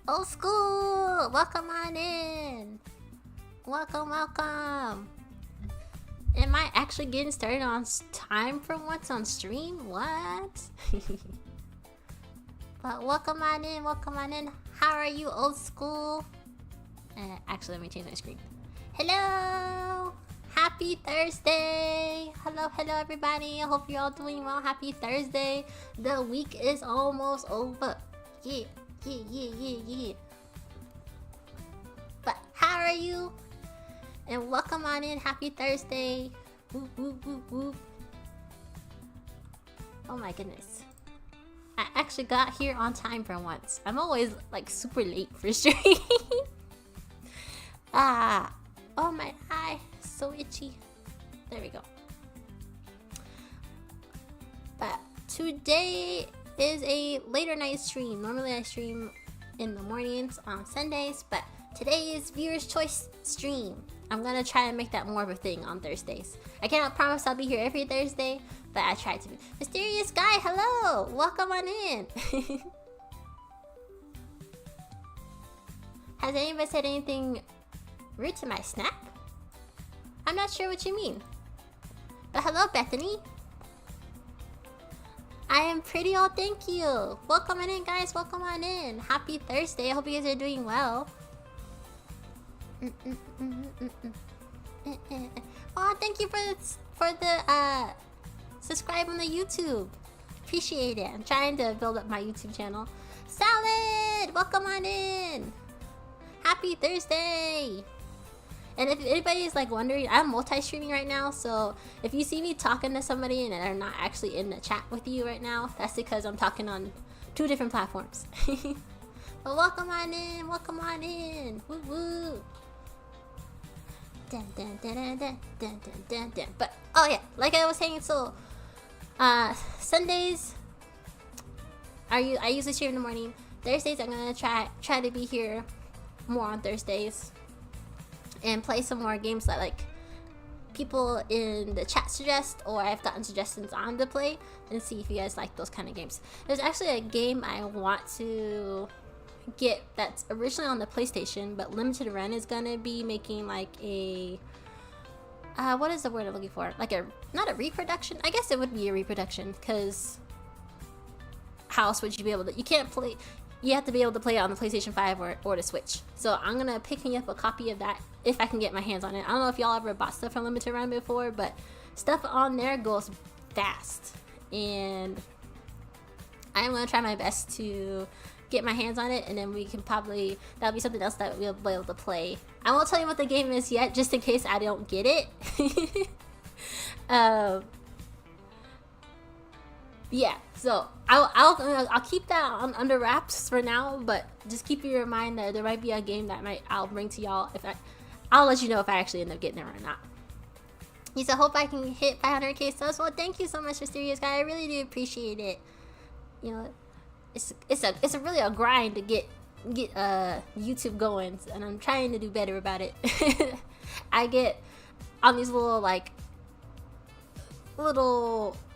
Old school! Welcome on in! Welcome, welcome! Am I actually getting started on time for once on stream? What? But welcome on in, welcome on in. How are you, old school? Actually, let me change my screen. Hello! Happy Thursday! Hello, hello everybody. I hope you're all doing well. Happy Thursday. The week is almost over. Yeah, yeah, yeah, yeah, yeah. But how are you? And welcome on in. Happy Thursday. Whoop, whoop, whoop, whoop. Oh my goodness. I actually got here on time for once. I'm always like super late for stream. Oh my eye. So itchy. There we go. But today is a later night stream. Normally I stream in the mornings on Sundays, but today is viewer's choice stream. I'm gonna try and make that more of a thing on Thursdays. I cannot promise I'll be here every Thursday, but I try to be. Mysterious guy, hello! Welcome on in! Has anybody said anything rude to my snap? I'm not sure what you mean. But hello, Bethany. I am pretty all, thank you. Welcome on in, guys. Welcome on in. Happy Thursday. I hope you guys are doing well. Oh, thank you for the subscribe on the YouTube. Appreciate it. I'm trying to build up my YouTube channel. Salad, welcome on in. Happy Thursday. And if anybody is like wondering, I'm multi-streaming right now, so if you see me talking to somebody and they're not actually in the chat with you right now, that's because I'm talking on 2 different platforms. But welcome on in, welcome on in. Woo woo. Dun, dun, dun, dun, dun, dun, dun, dun, dun. But oh yeah, like I was saying, so Sundays I usually stream in the morning. Thursdays I'm gonna try to be here more on Thursdays and play some more games that like people in the chat suggest, or I've gotten suggestions on to play, and see if you guys like those kind of games. There's actually a game I want to get that's originally on the PlayStation, but Limited Run is gonna be making like a what is the word I'm looking for? Like a, not a reproduction. I guess it would be a reproduction, because how else would you be able to? You can't play. You have to be able to play it on the PlayStation 5 or the Switch. So I'm gonna pick me up a copy of that if I can get my hands on it. I don't know if y'all ever bought stuff from Limited Run before, but stuff on there goes fast, and I'm gonna try my best to get my hands on it, and then we can probably, that'll be something else that we'll be able to play. I won't tell you what the game is yet, just in case I don't get it. Yeah, so I'll keep that under wraps for now, but just keep in mind that there might be a game that I'll bring to y'all. I'll let you know if I actually end up getting it or not. He said, hope I can hit 500k subs. Well, thank you so much, Mysterious Guy. I really do appreciate it. You know, it's really a grind to get YouTube going, and I'm trying to do better about it. I get on these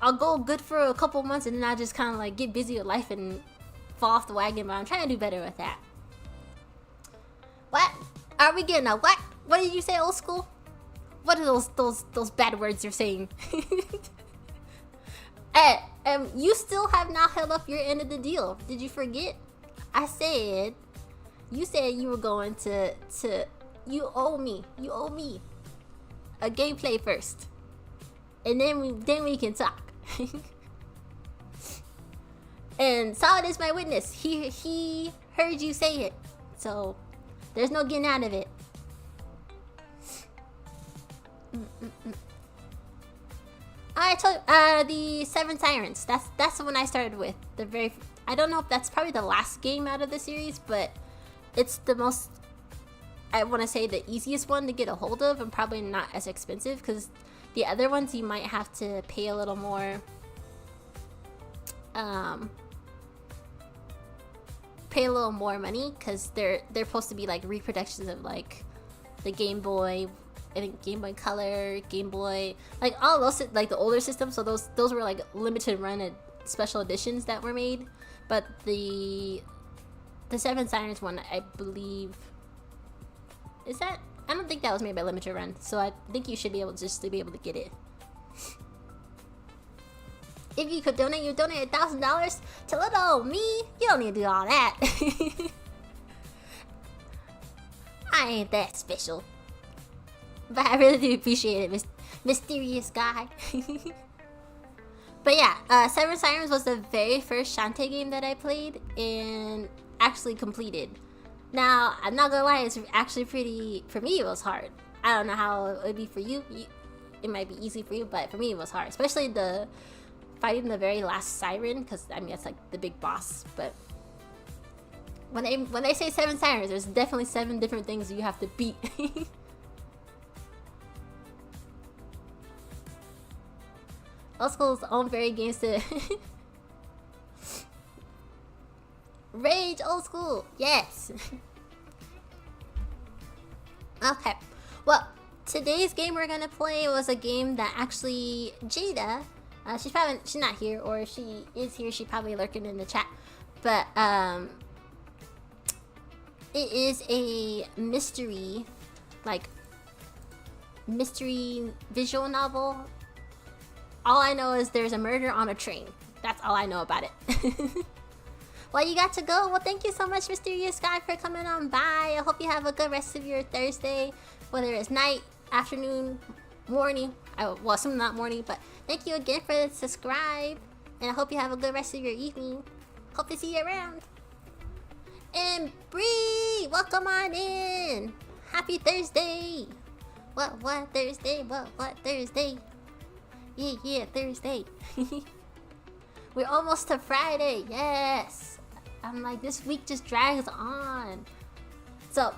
I'll go good for a couple months, and then I just kind of like get busy with life and fall off the wagon, but I'm trying to do better with that. What? Are we getting a what? What did you say, old school? What are those bad words you're saying? Hey, you still have not held up your end of the deal. Did you forget? You said you were going to you owe me a gameplay first. And then we can talk. And Solid is my witness. He heard you say it, so there's no getting out of it. I told the 7 Sirens. That's the one I started with. I don't know if that's probably the last game out of the series, but it's the most, I want to say, the easiest one to get a hold of, and probably not as expensive, because the other ones you might have to pay a little more, money, because they're supposed to be like reproductions of like the Game Boy, I think Game Boy Color, Game Boy, like all those, like the older systems. So those were like limited run special editions that were made. But the The Seven Sirens one, I believe. Is that? I don't think that was made by Limited Run, so I think you should be able to be able to get it. If you could donate, you donate $1,000 to little old me. You don't need to do all that. I ain't that special, but I really do appreciate it, mysterious guy. But yeah, Seven Sirens was the very first Shantae game that I played and actually completed. Now, I'm not gonna lie, it's actually pretty, for me it was hard. I don't know how it would be for you. It might be easy for you, but for me it was hard. Especially the fighting the very last siren, because I mean, that's like the big boss. But when they say 7 sirens, there's definitely 7 different things you have to beat. Old School's own very games to... Rage Old School, yes. Okay, well, today's game we're gonna play was a game that actually Jada, she's not here, or if she is here, she's probably lurking in the chat. But it is a mystery visual novel. All I know is there's a murder on a train. That's all I know about it. Well, you got to go. Well, thank you so much, Mysterious Guy, for coming on by. I hope you have a good rest of your Thursday, whether it's night, afternoon, morning. Well, some not morning, but thank you again for the subscribe. And I hope you have a good rest of your evening. Hope to see you around. And Bree, welcome on in. Happy Thursday. What Thursday? What Thursday? Yeah, Thursday. We're almost to Friday. Yes. I'm like, this week just drags on. So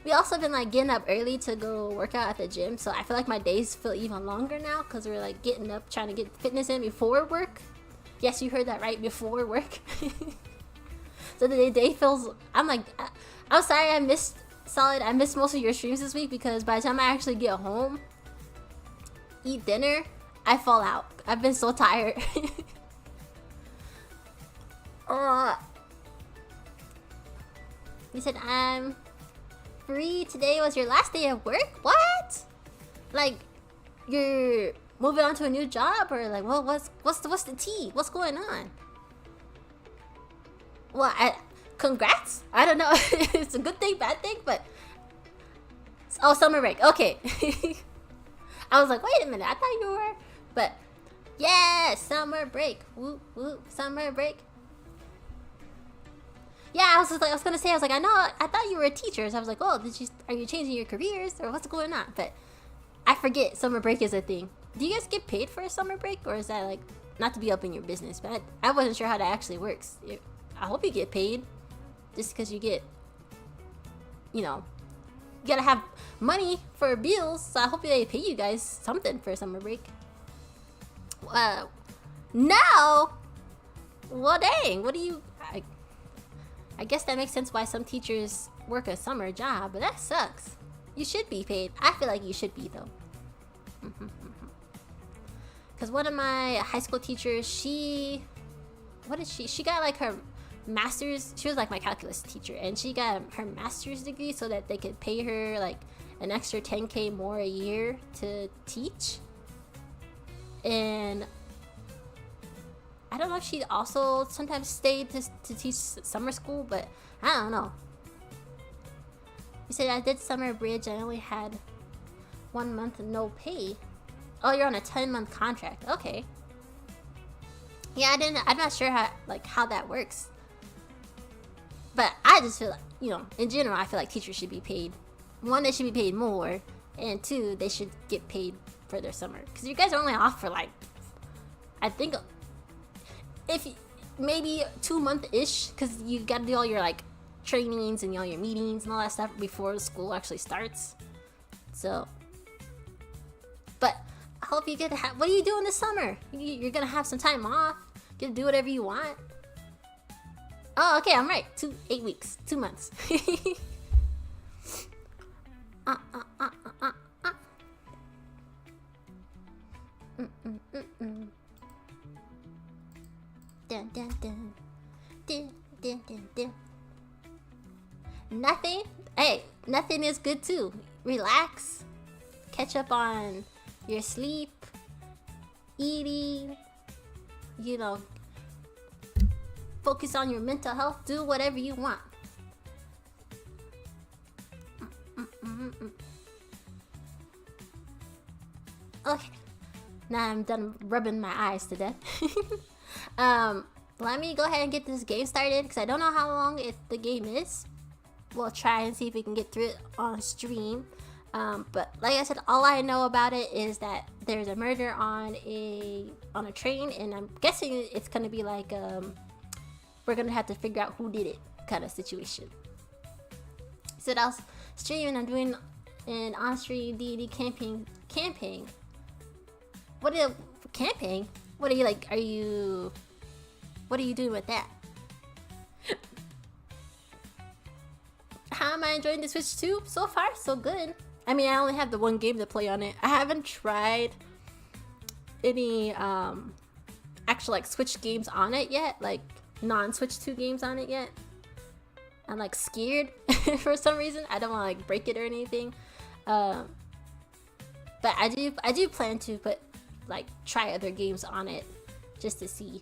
we also been like getting up early to go work out at the gym. So I feel like my days feel even longer now because we're like getting up, trying to get fitness in before work. Yes, you heard that right, before work. So the day feels, I'm like, I'm sorry I missed most of your streams this week, because by the time I actually get home, eat dinner, I fall out. I've been so tired. You said I'm free today. Was your last day of work? What? Like, you're moving on to a new job, or like, well, what's the tea? What's going on? Well, congrats. I don't know. It's a good thing, bad thing, but oh, summer break. Okay. I was like, wait a minute. I thought you were, but yeah, summer break. Whoop whoop, summer break. Yeah, I was gonna say, I thought you were a teacher. So I was like, oh, are you changing your careers, or what's going on? But I forget summer break is a thing. Do you guys get paid for a summer break, or is that like, not to be up in your business, but I wasn't sure how that actually works. I hope you get paid, just because you get, you gotta have money for bills. So I hope they pay you guys something for a summer break. No. Well, dang. What do you? I guess that makes sense why some teachers work a summer job, but that sucks. You should be paid. I feel like you should be, though. Because one of my high school teachers, she got like her master's. She was like my calculus teacher, and she got her master's degree so that they could pay her like an extra $10K more a year to teach. And I don't know if she also sometimes stayed to teach summer school, but I don't know. You said I did summer bridge. I only had 1 month no pay. Oh, you're on a 10-month contract. Okay. Yeah, I'm not sure how that works. But I just feel like, in general, I feel like teachers should be paid. 1, they should be paid more, and 2, they should get paid for their summer. Because you guys are only off for like, I think, if maybe 2 month-ish, because you got to do all your like trainings and all your meetings and all that stuff before school actually starts. So, but I hope you get to have. What are you doing this summer? You're gonna have some time off. Get to do whatever you want. Oh, okay, I'm right. 8 weeks, 2 months. Dun, dun, dun. Dun, dun, dun, dun. Nothing. Hey, nothing is good too. Relax. Catch up on your sleep, eating, you know, focus on your mental health. Do whatever you want. Okay. Now I'm done rubbing my eyes to death. Let me go ahead and get this game started because I don't know how long the game is. We'll try and see if we can get through it on stream. But like I said, all I know about it is that there's a murder on a train, and I'm guessing it's gonna be like we're gonna have to figure out who did it kind of situation. So I was streaming. I'm doing an on-stream D&D camping. What are you camping? What are you like? What are you doing with that? How am I enjoying the Switch 2? So far, so good. I mean, I only have the one game to play on it. I haven't tried any actual like Switch games on it yet, like non-Switch 2 games on it yet. I'm like scared for some reason. I don't want to like break it or anything. But I do plan to try other games on it just to see,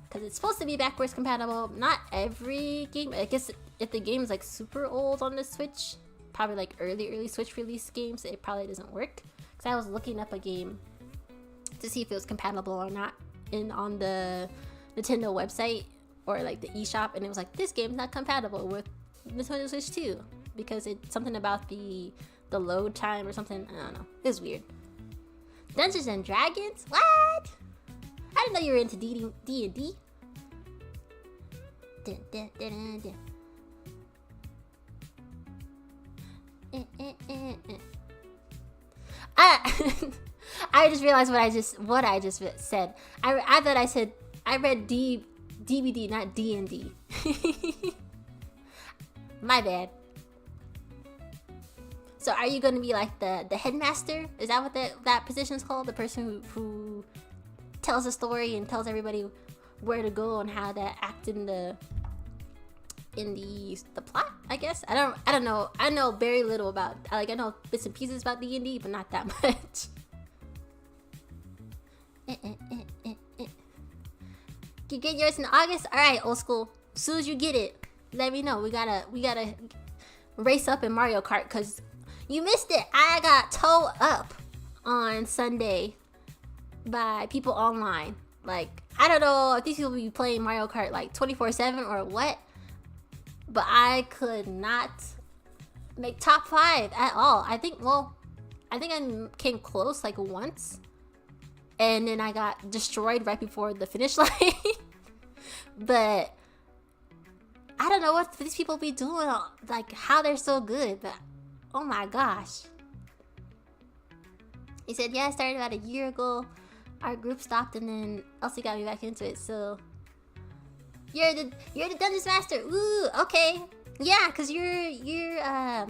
because it's supposed to be backwards compatible. Not every game. I guess if the game's like super old on the Switch, probably like early Switch release games, it probably doesn't work. Because I was looking up a game to see if it was compatible or not on the Nintendo website or like the eShop, and it was like, this game's not compatible with Nintendo Switch 2 because it's something about the load time or something. I don't know. It's weird. Dungeons and Dragons? What? I didn't know you were into D&D. Dun, dun, dun, dun. I just realized what I just said. I thought I said I read DVD, not D&D. My bad. So are you gonna be like the headmaster? Is that what that position's called? The person who tells the story and tells everybody where to go and how to act in the plot, I guess. I don't know. I know very little about, I know bits and pieces about D&D, but not that much. You get yours in August? Alright, old school. As soon as you get it, let me know. We gotta race up in Mario Kart, because you missed it. I got towed up on Sunday by people online. Like, I don't know if these people be playing Mario Kart like 24/7 or what, but I could not make top 5 at all. I think I came close like once, and then I got destroyed right before the finish line. But I don't know what these people be doing, like how they're so good, but oh my gosh. He said, yeah, I started about a year ago. Our group stopped, and then Elsie got me back into it. So you're the Dungeons Master. Ooh, okay. Yeah, cause you're a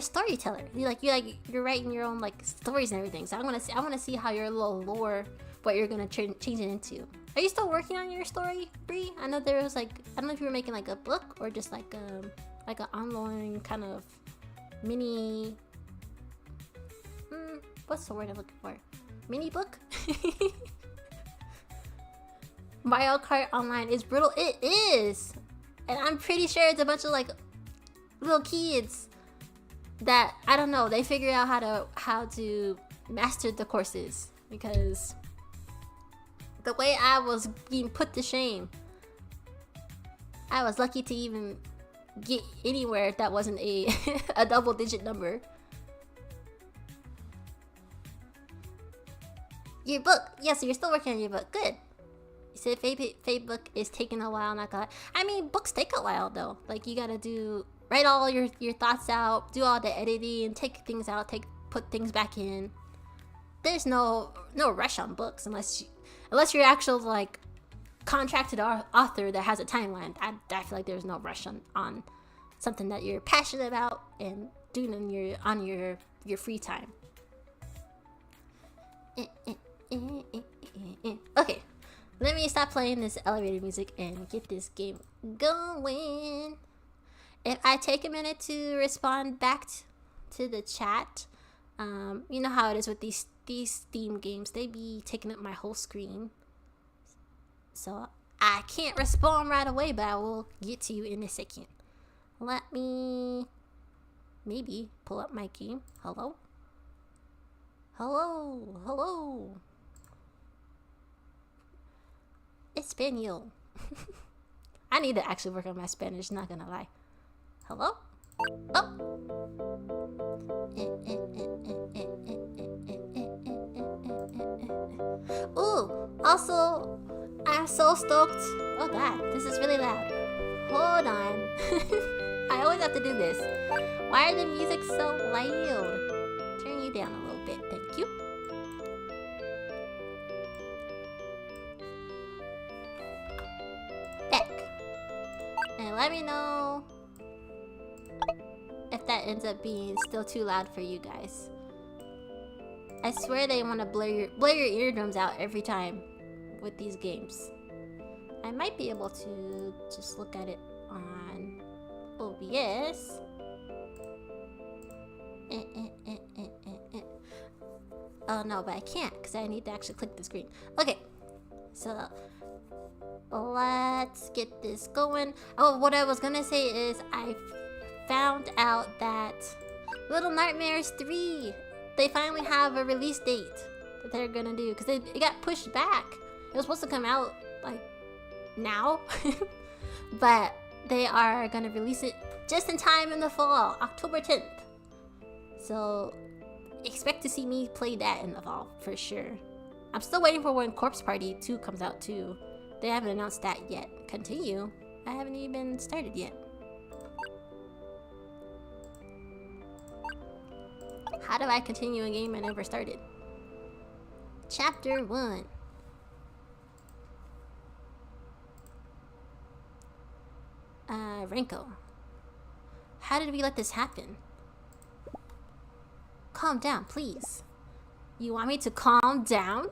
storyteller. You're writing your own like stories and everything. So I want to see how your little lore, what you're gonna change it into. Are you still working on your story, Bree? I know there was I don't know if you were making like a book or just like an online kind of mini. What's the word I'm looking for? Mini book. Mario Kart Online is brutal. It is, and I'm pretty sure it's a bunch of like little kids that, I don't know, they figure out how to master the courses, because the way I was being put to shame, I was lucky to even get anywhere that wasn't a double digit number. Your book, yeah, so you're still working on your book. Good. You said Fate book is taking a while, not gonna. I mean, books take a while though. Like, you gotta write all your thoughts out, do all the editing, take things out, put things back in. There's no rush on books unless you're actual like contracted author that has a timeline. I feel like there's no rush on something that you're passionate about and doing on your free time. Okay, Let me stop playing this elevator music and get this game going. If I take a minute to respond back to the chat, you know how it is with these Steam games. They be taking up my whole screen. So I can't respond right away, but I will get to you in a second. Let me maybe pull up my game. Hello? Hello? Hello? Espanol. I need to actually work on my Spanish, not gonna lie. Hello? Oh! Ooh! Also, I'm so stoked. Oh god, this is really loud. Hold on. I always have to do this. Why are the music so loud? Turn you down a little bit, thank you. Back. And let me know if that ends up being still too loud for you guys. I swear they want to blur your eardrums out every time with these games. I might be able to just look at it on OBS. Oh no, but I can't because I need to actually click the screen. Okay, so let's get this going. Oh, what I was gonna say is I found out that Little Nightmares 3, they finally have a release date that they're gonna do because it got pushed back. It was supposed to come out like now, but they are gonna release it just in time in the fall, October 10th. So expect to see me play that in the fall for sure. I'm still waiting for when Corpse Party 2 comes out too. They haven't announced that yet. Continue. I haven't even started yet. How do I continue a game I never started? Chapter 1. Renko. How did we let this happen? Calm down, please. You want me to calm down?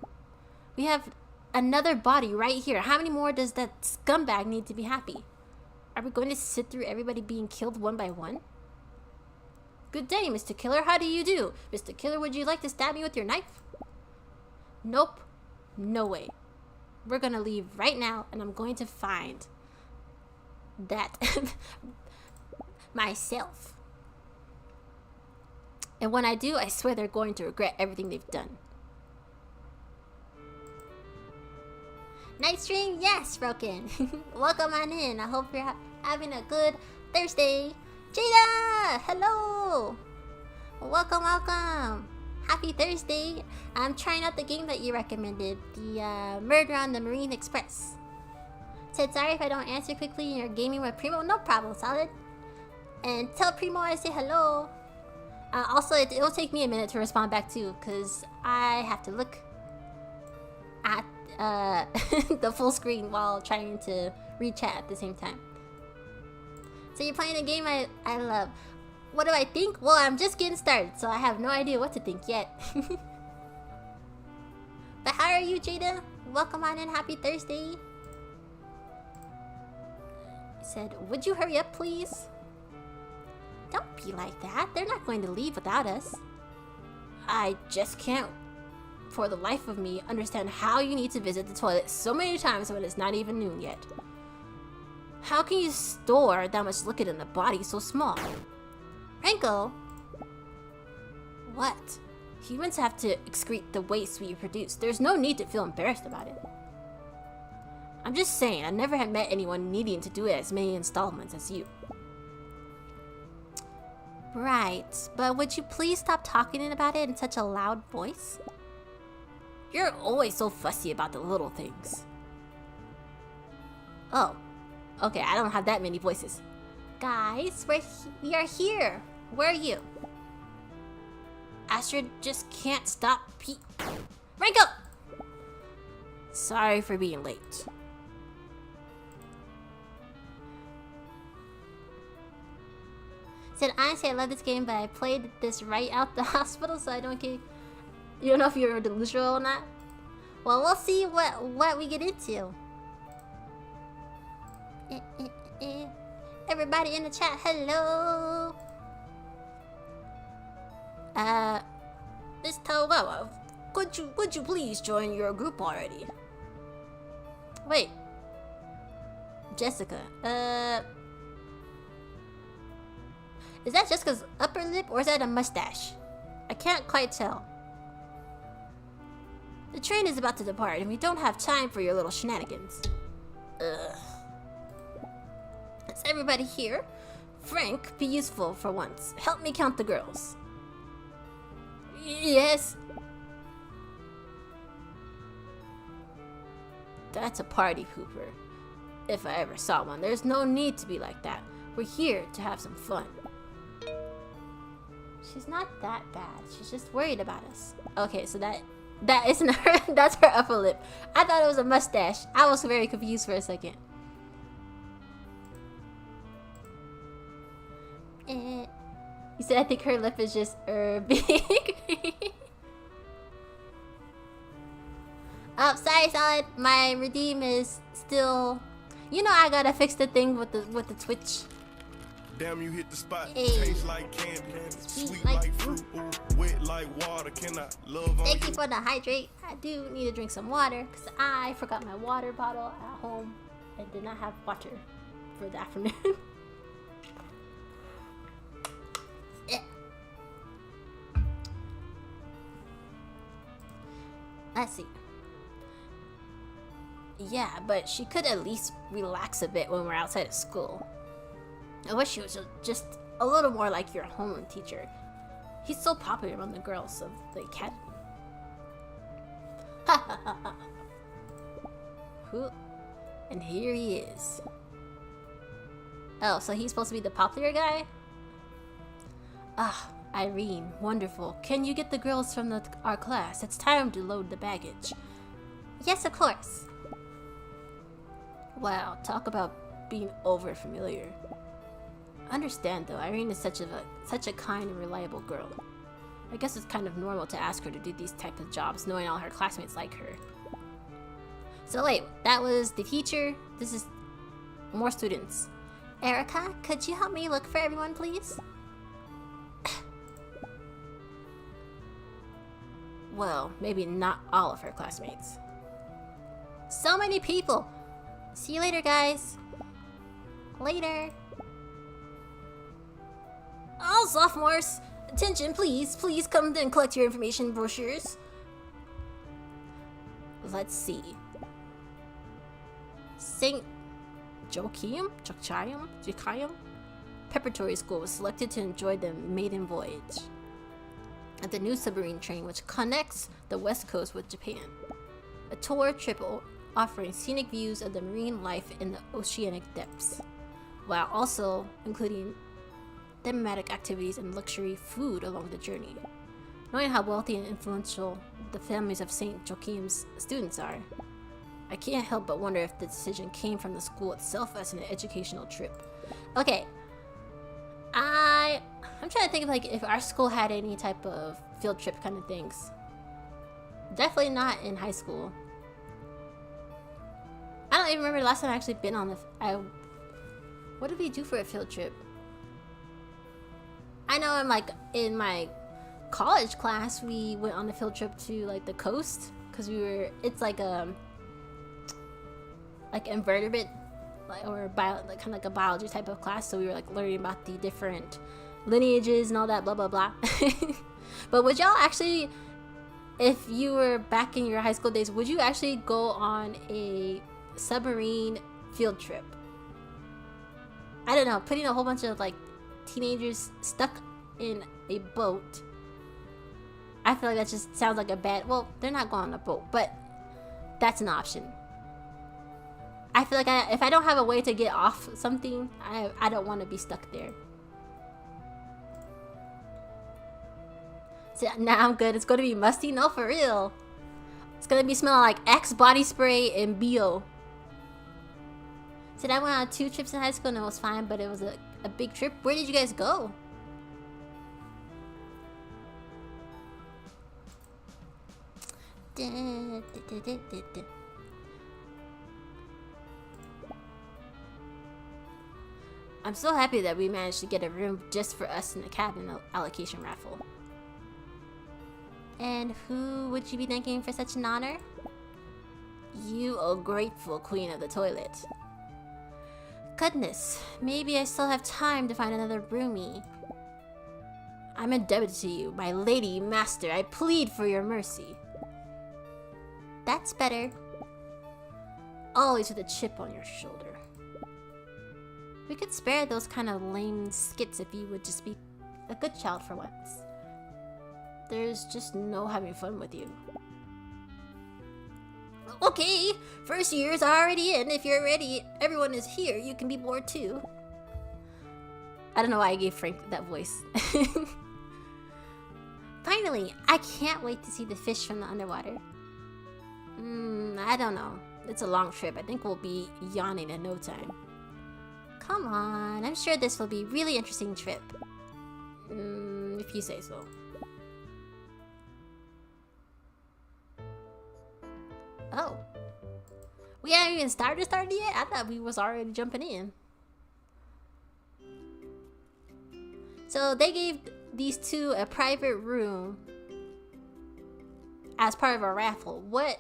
We have another body right here. How many more does that scumbag need to be happy? Are we going to sit through everybody being killed one by one? Good day, Mr. Killer. How do you do? Mr. Killer, would you like to stab me with your knife? Nope. No way. We're gonna leave right now, and I'm going to find that myself. And when I do, I swear they're going to regret everything they've done. Night stream? Yes, Broken. Welcome on in. I hope you're having a good Thursday. Jada! Hello! Welcome, welcome. Happy Thursday. I'm trying out the game that you recommended. The Murder on the Marine Express. Said sorry if I don't answer quickly and you're gaming with Primo. No problem, Solid. And tell Primo I say hello. Also, it'll take me a minute to respond back too, because I have to look at the full screen while trying to read chat at the same time. So you're playing a game I love. What do I think? Well, I'm just getting started, so I have no idea what to think yet. But how are you, Jada? Welcome on in. Happy Thursday. He said, would you hurry up, please? Don't be like that. They're not going to leave without us. I just can't, for the life of me, understand how you need to visit the toilet so many times when it's not even noon yet. How can you store that much liquid in a body so small? Renko? What? Humans have to excrete the waste we produce. There's no need to feel embarrassed about it. I'm just saying, I never had met anyone needing to do it as many installments as you. Right, but would you please stop talking about it in such a loud voice? You're always so fussy about the little things. Oh, okay, I don't have that many voices. Guys, we are here. Where are you? Astrid just can't stop Renko! Sorry for being late. Said, honestly, I love this game, but I played this right out the hospital, so I don't know if you're delusional or not. Well, we'll see what we get into. Everybody in the chat, hello. Miss Tawawa, could you please join your group already? Wait, Jessica. Is that Jessica's upper lip or is that a mustache? I can't quite tell. The train is about to depart and we don't have time for your little shenanigans. Ugh. Is everybody here? Frank, be useful for once. Help me count the girls. Yes. That's a party pooper. If I ever saw one. There's no need to be like that. We're here to have some fun. She's not that bad. She's just worried about us. Okay, so that isn't her. That's her upper lip. I thought it was a mustache. I was very confused for a second. You said I think her lip is just big. Oh, sorry, Solid. My redeem is still. You know I gotta fix the thing with the Twitch. Damn, you hit the spot. Hey. Taste like candy, sweet like fruit, wet like water. Can I love on Thank you for the hydrate. I do need to drink some water because I forgot my water bottle at home and did not have water for the afternoon. Yeah. Let's see. Yeah, but she could at least relax a bit when we're outside of school. I wish she was just a little more like your homeroom teacher. He's so popular among the girls of the academy. Ha ha ha ha. Who? And here he is. Oh, so he's supposed to be the popular guy? Ah, Irene, wonderful. Can you get the girls from our class? It's time to load the baggage. Yes, of course. Wow, talk about being over familiar. Understand though, Irene is such a kind and reliable girl. I guess it's kind of normal to ask her to do these types of jobs, knowing all her classmates like her. So wait, that was the teacher. This is more students. Erica, could you help me look for everyone, please? Well, maybe not all of her classmates. So many people. See you later, guys. Later. All sophomores, attention, please. Please come and collect your information brochures. Let's see. St. Joachim Preparatory School was selected to enjoy the maiden voyage at the new submarine train which connects the west coast with Japan. A tour trip offering scenic views of the marine life in the oceanic depths, while also including thematic activities and luxury food along the journey. Knowing how wealthy and influential the families of St. Joachim's students are, I can't help but wonder if the decision came from the school itself as an educational trip. Okay, I'm trying to think of like if our school had any type of field trip kind of things. Definitely not in high school. I don't even remember the last time I actually been on what did we do for a field trip? I know in my college class we went on a field trip to like the coast because it's like invertebrate or kind of like a biology type of class, so we were like learning about the different lineages and all that blah blah blah. But would y'all actually, if you were back in your high school days, would you actually go on a submarine field trip? I don't know, putting a whole bunch of like teenagers stuck in a boat, I feel like that just sounds like a bad, well, they're not going on a boat, but that's an option. I feel like if I don't have a way to get off something, I don't want to be stuck there. So now I'm good. It's going to be musty? No, for real. It's going to be smelling like Axe body spray and BO. So I went on 2 trips in high school and it was fine, but it was a big trip. Where did you guys go? I'm so happy that we managed to get a room just for us in the cabin allocation raffle. And who would you be thanking for such an honor? You, oh grateful queen of the toilet. Goodness, maybe I still have time to find another roomie. I'm indebted to you, my lady master. I plead for your mercy. That's better. Always with a chip on your shoulder. We could spare those kind of lame skits if you would just be a good child for once. There's just no having fun with you. Okay, first year's already in. If you're ready, everyone is here. You can be bored too. I don't know why I gave Frank that voice. Finally, I can't wait to see the fish from the underwater. I don't know. It's a long trip. I think we'll be yawning in no time. Come on, I'm sure this will be a really interesting trip. If you say so. Oh. We haven't even started yet? I thought we was already jumping in. So they gave these two a private room as part of a raffle. What?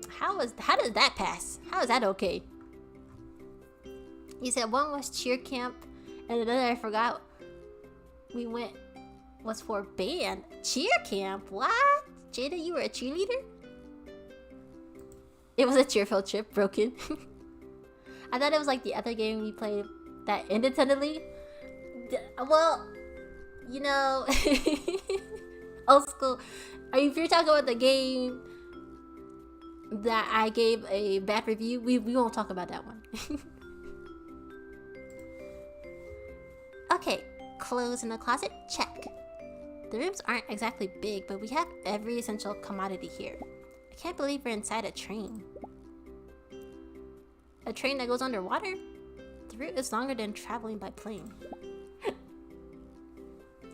How does that pass? How is that okay? You said one was cheer camp and another I forgot was for band. Cheer camp? What? Jada, you were a cheerleader? It was a cheerful trip, broken. I thought it was like the other game we played that ended suddenly. Well, you know, old school. I mean, if you're talking about the game that I gave a bad review, we won't talk about that one. Okay, clothes in the closet, check. The rooms aren't exactly big, but we have every essential commodity here. I can't believe we're inside a train. A train that goes underwater? The route is longer than traveling by plane.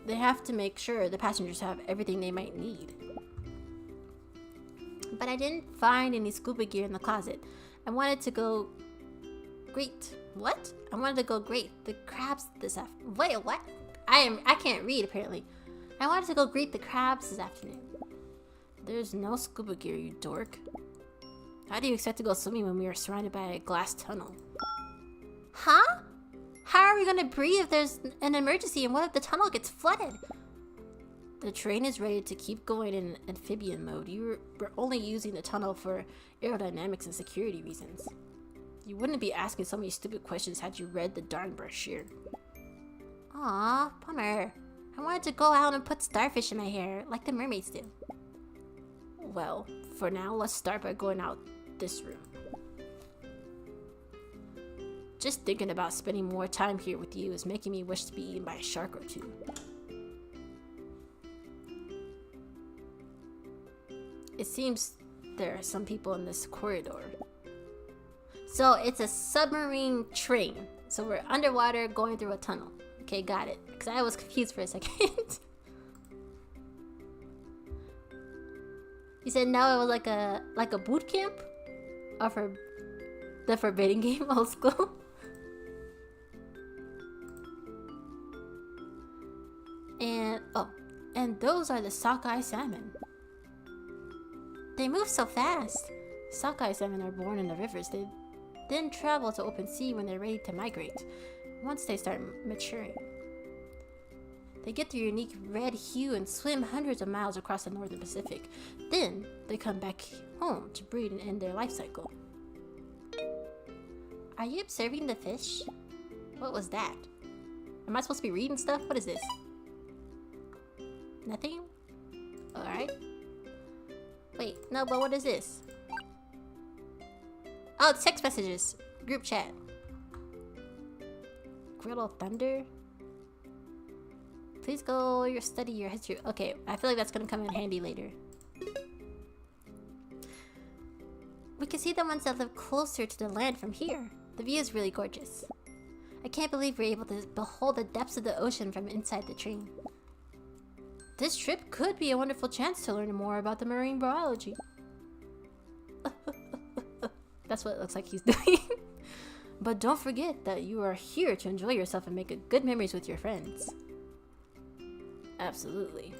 They have to make sure the passengers have everything they might need. But I didn't find any scuba gear in the closet. I wanted to go greet. What? I wanted to go greet the crabs this afternoon. Wait, what? I can't read apparently. I wanted to go greet the crabs this afternoon. There's no scuba gear, you dork. How do you expect to go swimming when we are surrounded by a glass tunnel? Huh? How are we gonna breathe if there's an emergency, and what if the tunnel gets flooded? The train is ready to keep going in amphibian mode. We're only using the tunnel for aerodynamics and security reasons. You wouldn't be asking so many stupid questions had you read the darn brochure. Aw, bummer. I wanted to go out and put starfish in my hair, like the mermaids do. Well, for now, let's start by going out this room. Just thinking about spending more time here with you is making me wish to be eaten by a shark or two. It seems there are some people in this corridor. So it's a submarine train. So we're underwater going through a tunnel. Okay, got it. Because I was confused for a second. You said now it was like a boot camp? Or for the Forbidden Game old school? And those are the sockeye salmon. They move so fast. Sockeye salmon are born in the rivers. They then travel to open sea when they're ready to migrate, once they start maturing. They get their unique red hue and swim hundreds of miles across the northern Pacific. Then they come back home to breed and end their life cycle. Are you observing the fish? What was that? Am I supposed to be reading stuff? What is this? Nothing? Alright. Wait, no, but what is this? Oh, it's text messages. Group chat. Griddle Thunder? Please go study your history. Okay, I feel like that's gonna come in handy later. We can see the ones that live closer to the land from here. The view is really gorgeous. I can't believe we're able to behold the depths of the ocean from inside the train. This trip could be a wonderful chance to learn more about the marine biology. That's what it looks like he's doing. But don't forget that you are here to enjoy yourself and make good memories with your friends. Absolutely.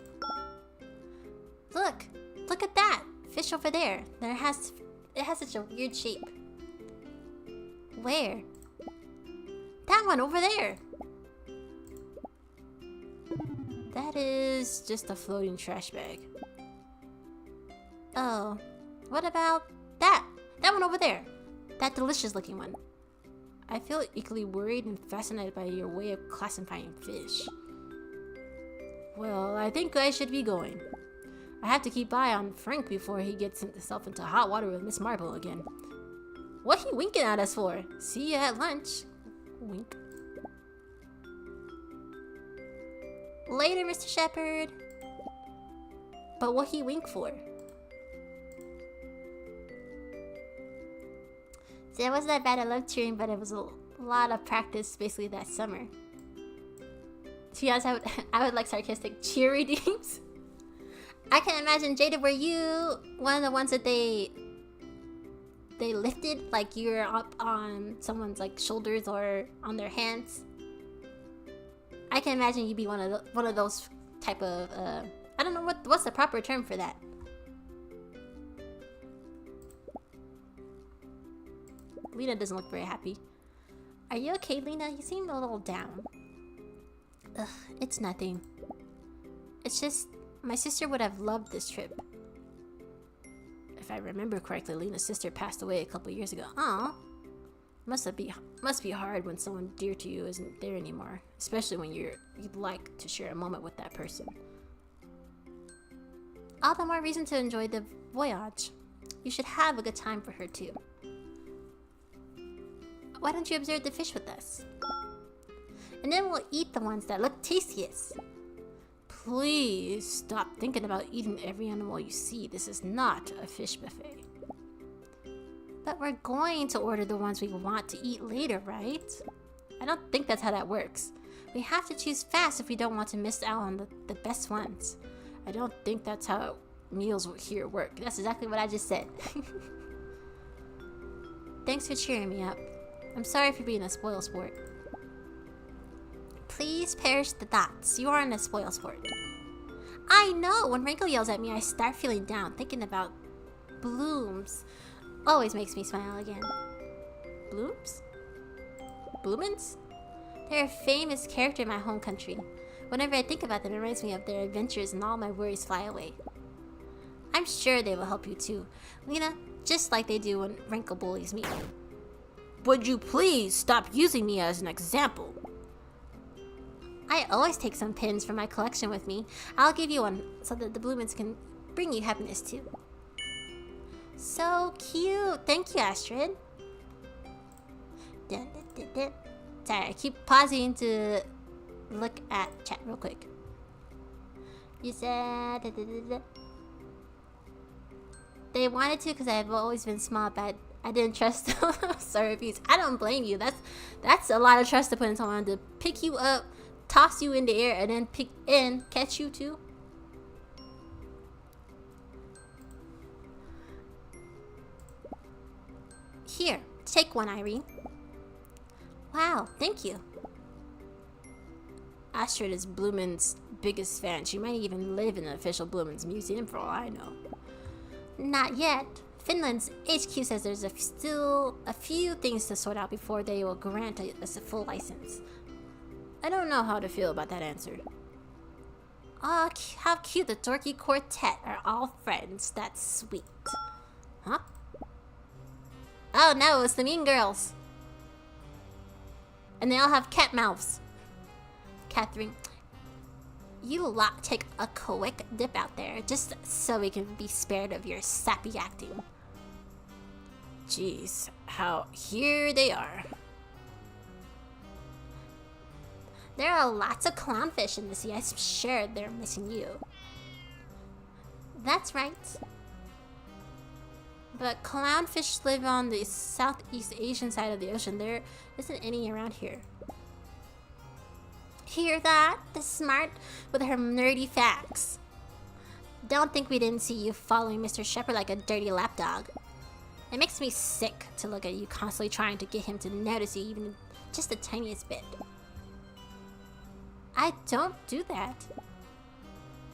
Look! Look at that! Fish over there. It has such a weird shape. Where? That one over there! That is just a floating trash bag. Oh. What about that? That one over there. That delicious looking one. I feel equally worried and fascinated by your way of classifying fish. Well, I think I should be going. I have to keep eye on Frank before he gets himself into hot water with Miss Marple again. What he winking at us for? See you at lunch. Wink. Later, Mr. Shepherd. But what he wink for? See, it wasn't that bad. I loved cheering, but it was a lot of practice basically that summer. To be honest, I would like sarcastic cheerleadings. I can imagine, Jada, were you one of the ones that they lifted? Like you're up on someone's like shoulders or on their hands? I can imagine you'd be one of those type of I don't know what's the proper term for that. Lena doesn't look very happy. Are you okay, Lena? You seem a little down. Ugh, it's nothing. It's just my sister would have loved this trip. If I remember correctly, Lena's sister passed away a couple years ago. Aw. Must be hard when someone dear to you isn't there anymore, especially when you'd like to share a moment with that person. All the more reason to enjoy the voyage. You should have a good time for her too. Why don't you observe the fish with us? And then we'll eat the ones that look tastiest. Please stop thinking about eating every animal you see. This is not a fish buffet. But we're going to order the ones we want to eat later, right? I don't think that's how that works. We have to choose fast if we don't want to miss out on the best ones. I don't think that's how meals here work. That's exactly what I just said. Thanks for cheering me up. I'm sorry for being a spoil sport. Please perish the thoughts. You aren't a spoil sport. I know! When Wrinkle yells at me, I start feeling down. Thinking about blooms always makes me smile again. Blooms? Bloomins? They're a famous character in my home country. Whenever I think about them, it reminds me of their adventures and all my worries fly away. I'm sure they will help you too, Lena, just like they do when Wrinkle bullies me. Would you please stop using me as an example? I always take some pins from my collection with me. I'll give you one so that the Bloomins can bring you happiness too. So cute! Thank you, Astrid. Dun, dun, dun, dun. Sorry, I keep pausing to look at chat real quick. You said... Dun, dun, dun, dun. They wanted to because I've always been small, but I didn't trust them. Sorry, Peace. I don't blame you. That's a lot of trust to put in someone to pick you up, toss you in the air, and then catch you too. Here, take one, Irene. Wow, thank you. Astrid is Bloomin's biggest fan. She might even live in the official Bloomin's museum for all I know. Not yet. Finland's HQ says there's still a few things to sort out before they will grant us a full license. I don't know how to feel about that answer. Oh, how cute, the Dorky Quartet are all friends. That's sweet. Huh? Oh no, it's the Mean Girls. And they all have cat mouths. Catherine, you lot take a quick dip out there, just so we can be spared of your sappy acting. Jeez, how here they are. There are lots of clownfish in the sea. I'm sure they're missing you. That's right. But clownfish live on the Southeast Asian side of the ocean. There isn't any around here. Hear that? The smart with her nerdy facts. Don't think we didn't see you following Mr. Shepard like a dirty lapdog. It makes me sick to look at you constantly trying to get him to notice you even just the tiniest bit. I don't do that.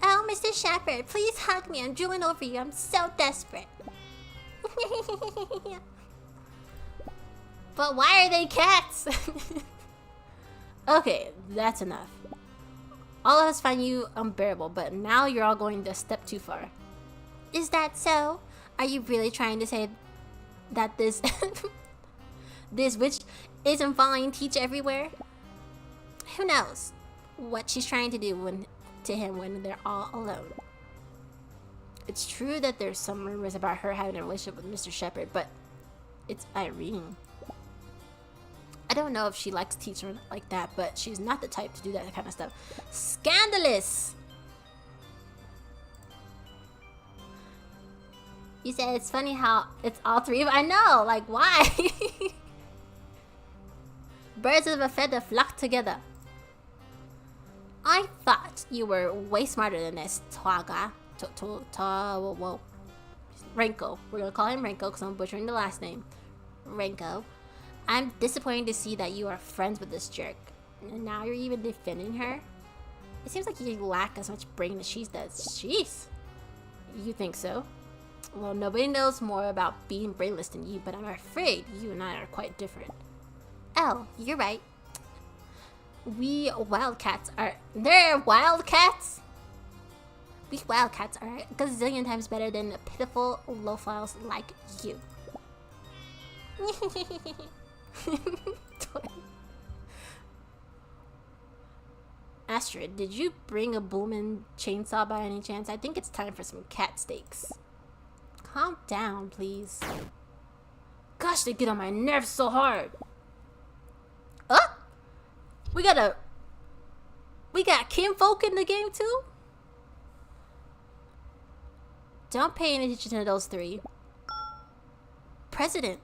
Oh, Mr. Shepard, please hug me. I'm drooling over you. I'm so desperate. But why are they cats? Okay, that's enough. All of us find you unbearable, but now you're all going a step too far. Is that so? Are you really trying to say that this this witch isn't following Teach everywhere? Who knows what she's trying to do to him when they're all alone. It's true that there's some rumors about her having a relationship with Mr. Shepard, but it's Irene. I don't know if she likes Teach like that, but she's not the type to do that kind of stuff. Scandalous! You said it's funny how it's all three of I know, like why? Birds of a feather flock together. I thought you were way smarter than this, Twaga. Whoa. Renko. We're gonna call him Renko because I'm butchering the last name. Renko. I'm disappointed to see that you are friends with this jerk. And now you're even defending her? It seems like you lack as much brain as she does. Jeez. You think so? Well, nobody knows more about being brainless than you, but I'm afraid you and I are quite different. Oh, you're right. We wildcats are... They're wildcats? We wildcats are a gazillion times better than pitiful low-files like you. Astrid, did you bring a booming chainsaw by any chance? I think it's time for some cat steaks. Calm down, please. Gosh, they get on my nerves so hard. Oh! We got kinfolk in the game too? Don't pay any attention to those three. President.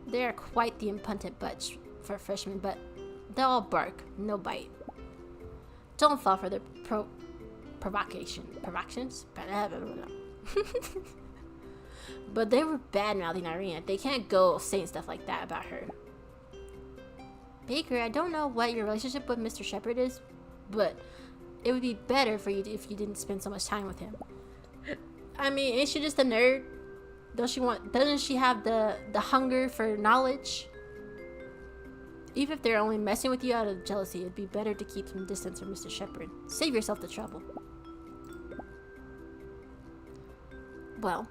They are quite the impudent bunch for freshmen, but they'll all bark, no bite. Don't fall for their provocations? But they were bad-mouthing Irene. They can't go saying stuff like that about her. Baker, I don't know what your relationship with Mr. Shepard is, but it would be better for you if you didn't spend so much time with him. I mean, ain't she just a nerd? Doesn't she have the hunger for knowledge? Even if they're only messing with you out of jealousy, it'd be better to keep some distance from Mr. Shepard. Save yourself the trouble. Well,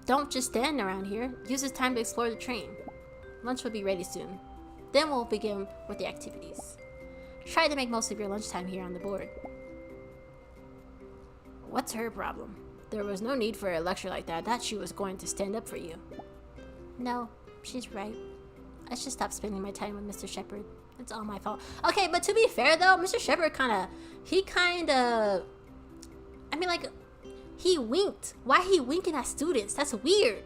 don't just stand around here. Use this time to explore the train. Lunch will be ready soon. Then we'll begin with the activities. Try to make most of your lunchtime here on the board. What's her problem? There was no need for a lecture like that. That she was going to stand up for you. No, she's right. I should stop spending my time with Mr. Shepard. It's all my fault. Okay, but to be fair though, Mr. Shepard he winked. Why he winking at students? That's weird.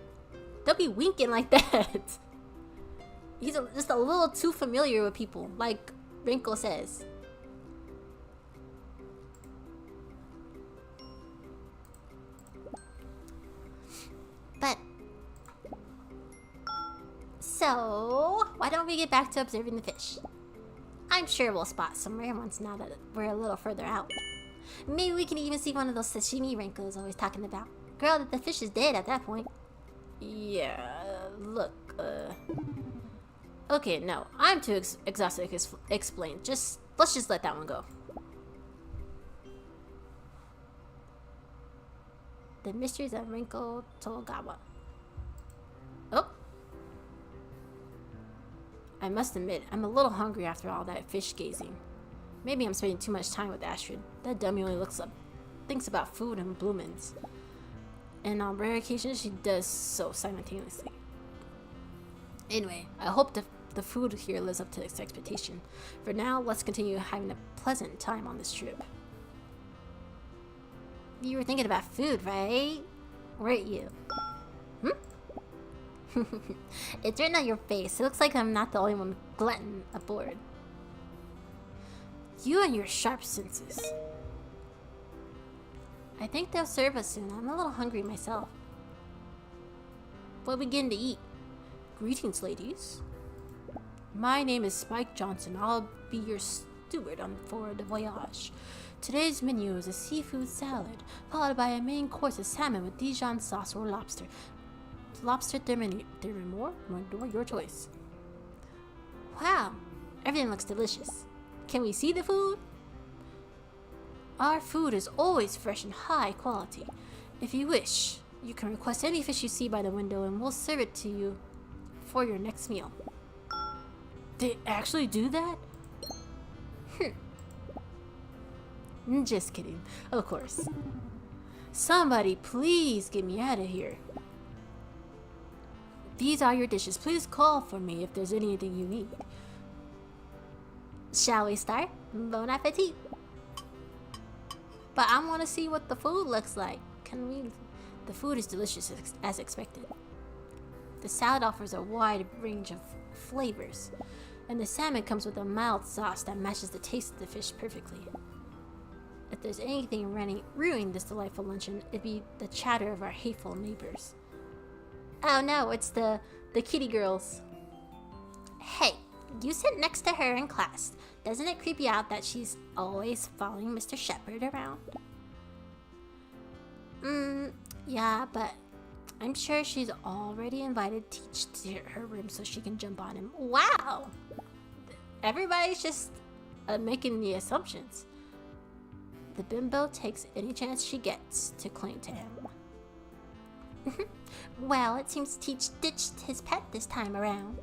Don't be winking like that. He's just a little too familiar with people, like Renko says. But so why don't we get back to observing the fish? I'm sure we'll spot some rare ones now that we're a little further out. Maybe we can even see one of those sashimi Renko's always talking about. Girl, the fish is dead at that point. Yeah, look, okay, no, I'm too exhausted to explain. Let's just let that one go. The Mysteries of Renko Togawa. Oh. I must admit, I'm a little hungry after all that fish gazing. Maybe I'm spending too much time with Astrid. That dummy only thinks about food and bloomings. And on rare occasions, she does so simultaneously. Anyway, I hope the food here lives up to its expectation. For now, let's continue having a pleasant time on this trip. You were thinking about food, right? Weren't you? It's written on your face. It looks like I'm not the only one glutton aboard. You and your sharp senses. I think they'll serve us soon. I'm a little hungry myself. We'll begin to eat. Greetings, ladies. My name is Spike Johnson. I'll be your steward for the voyage. Today's menu is a seafood salad, followed by a main course of salmon with Dijon sauce or lobster. Lobster thermidor, your choice. Wow, everything looks delicious. Can we see the food? Our food is always fresh and high quality. If you wish, you can request any fish you see by the window and we'll serve it to you for your next meal. They actually do that? Just kidding, of course. Somebody please get me out of here. These are your dishes. Please call for me if there's anything you need. Shall we start? Bon appetit. But I want to see what the food looks like. Can we? The food is delicious as expected. The salad offers a wide range of flavors, and the salmon comes with a mild sauce that matches the taste of the fish perfectly. If there's anything ruining this delightful luncheon, it'd be the chatter of our hateful neighbors. Oh no, it's the kitty girls. Hey, you sit next to her in class. Doesn't it creep you out that she's always following Mr. Shepherd around? Yeah, but I'm sure she's already invited Teach to her room so she can jump on him. Wow! Everybody's just making the assumptions. The bimbo takes any chance she gets to cling to him. Well, it seems Teach ditched his pet this time around.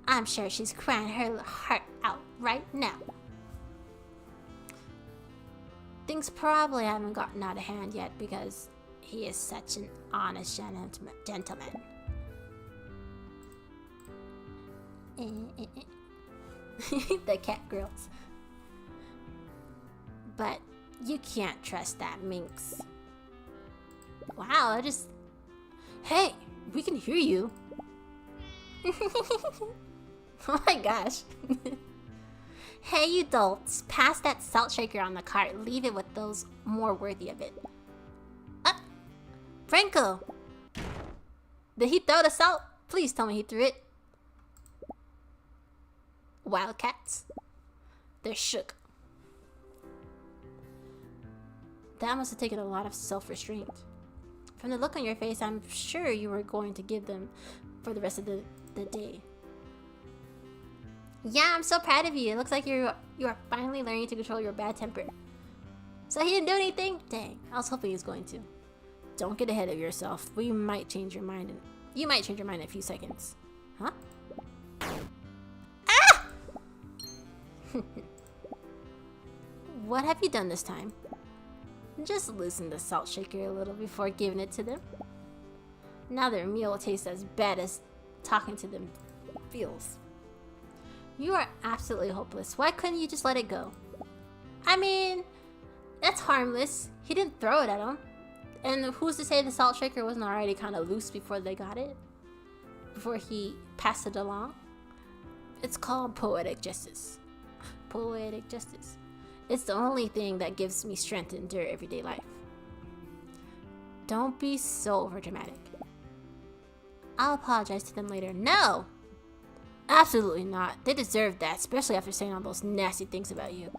I'm sure she's crying her heart out right now. Things probably haven't gotten out of hand yet because he is such an honest gentleman. The cat girls. But you can't trust that minx. Wow, I just... Hey, we can hear you. Oh my gosh. Hey, you dolts, pass that salt shaker on the cart. Leave it with those more worthy of it. Franco! Did he throw the salt? Please tell me he threw it. Wildcats. They're shook. That must have taken a lot of self-restraint. From the look on your face, I'm sure you were going to give them for the rest of the day. Yeah, I'm so proud of you. It looks like you are finally learning to control your bad temper. So he didn't do anything? Dang, I was hoping he was going to. Don't get ahead of yourself. You might change your mind in a few seconds. Huh? Ah! What have you done this time? Just loosen the salt shaker a little before giving it to them. Now their meal tastes as bad as talking to them feels. You are absolutely hopeless. Why couldn't you just let it go? I mean, that's harmless. He didn't throw it at them. And who's to say the salt shaker wasn't already kind of loose before they got it? Before he passed it along? It's called poetic justice. Poetic justice. It's the only thing that gives me strength to endure everyday life. Don't be so overdramatic. I'll apologize to them later. No! Absolutely not. They deserve that, especially after saying all those nasty things about you.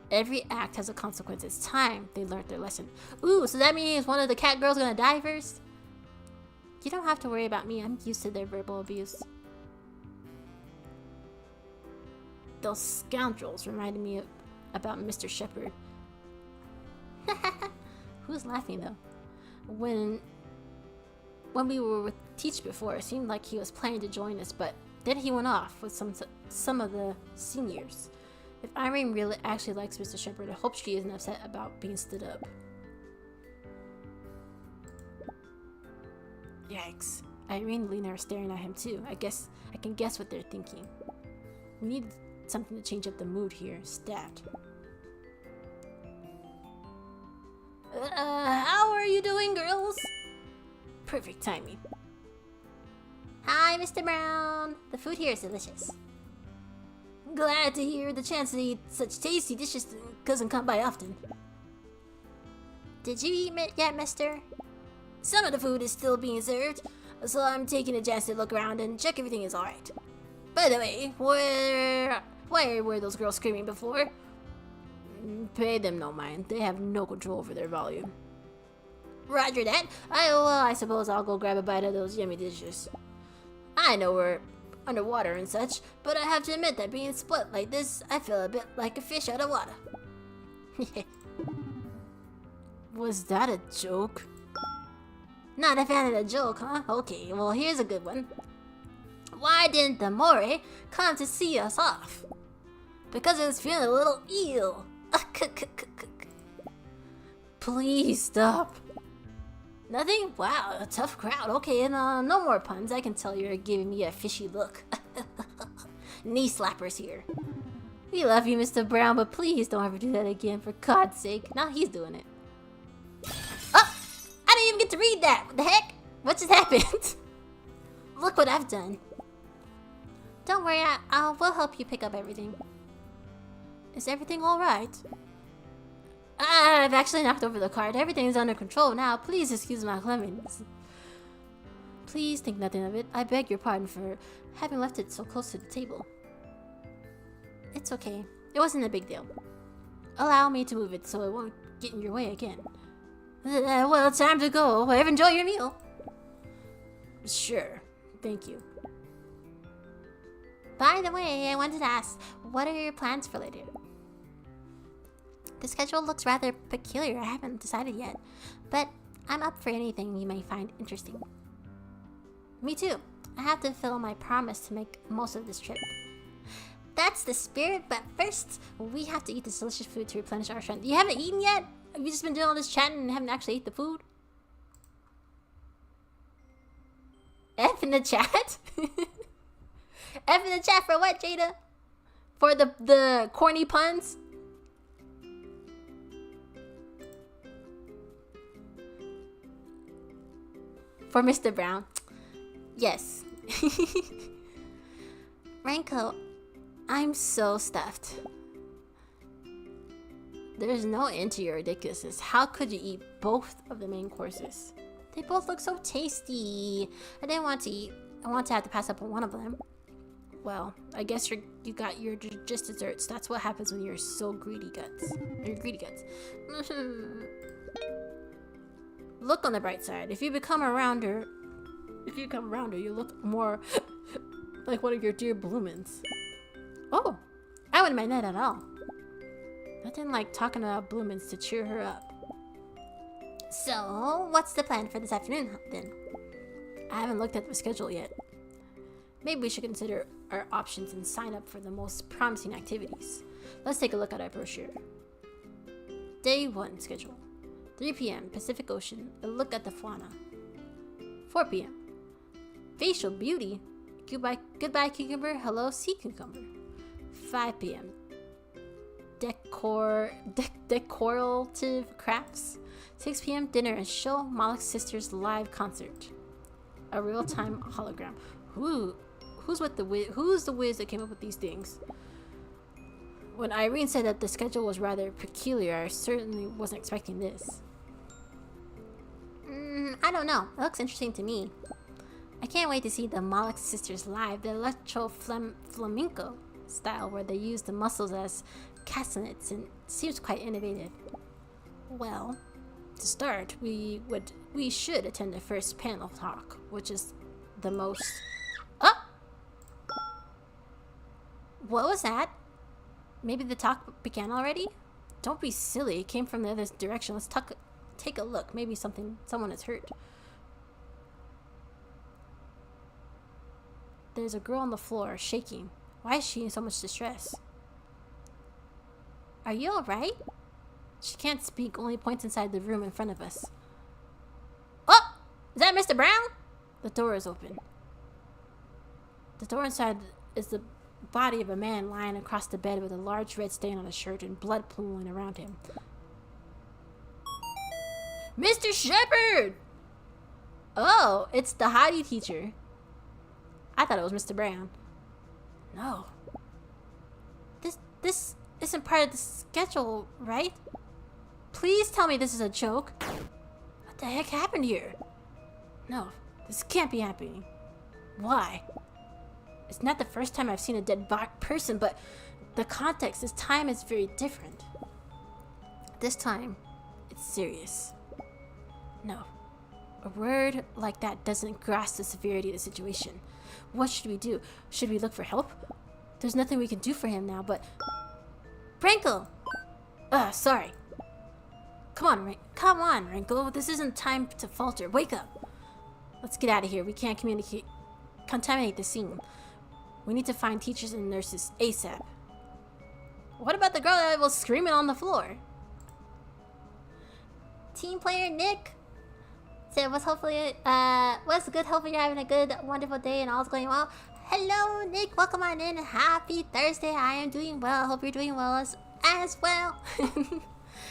Every act has a consequence. It's time they learned their lesson. Ooh, so that means one of the cat girls gonna die first? You don't have to worry about me. I'm used to their verbal abuse. Those scoundrels reminded me about Mr. Shepherd. Who's laughing though? When we were with Teach before, it seemed like he was planning to join us, but then he went off with some of the seniors. If Irene really actually likes Mr. Shepherd, I hope she isn't upset about being stood up. Yikes. Irene and Lena are staring at him too. I can guess what they're thinking. We need something to change up the mood here. Stat. How are you doing, girls? Perfect timing. Hi, Mr. Brown. The food here is delicious. Glad to hear the chance to eat such tasty dishes doesn't come by often. Did you eat yet, mister? Some of the food is still being served, so I'm taking a chance to look around and check everything is alright. By the way, why were those girls screaming before? Pay them no mind. They have no control over their volume. Roger that. I suppose I'll go grab a bite of those yummy dishes. I know we're underwater and such, but I have to admit that being split like this, I feel a bit like a fish out of water. Was that a joke? Not a fan of the joke, huh? Okay, well here's a good one. Why didn't the Moray come to see us off? Because I was feeling a little ill. Please stop. Nothing? Wow, a tough crowd. Okay, and no more puns. I can tell you're giving me a fishy look. Knee slappers here. We love you, Mr. Brown, but please don't ever do that again, for God's sake. Now he's doing it. Oh! I didn't even get to read that! What the heck? What just happened? Look what I've done. Don't worry, we'll help you pick up everything. Is everything alright? I've actually knocked over the cart. Everything's under control now. Please excuse my cleverness. Please think nothing of it. I beg your pardon for having left it so close to the table. It's okay. It wasn't a big deal. Allow me to move it so it won't get in your way again. Well, it's time to go. Enjoy your meal. Sure. Thank you. By the way, I wanted to ask, what are your plans for later? The schedule looks rather peculiar. I haven't decided yet, but I'm up for anything you may find interesting. Me too. I have to fulfill my promise to make most of this trip. That's the spirit, but first, we have to eat this delicious food to replenish our strength. You haven't eaten yet? Have you just been doing all this chatting and haven't actually eaten the food? F in the chat? F in the chat for what, Jada? For the corny puns? For Mr. Brown. Yes. Ranko, I'm so stuffed. There's no end to your ridiculousness. How could you eat both of the main courses? They both look so tasty. I didn't want to eat. I want to have to pass up on one of them. Well, I guess you got your just desserts. That's what happens when you're so greedy guts. You're greedy guts. Look on the bright side. If you become a rounder, you look more like one of your dear Bloomins. Oh, I wouldn't mind that at all. Nothing like talking about Bloomins to cheer her up. So, what's the plan for this afternoon then? I haven't looked at the schedule yet. Maybe we should consider our options and sign up for the most promising activities. Let's take a look at our brochure. Day 1 schedule. 3 p.m. Pacific Ocean, a look at the fauna. 4 p.m. Facial beauty. Goodbye cucumber, hello sea cucumber. 5 p.m. Decorative crafts. 6 p.m. dinner and show Moloch Sisters live concert. A real-time hologram. Who's the whiz that came up with these things? When Irene said that the schedule was rather peculiar, I certainly wasn't expecting this. I don't know. It looks interesting to me. I can't wait to see the Moloch Sisters live, the electro flamenco style where they use the muscles as castanets, and it seems quite innovative. Well, to start, we should attend the first panel talk, which is the most... Oh! What was that? Maybe the talk began already? Don't be silly. It came from the other direction. Let's take a look. Maybe someone is hurt. There's a girl on the floor, shaking. Why is she in so much distress? Are you alright? She can't speak, only points inside the room in front of us. Oh! Is that Mr. Brown? The door is open. The door inside is the body of a man lying across the bed with a large red stain on his shirt and blood pooling around him. Mr. Shepherd! Oh, it's the Hottie teacher. I thought it was Mr. Brown. No. This isn't part of the schedule, right? Please tell me this is a joke. What the heck happened here? No, this can't be happening. Why? It's not the first time I've seen a dead person, but the context this time is very different. This time, it's serious. No, a word like that doesn't grasp the severity of the situation. What should we do? Should we look for help? There's nothing we can do for him now, but... Wrinkle! Sorry. Come on, Wrinkle. This isn't time to falter. Wake up. Let's get out of here. We can't contaminate the scene. We need to find teachers and nurses ASAP. What about the girl that was screaming on the floor? Team player Nick said, what's good? Hopefully you're having a good, wonderful day and all's going well. Hello, Nick. Welcome on in. Happy Thursday. I am doing well. Hope you're doing well as well.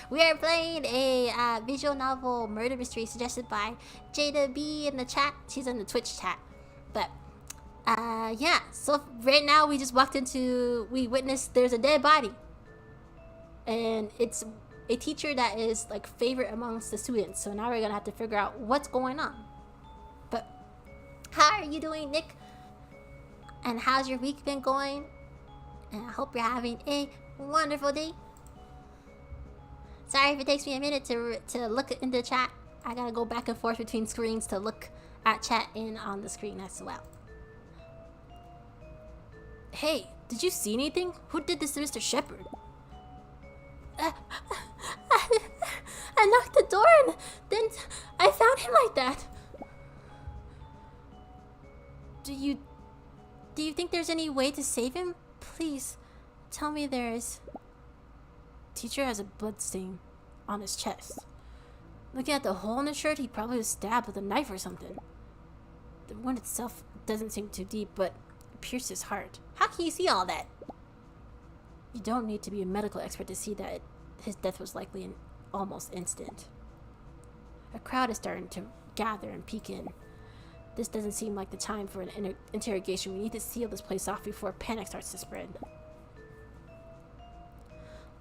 We are playing a visual novel murder mystery suggested by Jada B in the chat. She's in the Twitch chat. But, yeah. So right now we witnessed there's a dead body. And it's a teacher that is like favorite amongst the students. So now we're gonna have to figure out what's going on. But how are you doing, Nick? And how's your week been going? And I hope you're having a wonderful day. Sorry if it takes me a minute to look into the chat. I gotta go back and forth between screens to look at chat and on the screen as well. Hey, did you see anything? Who did this to Mr. Shepard? I knocked the door and then I found him like that. Do you think there's any way to save him? Please, tell me there is. Teacher has a blood stain on his chest. Looking at the hole in his shirt, he probably was stabbed with a knife or something. The wound itself doesn't seem too deep, but it pierced his heart. How can you see all that? You don't need to be a medical expert to see that his death was likely an almost instant. A crowd is starting to gather and peek in. This doesn't seem like the time for an interrogation. We need to seal this place off before panic starts to spread.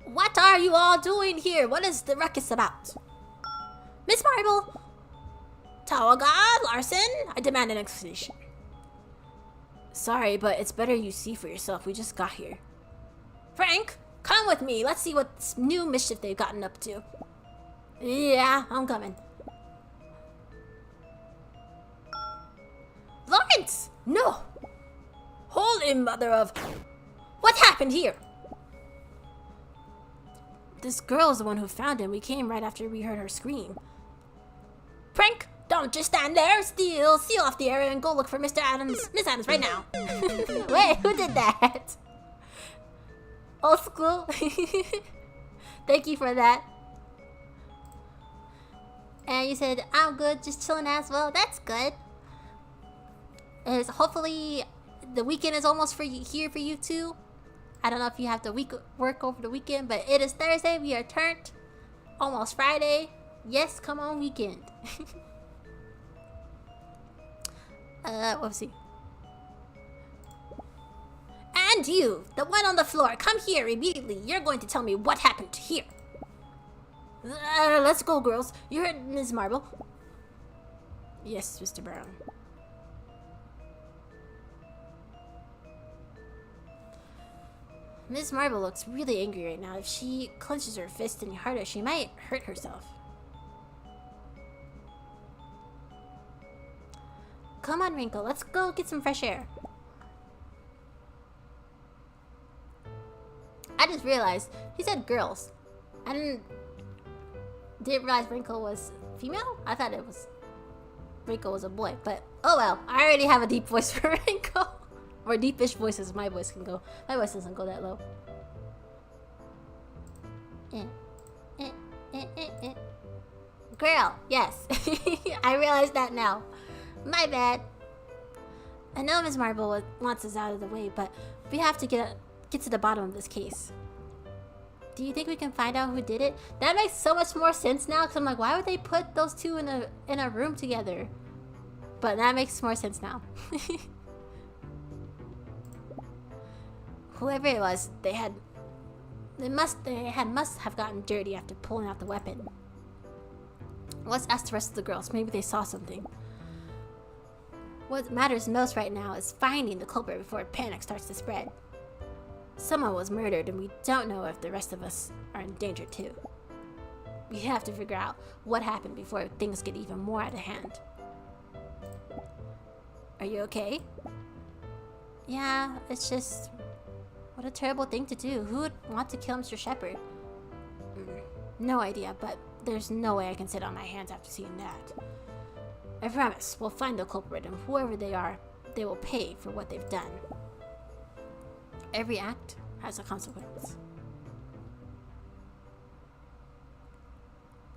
What are you all doing here? What is the ruckus about? Miss Marble! Tower God, Larson, I demand an explanation. Sorry, but it's better you see for yourself. We just got here. Frank, come with me. Let's see what new mischief they've gotten up to. Yeah, I'm coming. Lawrence! No! Holy mother of... What happened here? This girl is the one who found him. We came right after we heard her scream. Frank, don't just stand there still. Seal off the area and go look for Miss Adams right now. Wait, who did that? Old school. Thank you for that. And you said, I'm good, just chilling as well. That's good. Hopefully the weekend is almost here for you too. I don't know if you have to work over the weekend, but it is Thursday. We are turned. Almost Friday. Yes, come on weekend. Let's see. And you, the one on the floor, come here immediately. You're going to tell me what happened here. Let's go, girls. You heard Ms. Marble? Yes, Mr. Brown. Ms. Marble looks really angry right now. If she clenches her fist any harder, she might hurt herself. Come on, Wrinkle. Let's go get some fresh air. I just realized he said girls. I didn't realize Wrinkle was female. I thought Wrinkle was a boy. But oh well. I already have a deep voice for Wrinkle. Or deepish voices my voice can go. My voice doesn't go that low. Girl, yes. I realize that now. My bad. I know Ms. Marble wants us out of the way, but we have to get to the bottom of this case. Do you think we can find out who did it? That makes so much more sense now, because I'm like, why would they put those two in a room together? But that makes more sense now. Whoever it was, they had Must have gotten dirty after pulling out the weapon. Let's ask the rest of the girls. Maybe they saw something. What matters most right now is finding the culprit before panic starts to spread. Someone was murdered, and we don't know if the rest of us are in danger too. We have to figure out what happened before things get even more out of hand. Are you okay? Yeah, it's just... What a terrible thing to do. Who would want to kill Mr. Shepard? No idea, but there's no way I can sit on my hands after seeing that. I promise, we'll find the culprit, and whoever they are, they will pay for what they've done. Every act has a consequence.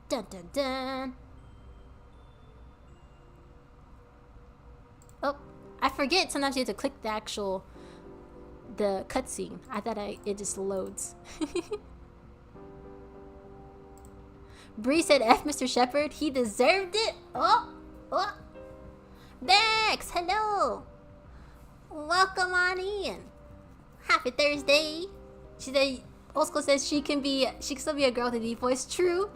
Dun dun dun! Oh, I forget sometimes you have to click the cutscene. I thought it just loads. Bree said F Mr. Shepard. He deserved it. Oh. Bex, hello. Welcome on in. Happy Thursday. She said, Osko says she can still be a girl with a deep voice. True.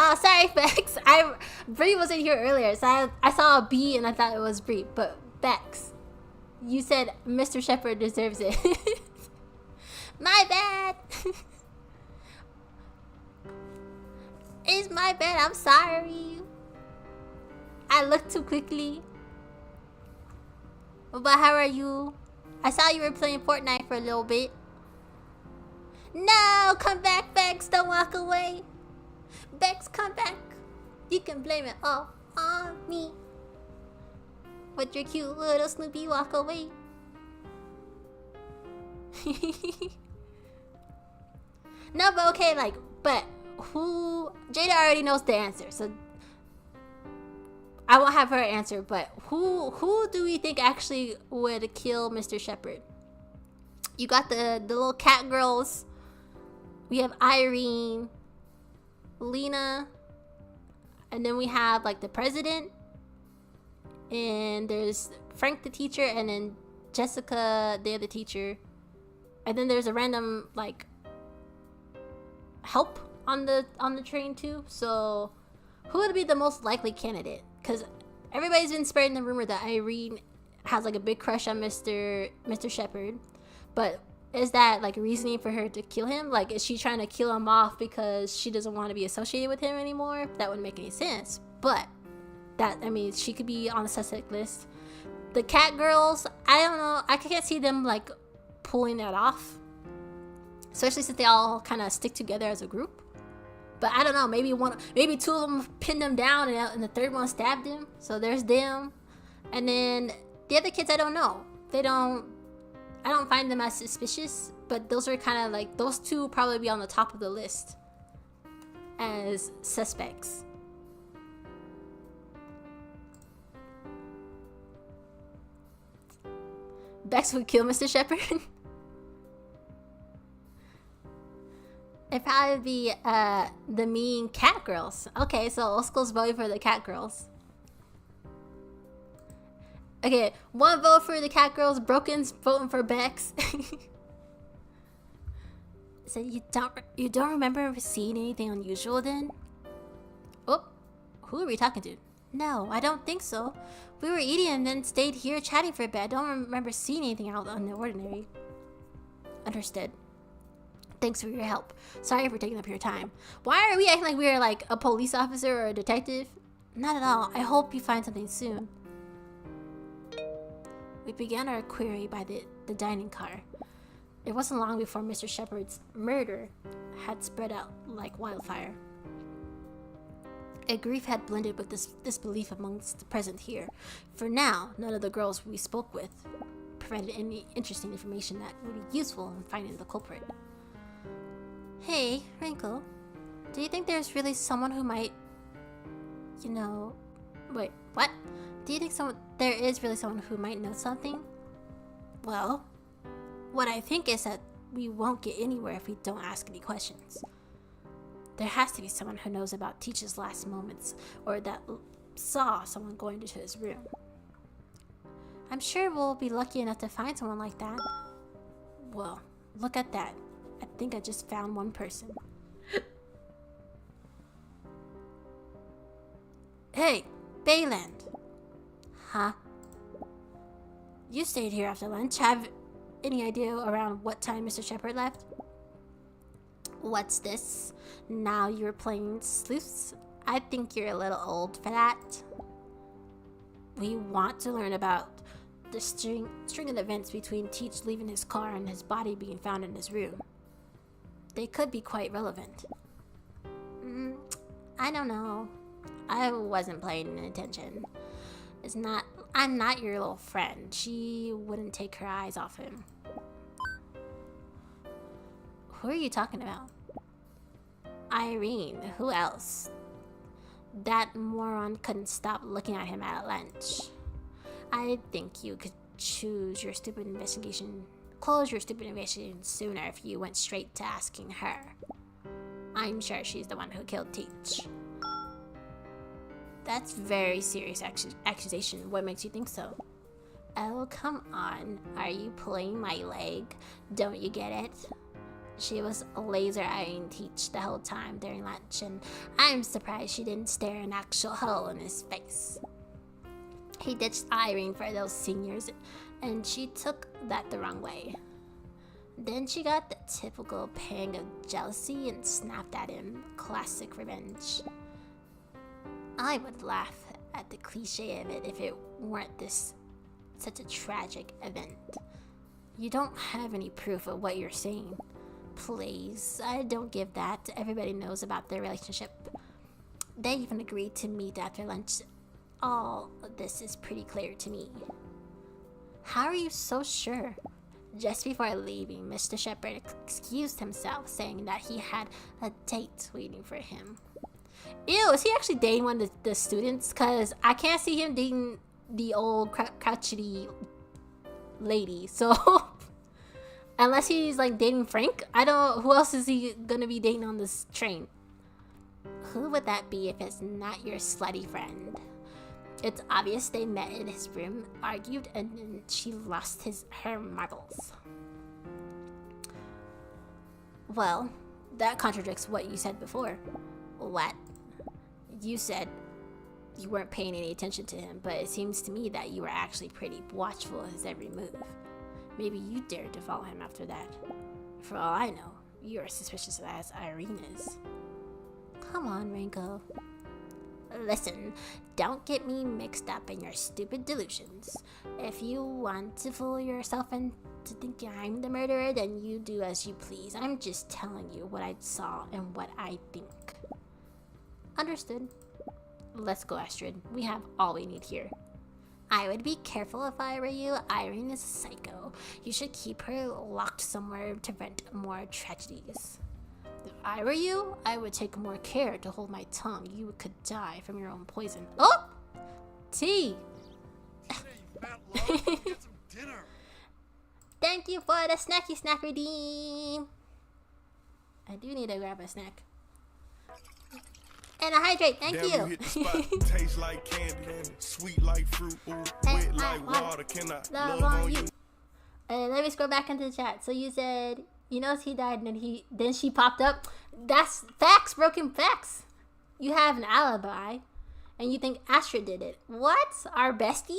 Oh, sorry, Bex. Bree wasn't here earlier, so I saw a B and I thought it was Bree. But Bex, you said Mr. Shepard deserves it. My bad. It's my bad. I'm sorry. I looked too quickly. But how are you? I saw you were playing Fortnite for a little bit. No, come back, Bex. Don't walk away. Bex, come back. You can blame it all on me. With your cute little Snoopy walk away. No, but okay, but who... Jada already knows the answer, so... I won't have her answer, but who do we think actually would kill Mr. Shepard? You got the little cat girls. We have Irene... Lena, and then we have the president, and there's Frank the teacher, and then Jessica the other teacher, and then there's a random help on the train too. So who would be the most likely candidate? Because everybody's been spreading the rumor that Irene has a big crush on Mr. Shepard, but is that reasoning for her to kill him? Is she trying to kill him off because she doesn't want to be associated with him anymore? That wouldn't make any sense. But she could be on the suspect list. The cat girls, I don't know. I can't see them pulling that off, especially since they all kind of stick together as a group. But I don't know. Maybe two of them pinned him down, and the third one stabbed him. So there's them, and then the other kids, I don't know. I don't find them as suspicious, but those are kind of those two probably be on the top of the list as suspects. Bex would kill Mr. Shepard. It'd probably be the mean cat girls. Okay, so Osko's voting for the cat girls. Okay, one vote for the cat girls. Broken's voting for Bex. So you don't remember seeing anything unusual then? Oh, who are we talking to? No, I don't think so. We were eating and then stayed here chatting for a bit. I don't remember seeing anything out of the ordinary. Understood. Thanks for your help. Sorry for taking up your time. Why are we acting like we're a police officer or a detective? Not at all. I hope you find something soon. We began our query by the dining car. It wasn't long before Mr. Shepard's murder had spread out like wildfire. A grief had blended with disbelief amongst the present here. For now, none of the girls we spoke with provided any interesting information that would be useful in finding the culprit. Hey, Wrinkle, do you think there's really someone who might... Wait, what? Do you think there is really someone who might know something? Well, what I think is that we won't get anywhere if we don't ask any questions. There has to be someone who knows about Teach's last moments, or that saw someone going into his room. I'm sure we'll be lucky enough to find someone like that. Well, look at that. I think I just found one person. Hey, Bayland. Huh? You stayed here after lunch. Have any idea around what time Mr. Shepard left? What's this? Now you're playing sleuths? I think you're a little old for that. We want to learn about the string of events between Teach leaving his car and his body being found in his room. They could be quite relevant. I don't know. I wasn't paying attention. I'm not your little friend. She wouldn't take her eyes off him. Who are you talking about? Irene. Who else? That moron couldn't stop looking at him at lunch. I think you could close your stupid investigation sooner if you went straight to asking her. I'm sure she's the one who killed Teach. That's very serious accusation. What makes you think so? Oh, come on. Are you pulling my leg? Don't you get it? She was laser eyeing Teach the whole time during lunch, and I'm surprised she didn't stare an actual hole in his face. He ditched Irene for those seniors, and she took that the wrong way. Then she got the typical pang of jealousy and snapped at him. Classic revenge. I would laugh at the cliche of it if it weren't such a tragic event. You don't have any proof of what you're saying. Please, I don't give that. Everybody knows about their relationship. They even agreed to meet after lunch. All of this is pretty clear to me. How are you so sure? Just before leaving, Mr. Shepard excused himself, saying that he had a date waiting for him. Ew, is he actually dating one of the students? Because I can't see him dating the old crotchety lady. So, unless he's like dating Frank, who else is he gonna be dating on this train? Who would that be if it's not your slutty friend? It's obvious they met in his room, argued, and then she lost her marbles. Well, that contradicts what you said before. What? You said you weren't paying any attention to him, but it seems to me that you were actually pretty watchful of his every move. Maybe you dared to follow him after that. For all I know, you're as suspicious as Irene is. Come on, Renko. Listen, don't get me mixed up in your stupid delusions. If you want to fool yourself into thinking I'm the murderer, then you do as you please. I'm just telling you what I saw and what I think. Understood. Let's go, Astrid. We have all we need here. I would be careful if I were you. Irene is a psycho. You should keep her locked somewhere to prevent more tragedies. If I were you, I would take more care to hold my tongue. You could die from your own poison. Oh! Tea! Thank you for the snack redeem. I do need to grab a snack. And a hydrate, thank you. Hit the spot, taste like candy, sweet like fruit, wet like water. Can I love on you? Let me scroll back into the chat. So you said, you know, he died, and then she popped up. That's facts, broken facts. You have an alibi, and you think Astrid did it. What? Our bestie?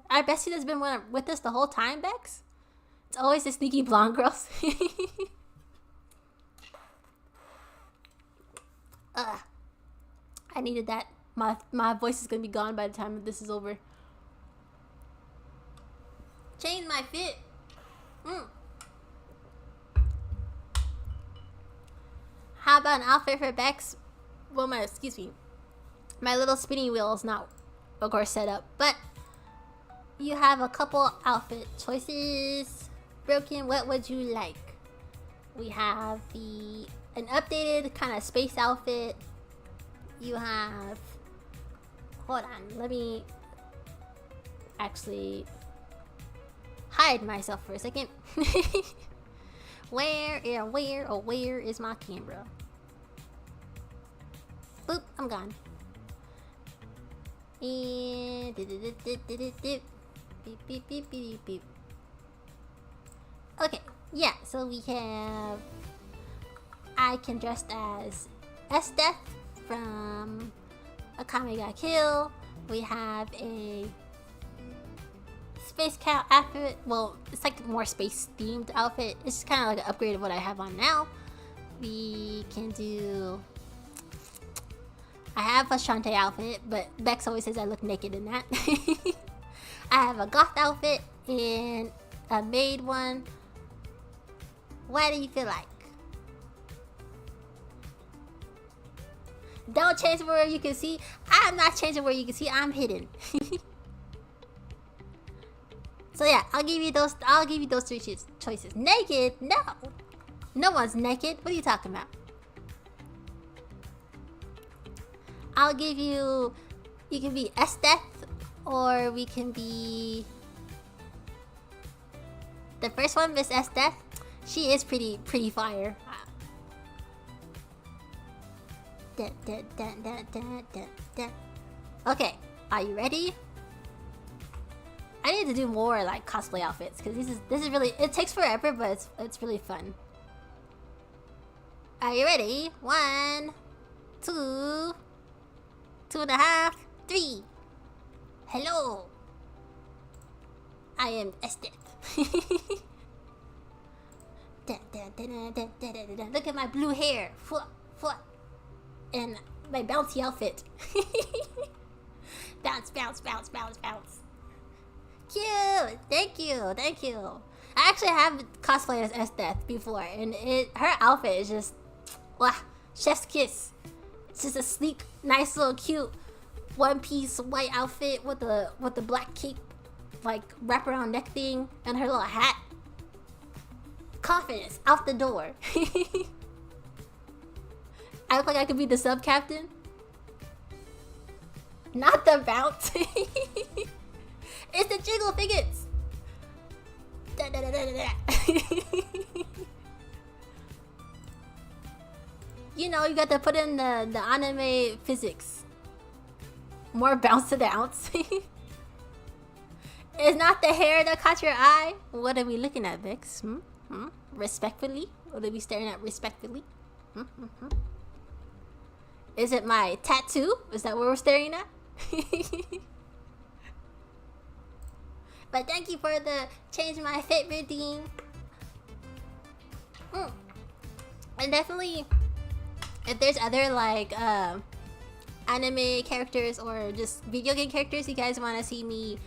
Our bestie that's been with us the whole time, Bex? It's always the sneaky blonde girls. Ugh. I needed that. My voice is gonna be gone by the time this is over. Change my fit. How about an outfit for Bex? Well, my little spinning wheel is not, of course, set up, but you have a couple outfit choices. Broken, what would you like? We have an updated kind of space outfit. You have, hold on, let me actually hide myself for a second. Where is my camera? Boop, I'm gone. And beep, beep, beep, beep, beep. Okay, yeah, so we have... I can dress as Esdeath from Akame ga Kill. We have a Space Cat outfit. Well, it's like more space themed outfit. It's just kind of like an upgrade of what I have on now. We can do... I have a Shantae outfit, but Bex always says I look naked in that. I have a goth outfit and a maid one. What do you feel like? Don't change where you can see. I'm not changing where you can see. I'm hidden. So yeah, I'll give you those. I'll give you those three choices. Naked? No, no one's naked. What are you talking about? I'll give you. You can be Esdeath, or we can be. The first one, Miss Esdeath. She is pretty fire. Okay, are you ready? I need to do more like cosplay outfits because this is really, it takes forever, but it's really fun. Are you ready? 1, 2, 2.5, 3. Hello. I am Esdeath. Look at my blue hair. And my bouncy outfit. Bounce, bounce, bounce, bounce, bounce. Cute. Thank you. Thank you. I actually have cosplayed as Esdeath before, and her outfit is just, wow, chef's kiss. It's just a sleek, nice little cute one-piece white outfit with the black cape, like wraparound neck thing, and her little hat. Confidence out the door. I look like I could be the sub-captain. Not the bounce. It's the jiggle figures. You know, you got to put in the anime physics. More bounce to the ounce. It's not the hair that caught your eye. What are we looking at, Vix? Respectfully? What are we staring at respectfully? Is it my tattoo? Is that what we're staring at? But thank you for the change my fit routine. And definitely, if there's other like anime characters or just video game characters you guys want to see me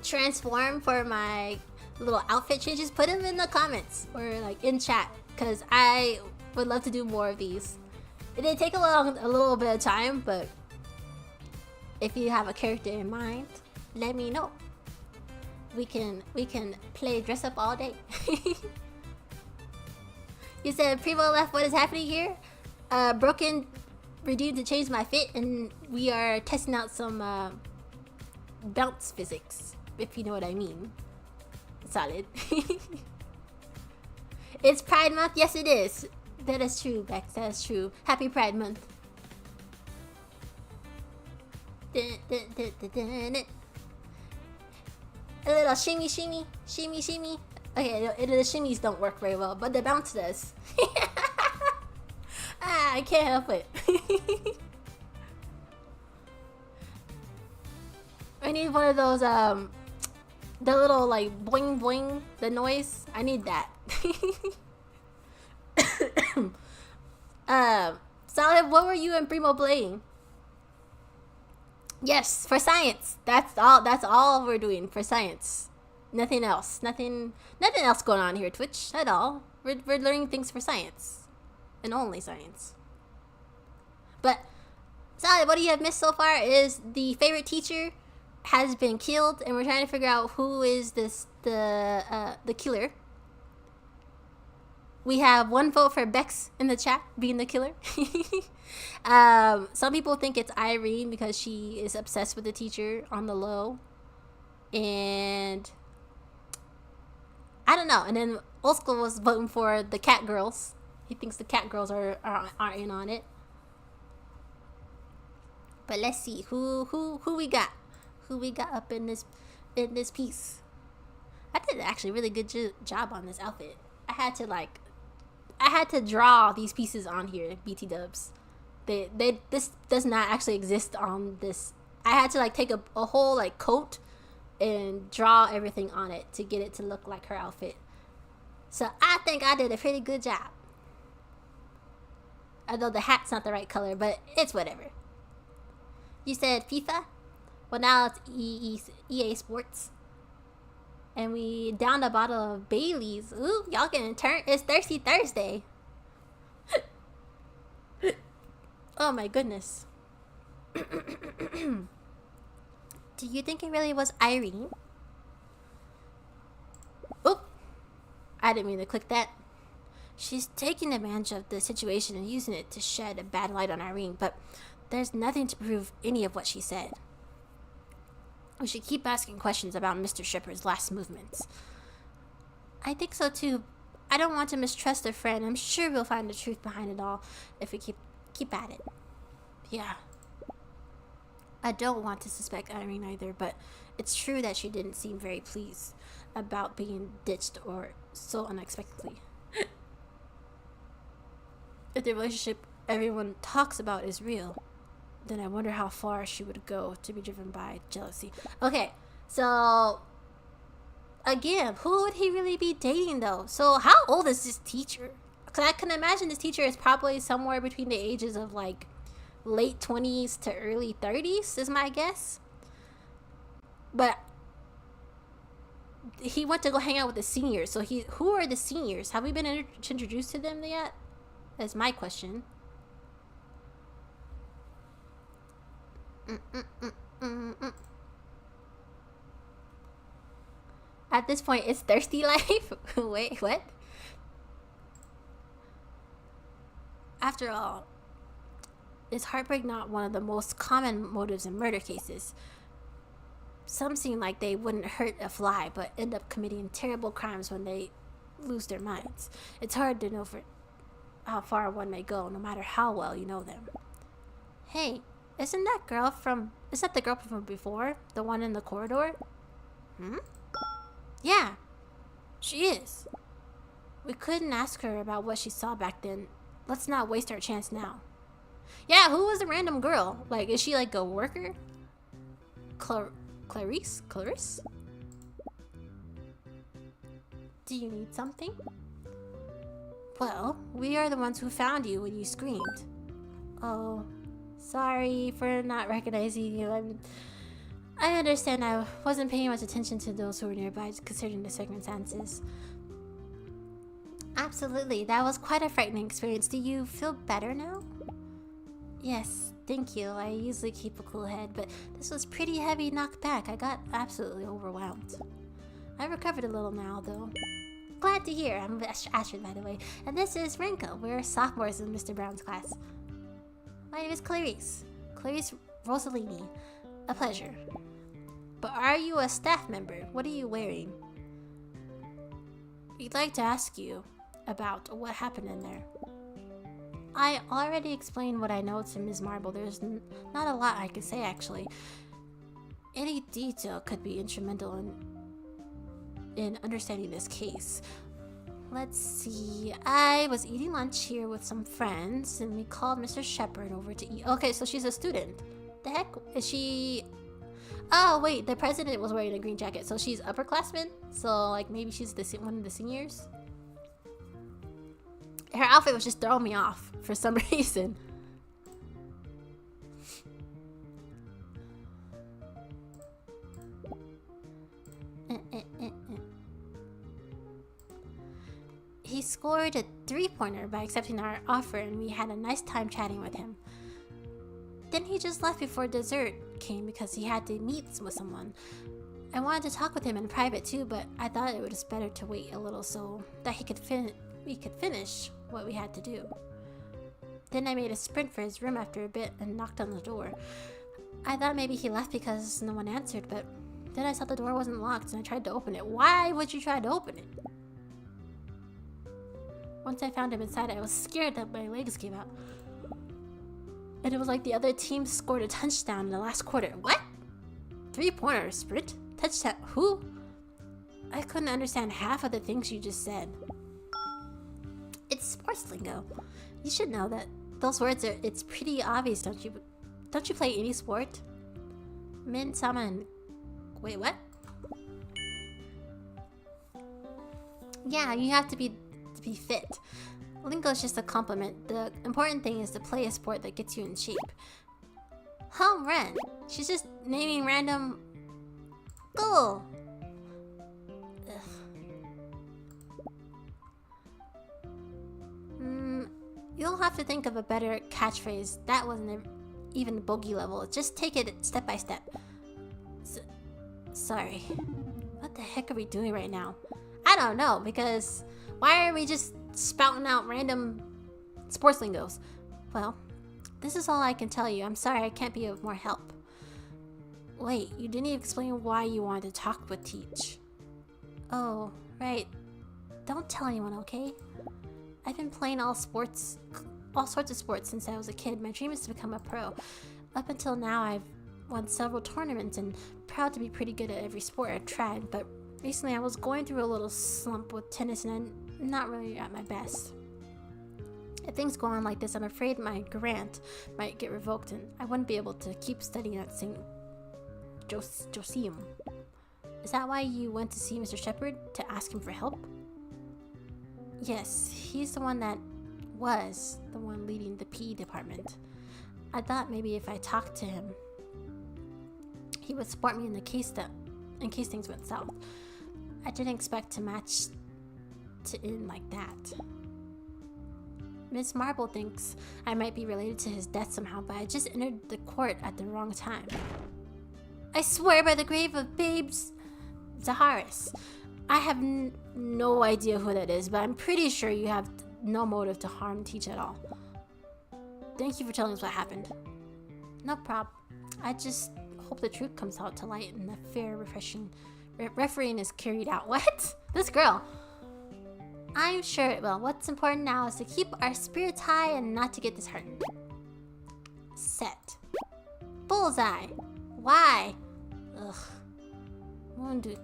transform for my little outfit changes, put them in the comments or like in chat, because I would love to do more of these. It did take a little bit of time, but if you have a character in mind, let me know. We can play dress up all day. You said Primo left. What is happening here? Broken redeemed to change my fit, and we are testing out some bounce physics, if you know what I mean. Solid. It's Pride Month. Yes, it is. That is true, Bex. That is true. Happy Pride Month. A little shimmy, shimmy, shimmy, shimmy. Okay, the shimmies don't work very well, but the bounce does. I can't help it. I need one of those, the little like boing boing, the noise. I need that. Solid, what were you and Primo playing? Yes, for science. That's all we're doing for science. Nothing else. Nothing else going on here, Twitch, at all. We're learning things for science. And only science. But Solid, what you have missed so far is the favorite teacher has been killed, and we're trying to figure out who is the killer. We have one vote for Bex in the chat being the killer. Some people think it's Irene because she is obsessed with the teacher on the low. And I don't know. And then Old School was voting for the cat girls. He thinks the cat girls are in on it. But let's see who we got. Who we got up in this piece. I did actually a really good job on this outfit. I had to draw these pieces on here, BT dubs. This does not actually exist on this. I had to like take a whole like coat and draw everything on it to get it to look like her outfit. So I think I did a pretty good job. Although the hat's not the right color, but it's whatever. You said FIFA? Well, now it's EA Sports. And we downed a bottle of Bailey's. Ooh, y'all getting turned. It's Thirsty Thursday. Oh my goodness. Do you think it really was Irene? Oop. I didn't mean to click that. She's taking advantage of the situation and using it to shed a bad light on Irene, but there's nothing to prove any of what she said. We should keep asking questions about Mr. Shepard's last movements. I think so too. I don't want to mistrust a friend. I'm sure we'll find the truth behind it all if we keep at it. Yeah. I don't want to suspect Irene either, but it's true that she didn't seem very pleased about being ditched or so unexpectedly. If the relationship everyone talks about is real, then I wonder how far she would go to be driven by jealousy. Okay, so again, who would he really be dating though? So how old is this teacher? Because I can imagine this teacher is probably somewhere between the ages of like late 20s to early 30s is my guess. But he went to go hang out with the seniors. So who are the seniors? Have we been introduced to them yet? That's my question. At this point, it's Thirsty Life? Wait, what? After all, is heartbreak not one of the most common motives in murder cases? Some seem like they wouldn't hurt a fly, but end up committing terrible crimes when they lose their minds. It's hard to know how far one may go, no matter how well you know them. Hey, isn't that the girl from before? The one in the corridor? Yeah, she is. We couldn't ask her about what she saw back then. Let's not waste our chance now. Yeah, who was the random girl? Like, is she like a worker? Clarice? Do you need something? Well, we are the ones who found you when you screamed. Oh, sorry for not recognizing you. I understand I wasn't paying much attention to those who were nearby, considering the circumstances. Absolutely, that was quite a frightening experience. Do you feel better now? Yes, thank you. I usually keep a cool head, but this was pretty heavy knockback. I got absolutely overwhelmed. I recovered a little now, though. Glad to hear. I'm Astrid, by the way. And this is Renko. We're sophomores in Mr. Brown's class. My name is Clarice. Clarice Rossellini. A pleasure. But are you a staff member? What are you wearing? We'd like to ask you about what happened in there. I already explained what I know to Ms. Marble. There's not a lot I can say, actually. Any detail could be instrumental in understanding this case. Let's see. I was eating lunch here with some friends, and we called Mr. Shepard over to eat. Okay, so she's a student. The heck? Is she... Oh, wait, the president was wearing a green jacket, so she's upperclassman? So, like, maybe she's one of the seniors? Her outfit was just throwing me off for some reason. He scored a 3-pointer by accepting our offer, and we had a nice time chatting with him. Then he just left before dessert came because he had to meet with someone. I wanted to talk with him in private too, but I thought it was better to wait a little so that we could finish what we had to do. Then I made a sprint for his room after a bit and knocked on the door. I thought maybe he left because no one answered, but then I saw the door wasn't locked and I tried to open it. Why would you try to open it? Once I found him inside, I was scared that my legs gave out. And it was like the other team scored a touchdown in the last quarter. What? 3-pointer sprint? Touchdown? Who? I couldn't understand half of the things you just said. It's sports lingo. You should know that those words are, it's pretty obvious, don't you? Don't you play any sport? Min, sama, and... Wait, what? Yeah, you have to be fit. Lingo is just a compliment. The important thing is to play a sport that gets you in shape. Home run. She's just naming random... Goal. You'll have to think of a better catchphrase. That wasn't even bogey level. Just take it step by step. Sorry. What the heck are we doing right now? I don't know, because why are we just spouting out random sports lingos? Well, this is all I can tell you. I'm sorry I can't be of more help. Wait, you didn't even explain why you wanted to talk with Teach. Oh, right. Don't tell anyone, okay? I've been playing all sorts of sports since I was a kid. My dream is to become a pro. Up until now, I've won several tournaments and proud to be pretty good at every sport I've tried, but recently I was going through a little slump with tennis and I'm not really at my best. If things go on like this, I'm afraid my grant might get revoked and I wouldn't be able to keep studying at St. Joseum. Is that why you went to see Mr. Shepard to ask him for help? Yes, he's the one that was the one leading the PE department. I thought maybe if I talked to him, he would support me in case things went south. I didn't expect to match to end like that. Miss Marble thinks I might be related to his death somehow, but I just entered the court at the wrong time. I swear by the grave of Babes Zaharis. I have no idea who that is, but I'm pretty sure you have no motive to harm Teach at all. Thank you for telling us what happened. No problem. I just hope the truth comes out to light and the fair refereeing is carried out. What? This girl. I'm sure it will. What's important now is to keep our spirits high and not to get disheartened. Set. Bullseye. Why? Ugh. Won't do.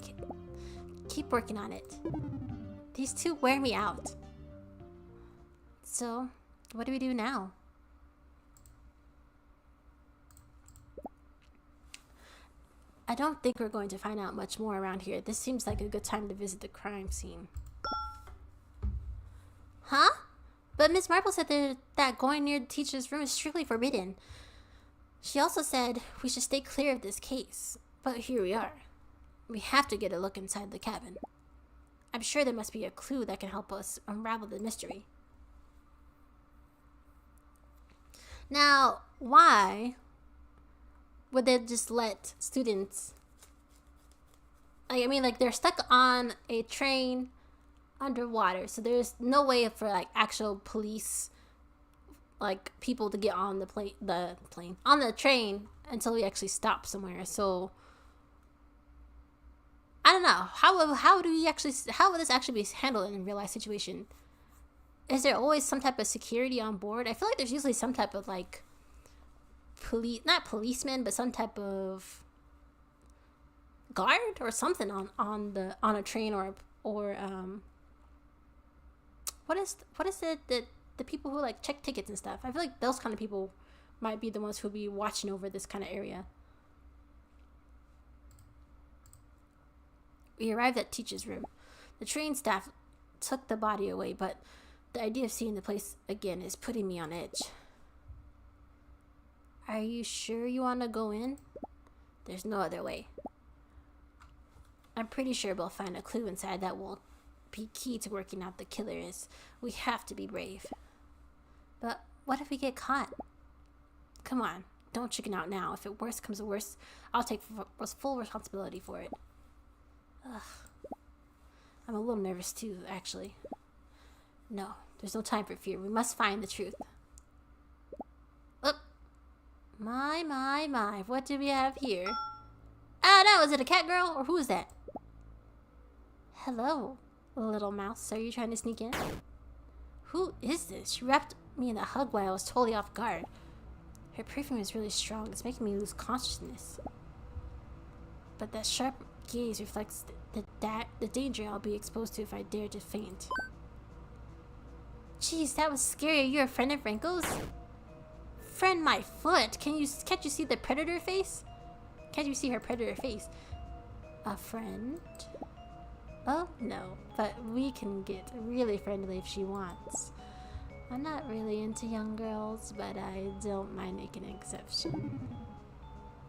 Keep working on it. These two wear me out. So, what do we do now? I don't think we're going to find out much more around here. This seems like a good time to visit the crime scene. Huh? But Miss Marple said that going near the teacher's room is strictly forbidden. She also said we should stay clear of this case. But here we are. We have to get a look inside the cabin. I'm sure there must be a clue that can help us unravel the mystery. Now, why would they just let students... like, they're stuck on a train underwater, so there's no way for, like, actual police, like, people to get on on the train until we actually stop somewhere. So I don't know. How would this actually be handled in a real life situation? Is there always some type of security on board? I feel like there's usually some type of, like, not policeman, but some type of guard or something on a train or what is it that the people who, like, check tickets and stuff? I feel like those kind of people might be the ones who'll be watching over this kind of area. We arrived at Teach's room. The train staff took the body away, but the idea of seeing the place again is putting me on edge. Are you sure you want to go in? There's no other way. I'm pretty sure we'll find a clue inside that will be key to working out the killer is. We have to be brave. But what if we get caught? Come on, don't chicken out now. If it worst comes to worst, I'll take full responsibility for it. Ugh. I'm a little nervous too, actually. No, there's no time for fear. We must find the truth. Oh. My. What do we have here? Ah, no, is it a cat girl? Or who is that? Hello, little mouse. Are you trying to sneak in? Who is this? She wrapped me in a hug while I was totally off guard. Her perfume is really strong. It's making me lose consciousness. But that sharp gaze reflects the danger I'll be exposed to if I dare to faint. Jeez, that was scary. Are you a friend of Renko's? Friend my foot. Can't you see the predator face? Can't you see her predator face? A friend? Oh, no. But we can get really friendly if she wants. I'm not really into young girls, but I don't mind making an exception.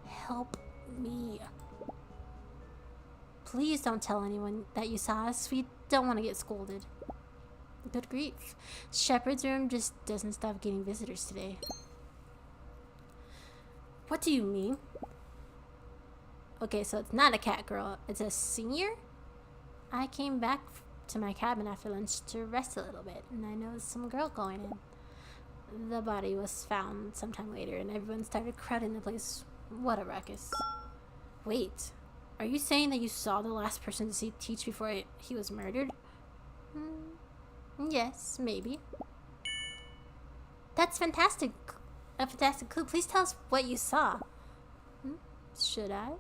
Help me. Please don't tell anyone that you saw us. We don't want to get scolded. Good grief. Shepherd's room just doesn't stop getting visitors today. What do you mean? Okay, so it's not a cat girl. It's a senior? I came back to my cabin after lunch to rest a little bit, and I noticed some girl going in. The body was found sometime later, and everyone started crowding the place. What a ruckus. Wait, are you saying that you saw the last person to see Teach before he was murdered? Yes, maybe. That's fantastic. A fantastic clue. Please tell us what you saw. Should I?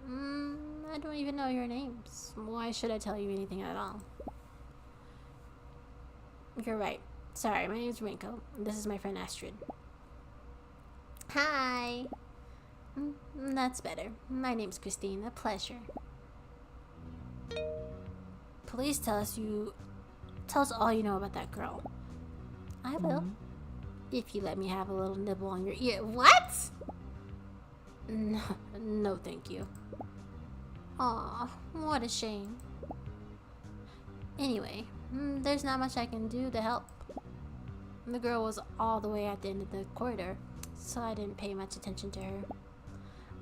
I don't even know your names. Why should I tell you anything at all? You're right. Sorry, my name's Renko. This is my friend Astrid. Hi. That's better. My name's Christine. A pleasure. Please tell us all you know about that girl. I will. If you let me have a little nibble on your ear. What? No, thank you. Aw, what a shame. Anyway, there's not much I can do to help. The girl was all the way at the end of the corridor, so I didn't pay much attention to her.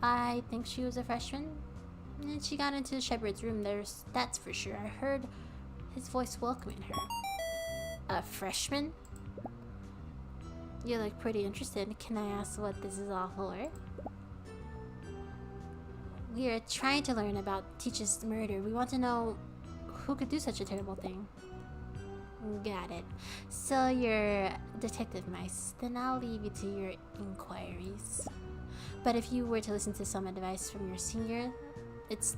I think she was a freshman, and she got into Shepard's room. That's for sure. I heard his voice welcoming her. A freshman? You look pretty interested. Can I ask what this is all for? We are trying to learn about Teach's murder. We want to know who could do such a terrible thing. Got it. So you're detective mice. Then I'll leave you to your inquiries. But if you were to listen to some advice from your senior, it's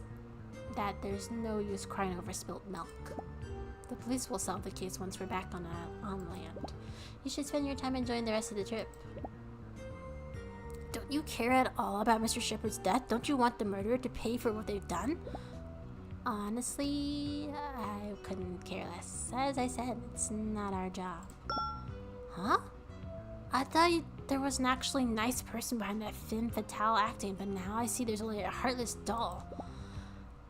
that there's no use crying over spilt milk. The police will solve the case once we're back on land. You should spend your time enjoying the rest of the trip. Don't you care at all about Mr. Shepard's death? Don't you want the murderer to pay for what they've done? Honestly, I couldn't care less. As I said, it's not our job. Huh? I thought there was an actually nice person behind that femme fatale acting, but now I see there's only a heartless doll.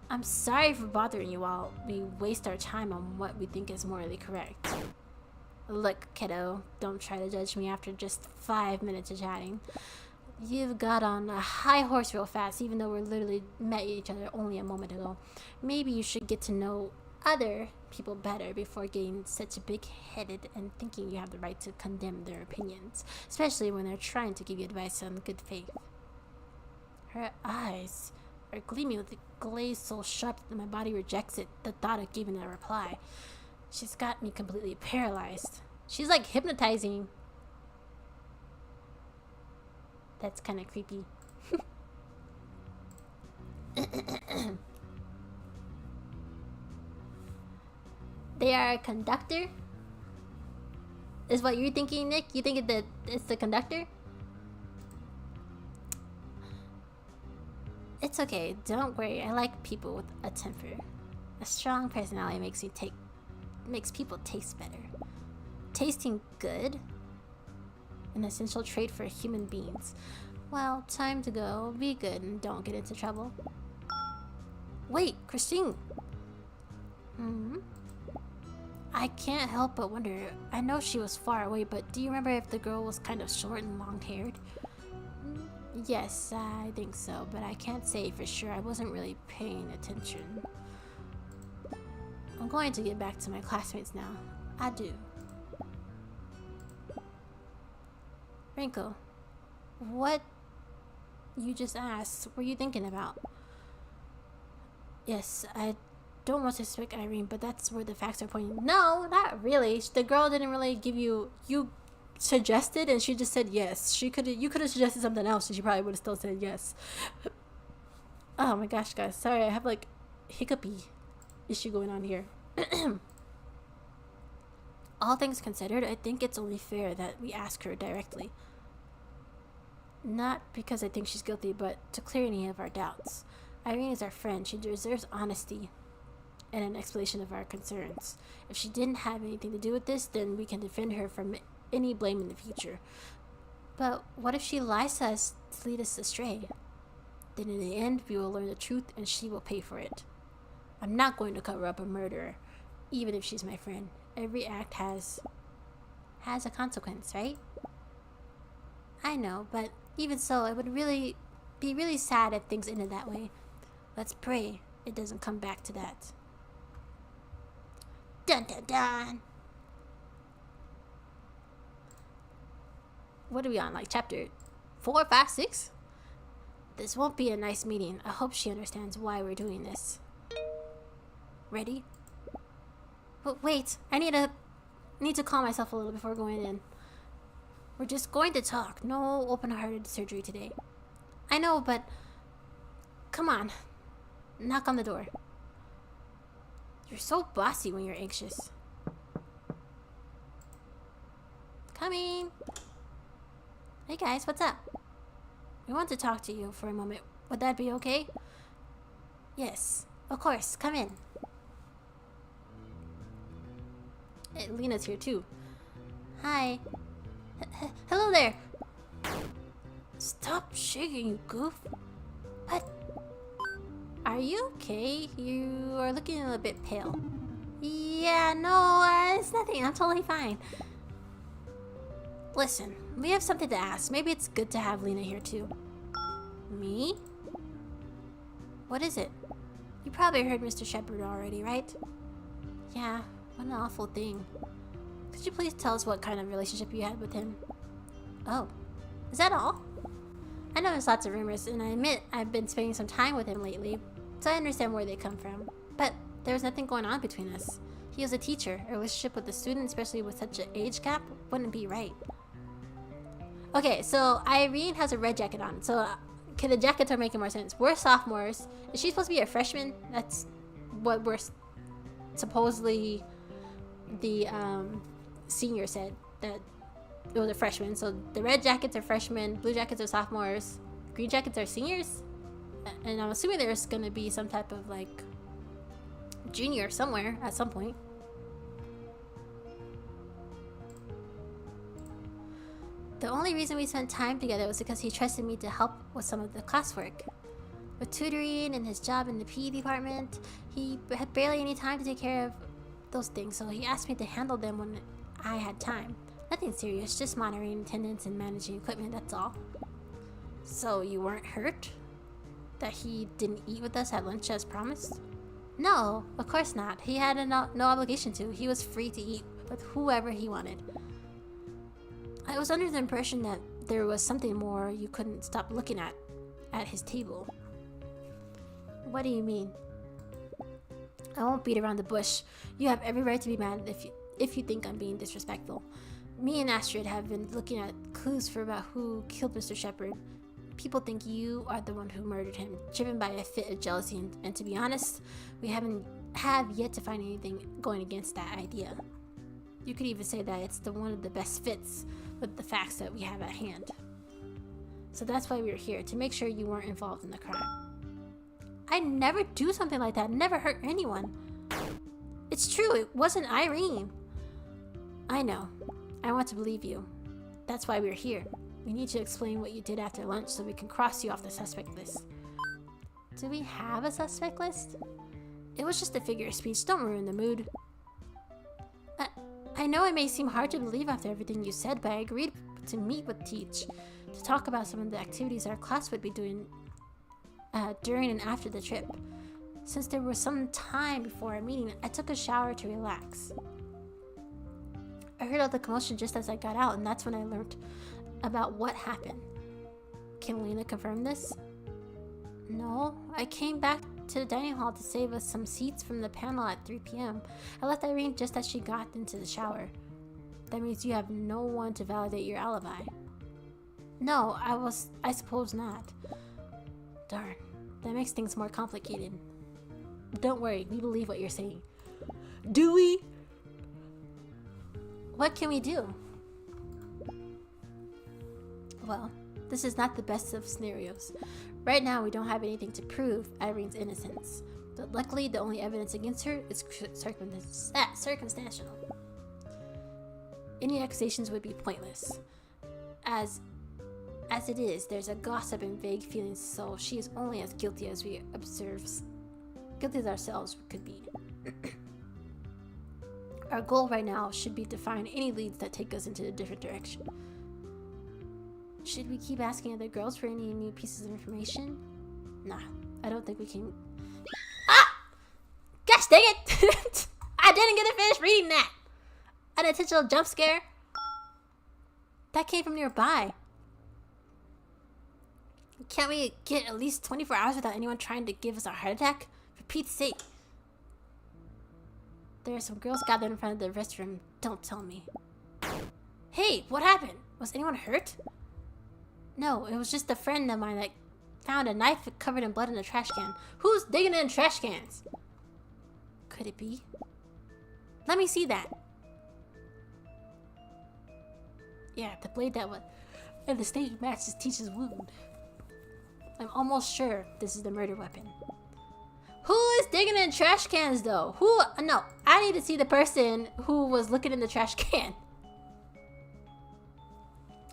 I'm sorry for bothering you while we waste our time on what we think is morally correct. Look, kiddo, don't try to judge me after just 5 minutes of chatting. You've got on a high horse real fast, even though we literally met each other only a moment ago. Maybe you should get to know other people better before getting such big-headed and thinking you have the right to condemn their opinions, especially when they're trying to give you advice on good faith. Her eyes are gleaming with a glaze so sharp that my body rejects it, the thought of giving a reply. She's got me completely paralyzed. She's like hypnotizing. That's kind of creepy. They are a conductor? Is what you're thinking, Nick? You think that it's the conductor? It's okay. Don't worry. I like people with a temper. A strong personality makes people taste better. Tasting good? An essential trait for human beings. Well, time to go. Be good and don't get into trouble. Wait, Christine. I can't help but wonder. I know she was far away, but do you remember if the girl was kind of short and long-haired? Yes, I think so, but I can't say for sure. I wasn't really paying attention. I'm going to get back to my classmates now. Adieu. Renko, what you just asked, were you thinking about? Yes, I don't want to suspect Irene, but that's where the facts are pointing. No, not really. The girl didn't really give you suggested and she just said yes. You could have suggested something else and she probably would have still said yes. Oh my gosh, guys. Sorry, I have like hiccupy issue going on here. All things considered, I think it's only fair that we ask her directly. Not because I think she's guilty, but to clear any of our doubts. Irene is our friend. She deserves honesty and an explanation of our concerns. If she didn't have anything to do with this, then we can defend her from any blame in the future. But what if she lies to us to lead us astray? Then in the end, we will learn the truth and she will pay for it. I'm not going to cover up a murderer, even if she's my friend. Every act has a consequence, right? I know, but even so, it would be really sad if things ended that way. Let's pray it doesn't come back to that. Dun dun dun! What are we on? Like chapter 4, 5, 6? This won't be a nice meeting. I hope she understands why we're doing this. Ready? But wait, I need to calm myself a little before going in. We're just going to talk. No open-hearted surgery today. I know, but come on. Knock on the door. You're so bossy when you're anxious. Coming. Hey guys, what's up? We want to talk to you for a moment. Would that be okay? Yes, of course. Come in. Hey, Lena's here too. Hi. Hello there. Stop shaking, you goof. What? Are you okay? You are looking a little bit pale. Yeah, no, it's nothing. I'm totally fine. Listen, we have something to ask. Maybe it's good to have Lena here too. Me? What is it? You probably heard Mr. Shepard already, right? Yeah, what an awful thing. Could you please tell us what kind of relationship you had with him? Oh, is that all? I know there's lots of rumors, and I admit I've been spending some time with him lately, so I understand where they come from. But there was nothing going on between us. He was a teacher. A relationship with a student, especially with such an age gap, wouldn't be right. Okay, so Irene has a red jacket on, so okay, the jackets are making more sense. We're sophomores. Is she supposed to be a freshman? That's what we're supposedly the senior said, that it was a freshman. So the red jackets are freshmen, blue jackets are sophomores, green jackets are seniors. And I'm assuming there's gonna be some type of like junior somewhere at some point. The only reason we spent time together was because he trusted me to help with some of the classwork. With tutoring and his job in the PE department, he had barely any time to take care of those things, so he asked me to handle them when I had time. Nothing serious, just monitoring attendance and managing equipment, that's all. So you weren't hurt that he didn't eat with us at lunch as promised? No, of course not. He had no obligation to. He was free to eat with whoever he wanted. I was under the impression that there was something more you couldn't stop looking at his table. What do you mean? I won't beat around the bush. You have every right to be mad if you think I'm being disrespectful. Me and Astrid have been looking at clues for about who killed Mr. Shepard. People think you are the one who murdered him, driven by a fit of jealousy, and to be honest, we have yet to find anything going against that idea. You could even say that it's one of the best fits with the facts that we have at hand. So that's why we're here, to make sure you weren't involved in the crime. I'd never do something like that, never hurt anyone. It's true, it wasn't Irene. I know. I want to believe you. That's why we're here. We need to explain what you did after lunch so we can cross you off the suspect list. Do we have a suspect list? It was just a figure of speech. Don't ruin the mood. I know it may seem hard to believe after everything you said, but I agreed to meet with Teach to talk about some of the activities our class would be doing during and after the trip. Since there was some time before our meeting, I took a shower to relax. I heard all the commotion just as I got out, and that's when I learned about what happened. Can Lena confirm this? No, I came back to the dining hall to save us some seats from the panel at 3 p.m. I left Irene just as she got into the shower. That means you have no one to validate your alibi. No, I suppose not. Darn, that makes things more complicated. Don't worry, we believe what you're saying. Do we? What can we do? Well, this is not the best of scenarios. Right now, we don't have anything to prove Irene's innocence. But luckily, the only evidence against her is circumstantial. Any accusations would be pointless. As it is, there's a gossip and vague feelings, so she is only as guilty as ourselves could be. Our goal right now should be to find any leads that take us into a different direction. Should we keep asking other girls for any new pieces of information? Nah, I don't think we can. Ah! Gosh dang it! I didn't get to finish reading that! An intentional jump scare? That came from nearby. Can't we get at least 24 hours without anyone trying to give us a heart attack? For Pete's sake. There are some girls gathered in front of the restroom. Don't tell me. Hey, what happened? Was anyone hurt? No, it was just a friend of mine that found a knife covered in blood in a trash can. Who's digging in trash cans? Could it be? Let me see that. Yeah, the blade that was... And the state matches Teach's wound. I'm almost sure this is the murder weapon. Who is digging in trash cans, though? Who? No, I need to see the person who was looking in the trash can.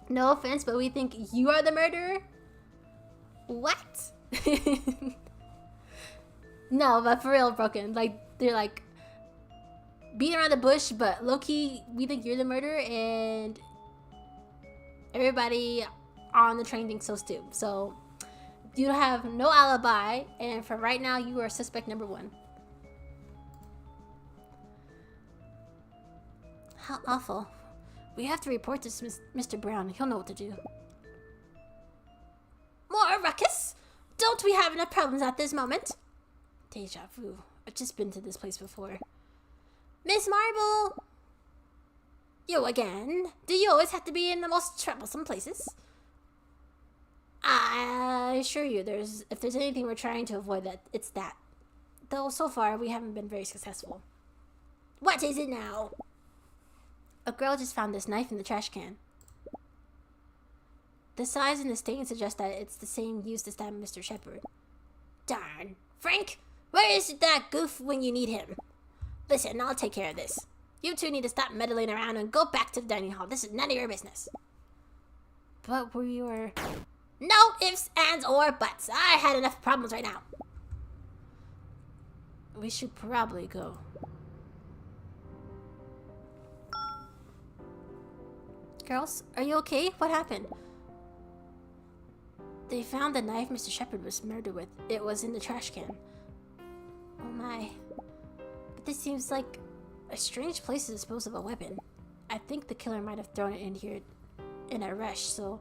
No offense, but we think you are the murderer? What? No, but for real, Broken. Like, they're like beating around the bush, but low-key, we think you're the murderer, and everybody on the train thinks so too. So you have no alibi, and for right now, you are suspect number 1. How awful. We have to report this to Mr. Brown. He'll know what to do. More ruckus? Don't we have enough problems at this moment? Deja vu. I've just been to this place before. Miss Marble! You again? Do you always have to be in the most troublesome places? I assure you, if there's anything we're trying to avoid, it's that. Though so far, we haven't been very successful. What is it now? A girl just found this knife in the trash can. The size and the stain suggest that it's the same used to stab Mr. Shepherd. Darn. Frank, where is that goof when you need him? Listen, I'll take care of this. You two need to stop meddling around and go back to the dining hall. This is none of your business. But we were... No ifs, ands, or buts. I had enough problems right now. We should probably go. Girls, are you okay? What happened? They found the knife Mr. Shepherd was murdered with. It was in the trash can. Oh my. But this seems like a strange place to dispose of a weapon. I think the killer might have thrown it in here in a rush so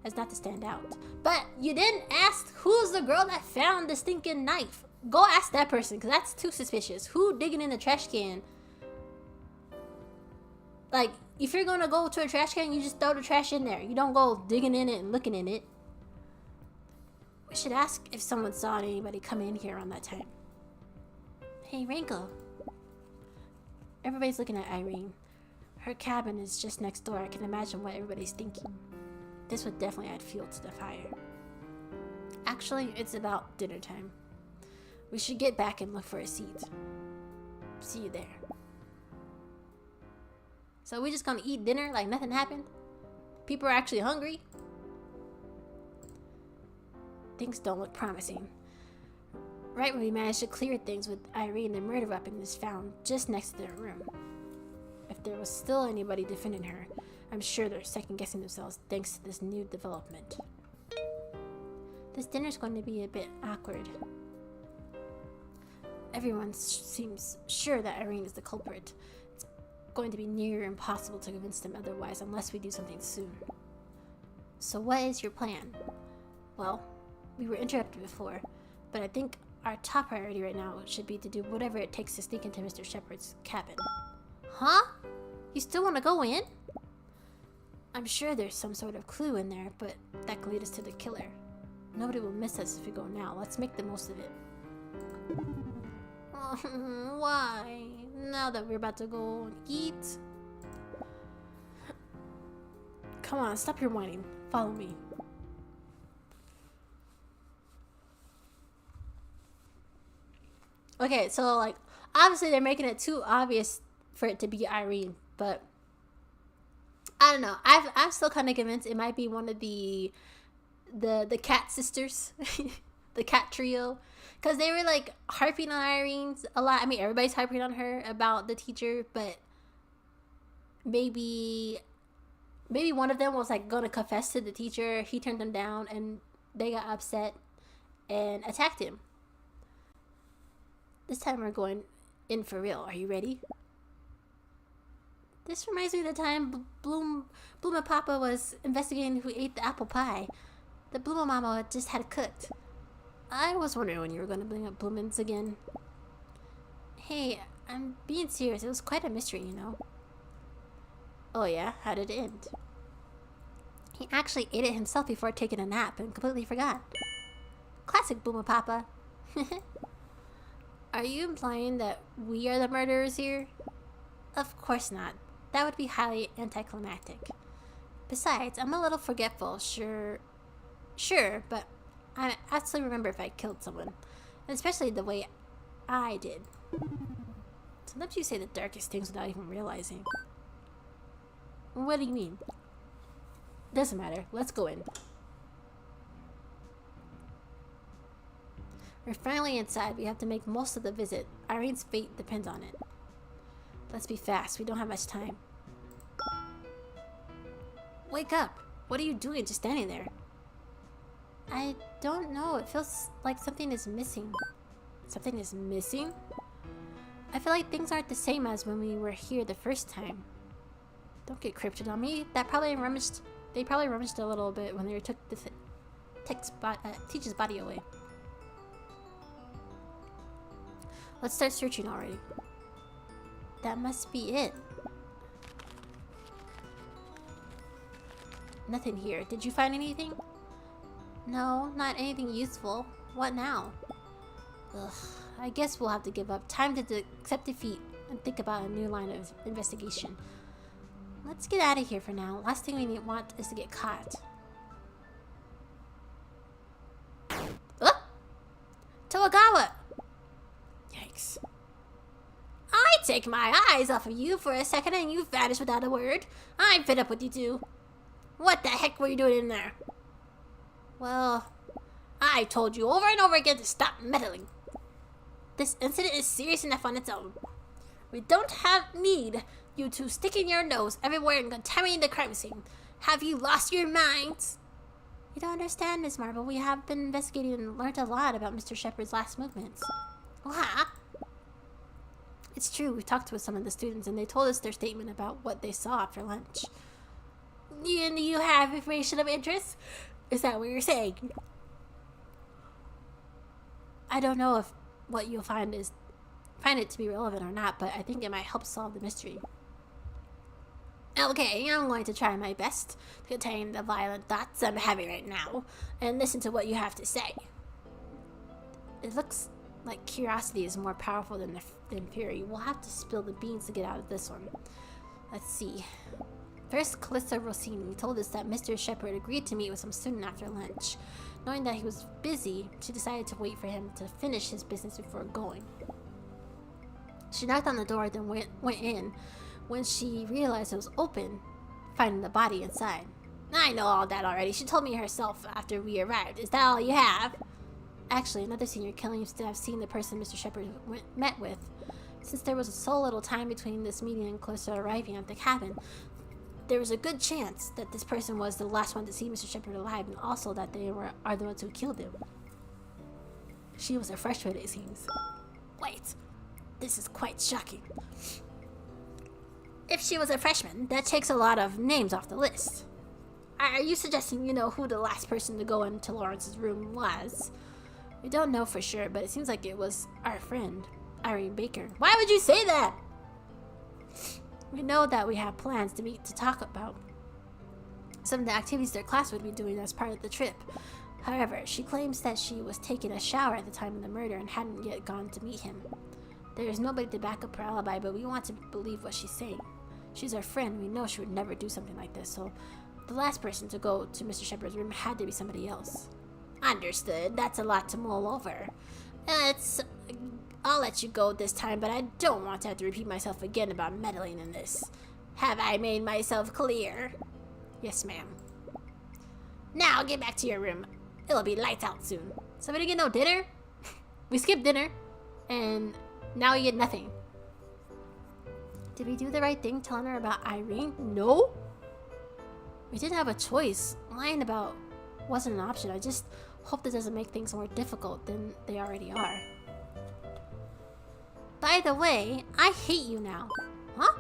as not to stand out. But you didn't ask who's the girl that found the stinking knife. Go ask that person, because that's too suspicious. Who digging in the trash can? Like, if you're gonna go to a trash can, you just throw the trash in there. You don't go digging in it and looking in it. We should ask if someone saw anybody come in here around that time. Hey, Wrinkle. Everybody's looking at Irene. Her cabin is just next door. I can imagine what everybody's thinking. This would definitely add fuel to the fire. Actually, it's about dinner time. We should get back and look for a seat. See you there. So we're just gonna eat dinner like nothing happened? People are actually hungry? Things don't look promising. Right when we managed to clear things with Irene, the murder weapon is found just next to their room. If there was still anybody defending her, I'm sure they're second-guessing themselves thanks to this new development. This dinner's going to be a bit awkward. Everyone seems sure that Irene is the culprit. It's going to be near impossible to convince them otherwise unless we do something soon. So what is your plan? Well, we were interrupted before, but I think our top priority right now should be to do whatever it takes to sneak into Mr. Shepherd's cabin. Huh? You still want to go in? I'm sure there's some sort of clue in there, but that could lead us to the killer. Nobody will miss us if we go now. Let's make the most of it. Why? Now that we're about to go and eat? Come on, stop your whining. Follow me. Okay, so like obviously they're making it too obvious for it to be Irene, but I don't know. I'm still kind of convinced it might be one of the cat sisters, the cat trio, because they were like harping on Irene a lot. I mean, everybody's harping on her about the teacher, but maybe one of them was like gonna confess to the teacher. He turned them down, and they got upset and attacked him. This time we're going in for real. Are you ready? This reminds me of the time Blooma Papa was investigating who ate the apple pie. The Blooma Mama just had it cooked. I was wondering when you were going to bring up Bloomins again. Hey, I'm being serious. It was quite a mystery, you know. Oh yeah? How did it end? He actually ate it himself before taking a nap and completely forgot. Classic Blooma Papa. Are you implying that we are the murderers here? Of course not. That would be highly anticlimactic. Besides, I'm a little forgetful, sure, but I actually remember if I killed someone. And especially the way I did. Sometimes you say the darkest things without even realizing. What do you mean? Doesn't matter. Let's go in. We're finally inside. We have to make most of the visit. Irene's fate depends on it. Let's be fast. We don't have much time. Wake up! What are you doing just standing there? I don't know. It feels like something is missing. Something is missing? I feel like things aren't the same as when we were here the first time. Don't get cryptid on me. They probably rummaged a little bit when they took the teacher's body away. Let's start searching already. That must be it. Nothing here. Did you find anything? No, not anything useful. What now? Ugh, I guess we'll have to give up. Time to accept defeat and think about a new line of investigation. Let's get out of here for now. Last thing we want is to get caught. Toagawa! Yikes. I take my eyes off of you for a second and you vanish without a word. I'm fed up with you two. What the heck were you doing in there? Well, I told you over and over again to stop meddling. This incident is serious enough on its own. We don't have need you two sticking your nose everywhere and contaminating the crime scene. Have you lost your minds? You don't understand, Miss Marble. We have been investigating and learned a lot about Mr. Shepard's last movements. What? It's true. We talked with some of the students and they told us their statement about what they saw after lunch. You have information of interest? Is that what you're saying? I don't know if what you'll find it to be relevant or not, but I think it might help solve the mystery. Okay, I'm going to try my best to contain the violent thoughts I'm having right now and listen to what you have to say. It looks like curiosity is more powerful than fury. We'll have to spill the beans to get out of this one. Let's see. First, Calista Rossini told us that Mr. Shepard agreed to meet with some student after lunch. Knowing that he was busy, she decided to wait for him to finish his business before going. She knocked on the door, then went in. When she realized it was open, finding the body inside. I know all that already. She told me herself after we arrived. Is that all you have? Actually, another senior claims to have seen the person Mr. Shepard met with. Since there was so little time between this meeting and Calista arriving at the cabin, there was a good chance that this person was the last one to see Mr. Shepard alive, and also that they are the ones who killed him. She was a freshman, it seems. Wait, this is quite shocking. If she was a freshman, that takes a lot of names off the list. Are you suggesting you know who the last person to go into Lawrence's room was? We don't know for sure, but it seems like it was our friend, Irene Baker. Why would you say that? We know that we have plans to meet to talk about. some of the activities their class would be doing as part of the trip. However, she claims that she was taking a shower at the time of the murder and hadn't yet gone to meet him. There is nobody to back up her alibi, but we want to believe what she's saying. She's our friend. We know she would never do something like this, so the last person to go to Mr. Shepard's room had to be somebody else. Understood. That's a lot to mull over. I'll let you go this time, but I don't want to have to repeat myself again about meddling in this. Have I made myself clear? Yes, ma'am. Now get back to your room. It'll be lights out soon. So we didn't get no dinner? We skipped dinner, and now we get nothing. Did we do the right thing telling her about Irene? No. We didn't have a choice. Lying about wasn't an option. I just hope this doesn't make things more difficult than they already are. By the way, I hate you now. Huh?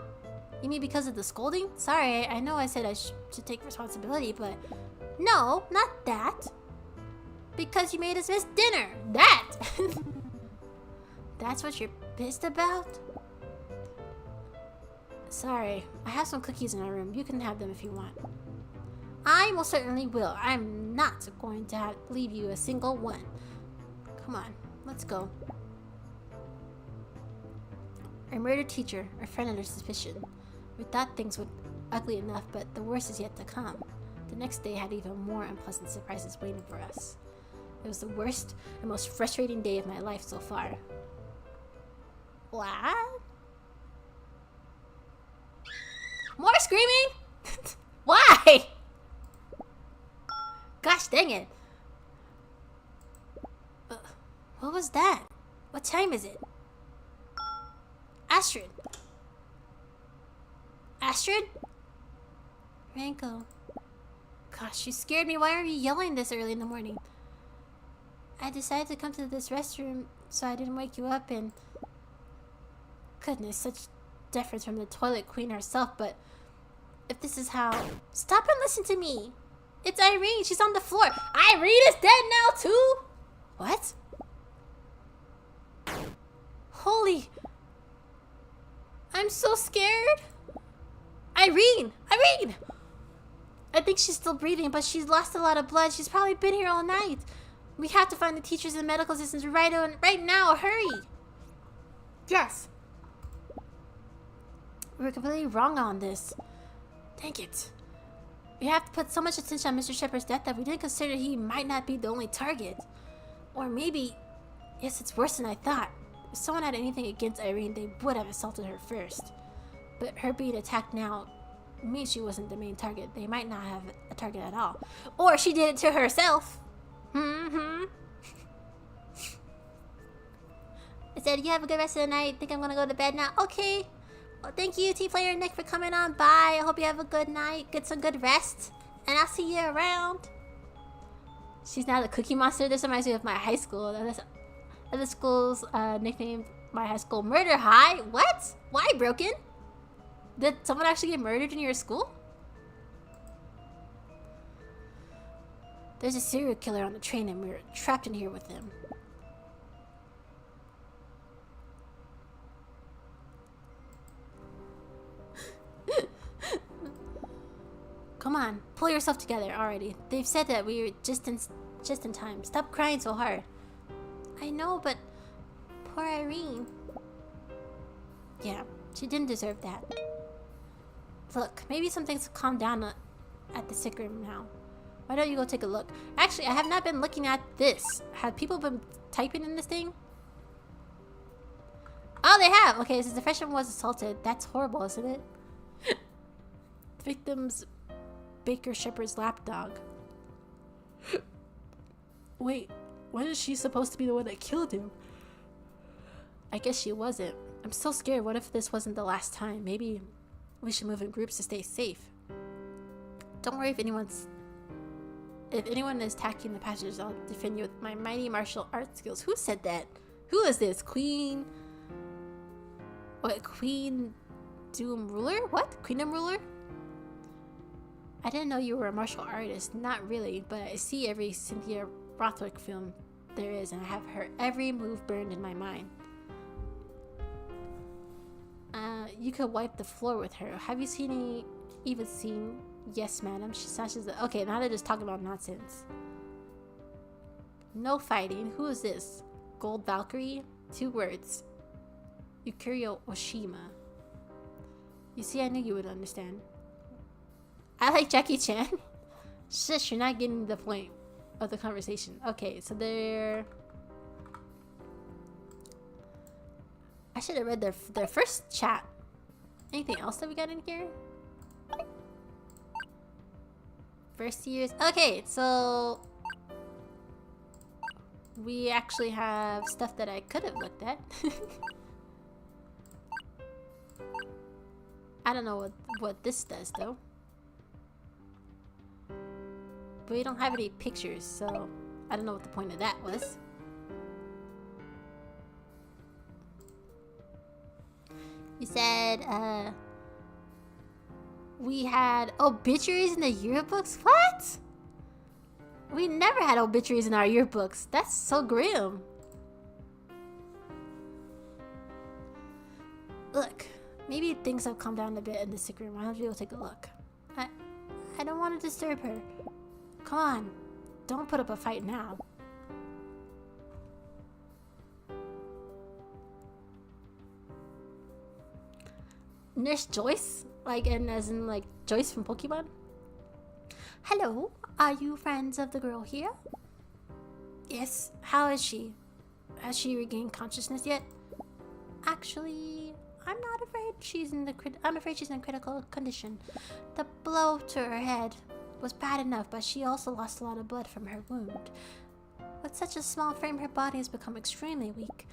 You mean because of the scolding? Sorry, I know I said I should take responsibility, but no, not that. Because you made us miss dinner. That! That's what you're pissed about? Sorry, I have some cookies in my room. You can have them if you want. I most certainly will. I'm not going to leave you a single one. Come on, let's go. Our murdered teacher, our friend under suspicion. We thought things would ugly enough, but the worst is yet to come. The next day had even more unpleasant surprises waiting for us. It was the worst and most frustrating day of my life so far. What? More screaming? Why? Gosh dang it. What was that? What time is it? Astrid. Astrid? Ranko. Gosh, you scared me. Why are you yelling this early in the morning? I decided to come to this restroom so I didn't wake you up, and goodness, such deference from the toilet queen herself, but if this is how... Stop and listen to me. It's Irene. She's on the floor. Irene is dead now too? What? Holy... I'm so scared. Irene! Irene! I think she's still breathing, but she's lost a lot of blood. She's probably been here all night. We have to find the teachers and medical assistants right now. Hurry! Yes. We were completely wrong on this. Dang it. We have to put so much attention on Mr. Shepard's death that we didn't consider he might not be the only target. Or maybe... Yes, it's worse than I thought. If someone had anything against Irene, they would have assaulted her first. But her being attacked now means she wasn't the main target. They might not have a target at all. Or she did it to herself. I said, you have a good rest of the night. Think I'm gonna go to bed now. Okay. Well, thank you, Team Player Nick, for coming on by. I hope you have a good night. Get some good rest. And I'll see you around. She's now the Cookie Monster. This reminds me of my high school. The school's nicknamed my high school Murder High. What? Why, Broken? Did someone actually get murdered in your school? There's a serial killer on the train and we're trapped in here with him. Come on, pull yourself together already. They've said that we were just in time. Stop crying so hard. I know, but poor Irene. Yeah, she didn't deserve that. Look, maybe some things calm down at the sick room now. Why don't you go take a look? Actually, I have not been looking at this. Have people been typing in this thing? Oh, they have! Okay, it says the freshman was assaulted. That's horrible, isn't it? Victim's Baker Shepard's lapdog. Wait, when is she supposed to be the one that killed him? I guess she wasn't. I'm so scared. What if this wasn't the last time? Maybe we should move in groups to stay safe. Don't worry if anyone is attacking the passengers, I'll defend you with my mighty martial arts skills. Who said that? Who is this? Queen... What? Queen Doom Ruler? What? Queendom Ruler? I didn't know you were a martial artist. Not really, but I see every Cynthia Rothrock film there is, and I have her every move burned in my mind. You could wipe the floor with her. Have you even seen Yes, madam. She slashes the... Okay, now they're just talking about nonsense. No fighting. Who is this? Gold Valkyrie? 2 words. Yukiro Oshima. You see, I knew you would understand. I like Jackie Chan. Shush, you're not getting the point of the conversation. Okay, so they're... I should have read their first chat. Anything else that we got in here? First years. Okay, so we actually have stuff that I could have looked at. I don't know what this does though. But we don't have any pictures, so I don't know what the point of that was. You said, we had obituaries in the yearbooks? What? We never had obituaries in our yearbooks. That's so grim. Look, maybe things have calmed down a bit in the sick room. Why don't you go take a look? I don't want to disturb her. Come on, don't put up a fight now. Nurse Joyce? Like, and as in, like, Joyce from Pokemon? Hello, are you friends of the girl here? Yes, how is she? Has she regained consciousness yet? Actually, I'm not afraid she's in critical condition. The blow to her head was bad enough, but she also lost a lot of blood from her wound. With such a small frame, her body has become extremely weak.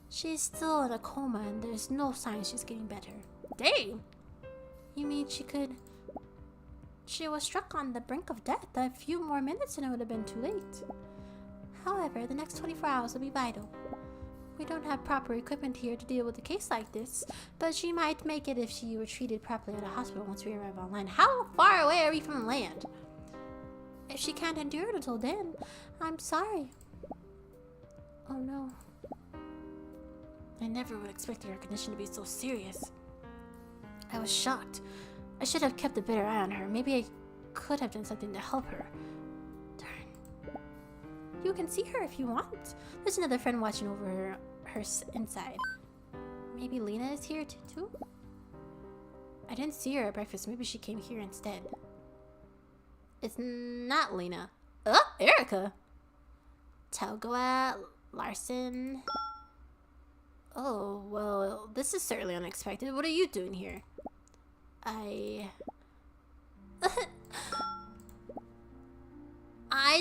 She's still in a coma, and there's no sign she's getting better. Dang! You mean she was struck on the brink of death. A few more minutes and it would have been too late. However, the next 24 hours will be vital. We don't have proper equipment here to deal with a case like this, but she might make it if she were treated properly at a hospital once we arrive on land. How far away are we from land? If she can't endure it until then, I'm sorry. Oh no. I never would expect her condition to be so serious. I was shocked. I should have kept a better eye on her. Maybe I could have done something to help her. Darn. You can see her if you want. There's another friend watching over her inside. Maybe Lena is here too? I didn't see her at breakfast. Maybe she came here instead. It's not Lena. Oh, Erica. Togawa, Larson. Oh, well, this is certainly unexpected. What are you doing here? I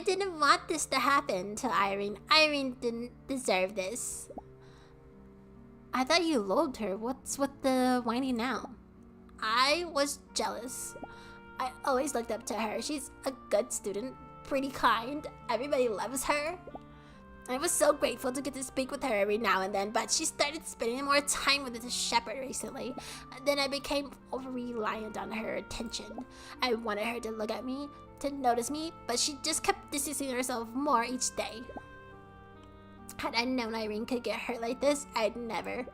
didn't want this to happen to Irene. Irene didn't deserve this. I thought you loathed her. What's with the whining now? I was jealous. I always looked up to her. She's a good student, pretty kind. Everybody loves her. I was so grateful to get to speak with her every now and then, but she started spending more time with the shepherd recently. Then I became over-reliant on her attention. I wanted her to look at me, to notice me, but she just kept distancing herself more each day. Had I known Irene could get hurt like this, I'd never...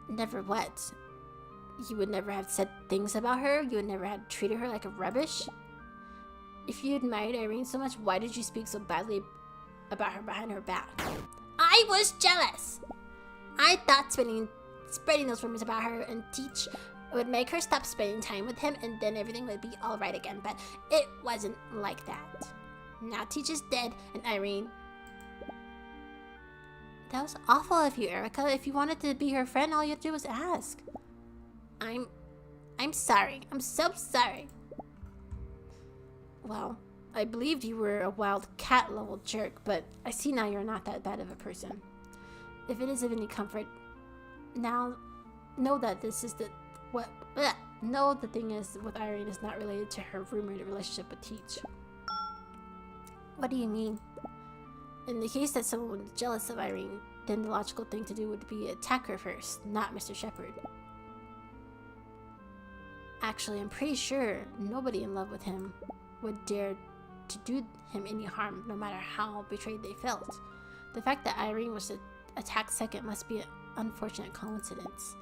Never what? You would never have said things about her? You would never have treated her like a rubbish? If you admired Irene so much, why did you speak so badly about her behind her back? I was jealous. I thought spreading those rumors about her and Teach would make her stop spending time with him, and then everything would be all right again, but it wasn't like that. Now Teach is dead, and Irene... That was awful of you, Erica. If you wanted to be her friend, all you had to do was ask. I'm sorry. I'm so sorry. Well, I believed you were a wild cat-level jerk, but I see now you're not that bad of a person. If it is of any comfort, now know that this is know the thing is with Irene is not related to her rumored relationship with Teach. What do you mean? In the case that someone was jealous of Irene, then the logical thing to do would be attack her first, not Mr. Shepherd. Actually, I'm pretty sure nobody in love with him would dare to do him any harm, no matter how betrayed they felt. The fact that Irene was attacked second must be an unfortunate coincidence.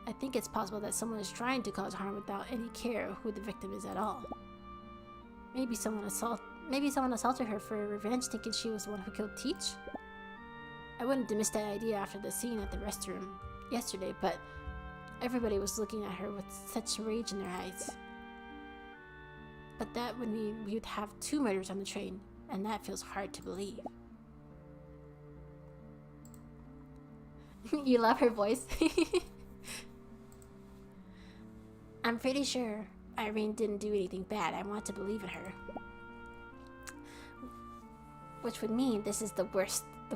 I think it's possible that someone is trying to cause harm without any care who the victim is at all. Maybe someone assaulted her for revenge, thinking she was the one who killed Teach. I wouldn't dismiss that idea after the scene at the restroom yesterday, but everybody was looking at her with such rage in their eyes. But that would mean we would have 2 murders on the train, and that feels hard to believe. You love her voice? I'm pretty sure Irene didn't do anything bad. I want to believe in her. Which would mean this is the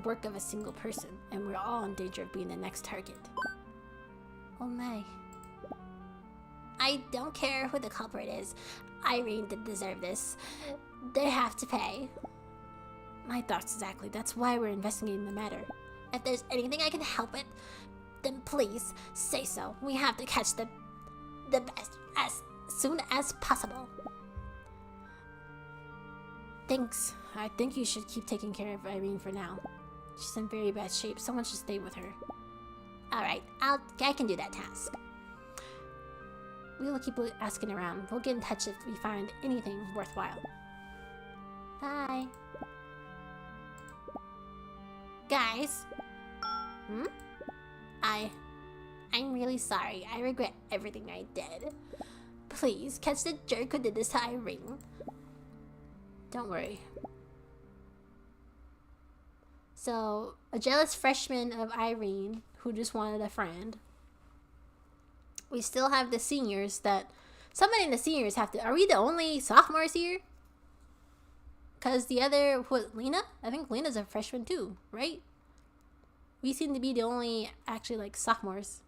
work of a single person, and we're all in danger of being the next target. Oh my. I don't care who the culprit is. Irene didn't deserve this. They have to pay. My thoughts exactly. That's why we're investigating the matter. If there's anything I can help with, then please say so. We have to catch the best as soon as possible. Thanks. I think you should keep taking care of Irene for now. She's in very bad shape. Someone should stay with her. Alright, I can do that task. We will keep asking around. We'll get in touch if we find anything worthwhile. Bye. Guys. I'm really sorry. I regret everything I did. Please, catch the jerk who did this to Irene. Don't worry. So, a jealous freshman of Irene who just wanted a friend. We still have the seniors that... Somebody in the seniors have to... Are we the only sophomores here? Because the other... What, Lena? I think Lena's a freshman too, right? We seem to be the only, actually, like, sophomores.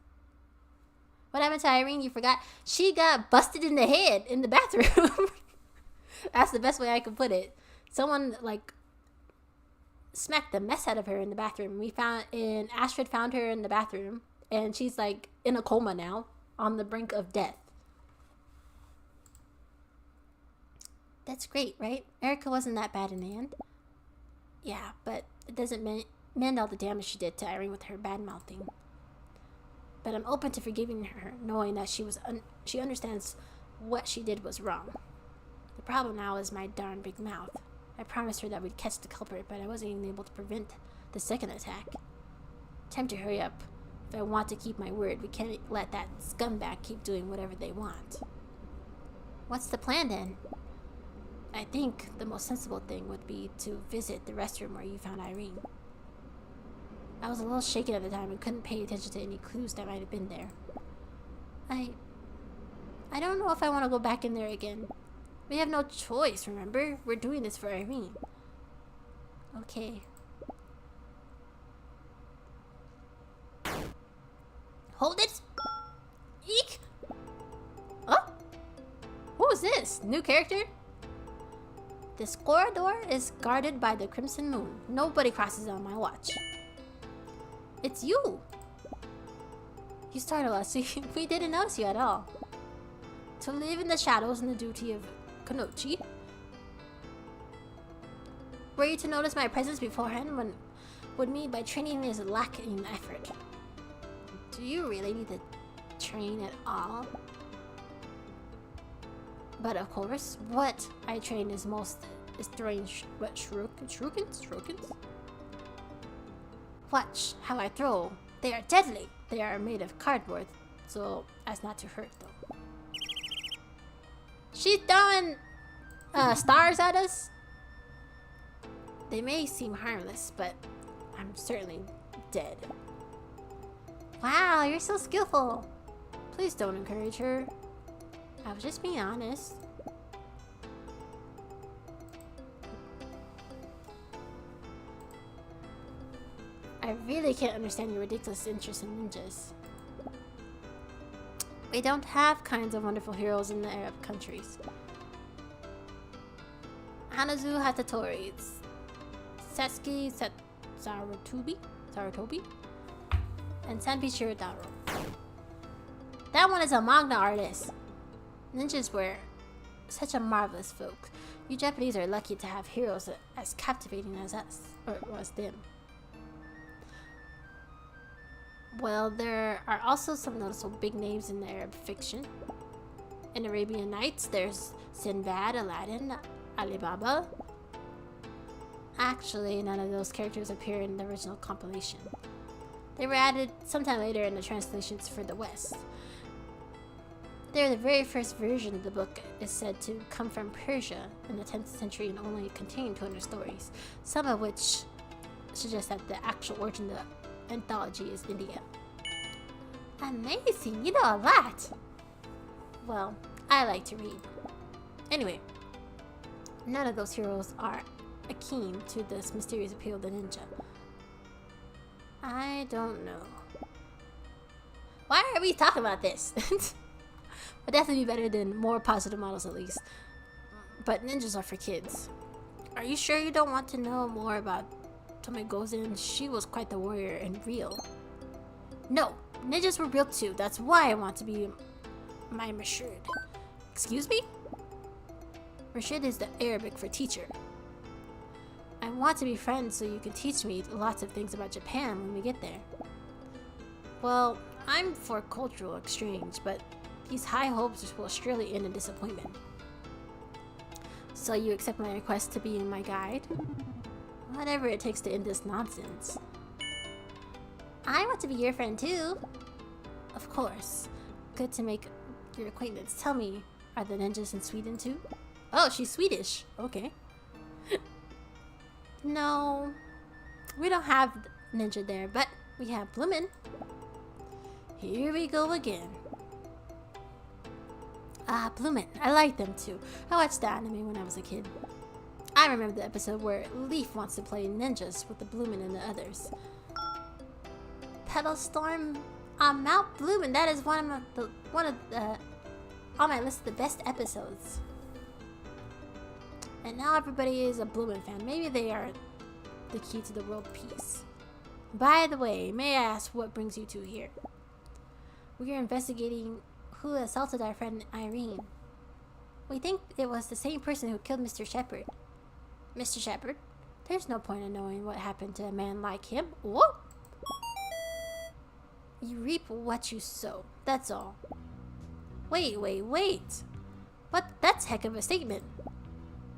What happened to Irene? You forgot? She got busted in the head in the bathroom. That's the best way I could put it. Someone, like, smacked the mess out of her in the bathroom. Astrid found her in the bathroom. And she's, like, in a coma now. On the brink of death. That's great, right? Erica wasn't that bad in the end. Yeah, but it doesn't mend all the damage she did to Irene with her bad-mouthing. But I'm open to forgiving her, knowing that she understands what she did was wrong. The problem now is my darn big mouth. I promised her that we'd catch the culprit, but I wasn't even able to prevent the second attack. Time to hurry up. If I want to keep my word, we can't let that scumbag keep doing whatever they want. What's the plan then? I think the most sensible thing would be to visit the restroom where you found Irene. I was a little shaken at the time and couldn't pay attention to any clues that might have been there. I don't know if I want to go back in there again. We have no choice, remember? We're doing this for Irene. Okay. Hold it! Eek! Oh? Who is this? New character? This corridor is guarded by the Crimson Moon. Nobody crosses on my watch. It's you! You startled us. We didn't notice you at all. To live in the shadows and the duty of Kunoichi. Were you to notice my presence beforehand would mean by training is lacking effort. Do you really need to train at all? But of course, what I train is throwing shurikens? Watch how I throw. They are deadly. They are made of cardboard, so as not to hurt though. She's throwing stars at us. They may seem harmless, but I'm certainly dead. Wow, you're so skillful. Please don't encourage her. I was just being honest. I really can't understand your ridiculous interest in ninjas. We don't have kinds of wonderful heroes in the Arab countries. Hanazu Hatatori, Satsuki Sarutobi, and Sanpi Shirodaro. That one is a manga artist. Ninjas were such a marvelous folk. You Japanese are lucky to have heroes as captivating as us, or as them. Well, there are also some noticeable big names in the Arab fiction. In Arabian Nights, there's Sinbad, Aladdin, Alibaba. Actually, none of those characters appear in the original compilation. They were added sometime later in the translations for the West. They're the very first version of the book is said to come from Persia in the 10th century and only contain 200 stories, some of which suggest that the actual origin of the anthology is India. Amazing, you know a lot! Well, I like to read. Anyway, none of those heroes are akin to this mysterious appeal of the ninja. I don't know. Why are we talking about this? Would definitely be better than more positive models at least. But ninjas are for kids. Are you sure you don't want to know more about Tome Gozen? She was quite the warrior and real. No, ninjas were real too. That's why I want to be my Mashud. Excuse me? Rashid is the Arabic for teacher. I want to be friends so you can teach me lots of things about Japan when we get there. Well, I'm for cultural exchange, but these high hopes will surely end in disappointment. So you accept my request to be my guide? Whatever it takes to end this nonsense. I want to be your friend too. Of course. Good to make your acquaintance. Tell me, are the ninjas in Sweden too? Oh, she's Swedish. Okay. No, we don't have ninja there, but we have Bloomin'. Here we go again. Ah, Bloomin'. I like them too. I watched the anime when I was a kid. I remember the episode where Leaf wants to play ninjas with the Bloomin' and the others. Petal Storm on Mount Bloomin'. That is one of the on my list of the best episodes. And now everybody is a Bloomin' fan. Maybe they are the key to the world peace. By the way, may I ask what brings you two here? We are investigating who assaulted our friend Irene. We think it was the same person who killed Mr. Shepard. Mr. Shepard? There's no point in knowing what happened to a man like him. Whoa! You reap what you sow. That's all. Wait. What? That's heck of a statement.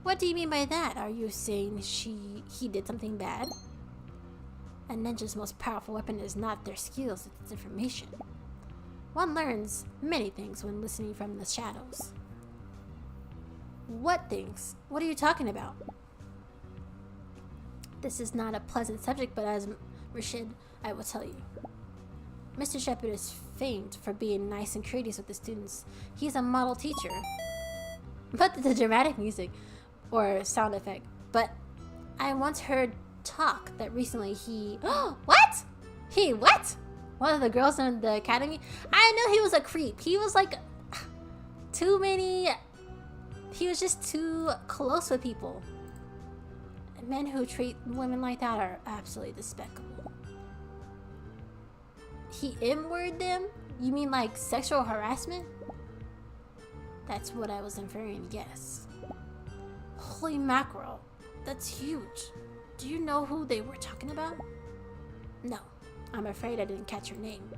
What do you mean by that? Are you saying he did something bad? A ninja's most powerful weapon is not their skills, it's information. One learns many things when listening from the shadows. What things? What are you talking about? This is not a pleasant subject, but as Rashid, I will tell you. Mr. Shepard is famed for being nice and courteous with the students. He's a model teacher. But the dramatic music or sound effect. But I once heard talk that recently he... What? He what? One of the girls in the academy? I knew he was a creep. He was like... too many... He was just too close with people. Men who treat women like that are absolutely despicable. He M-worded them? You mean like sexual harassment? That's what I was inferring, yes. Holy mackerel. That's huge. Do you know who they were talking about? No. I'm afraid I didn't catch her name.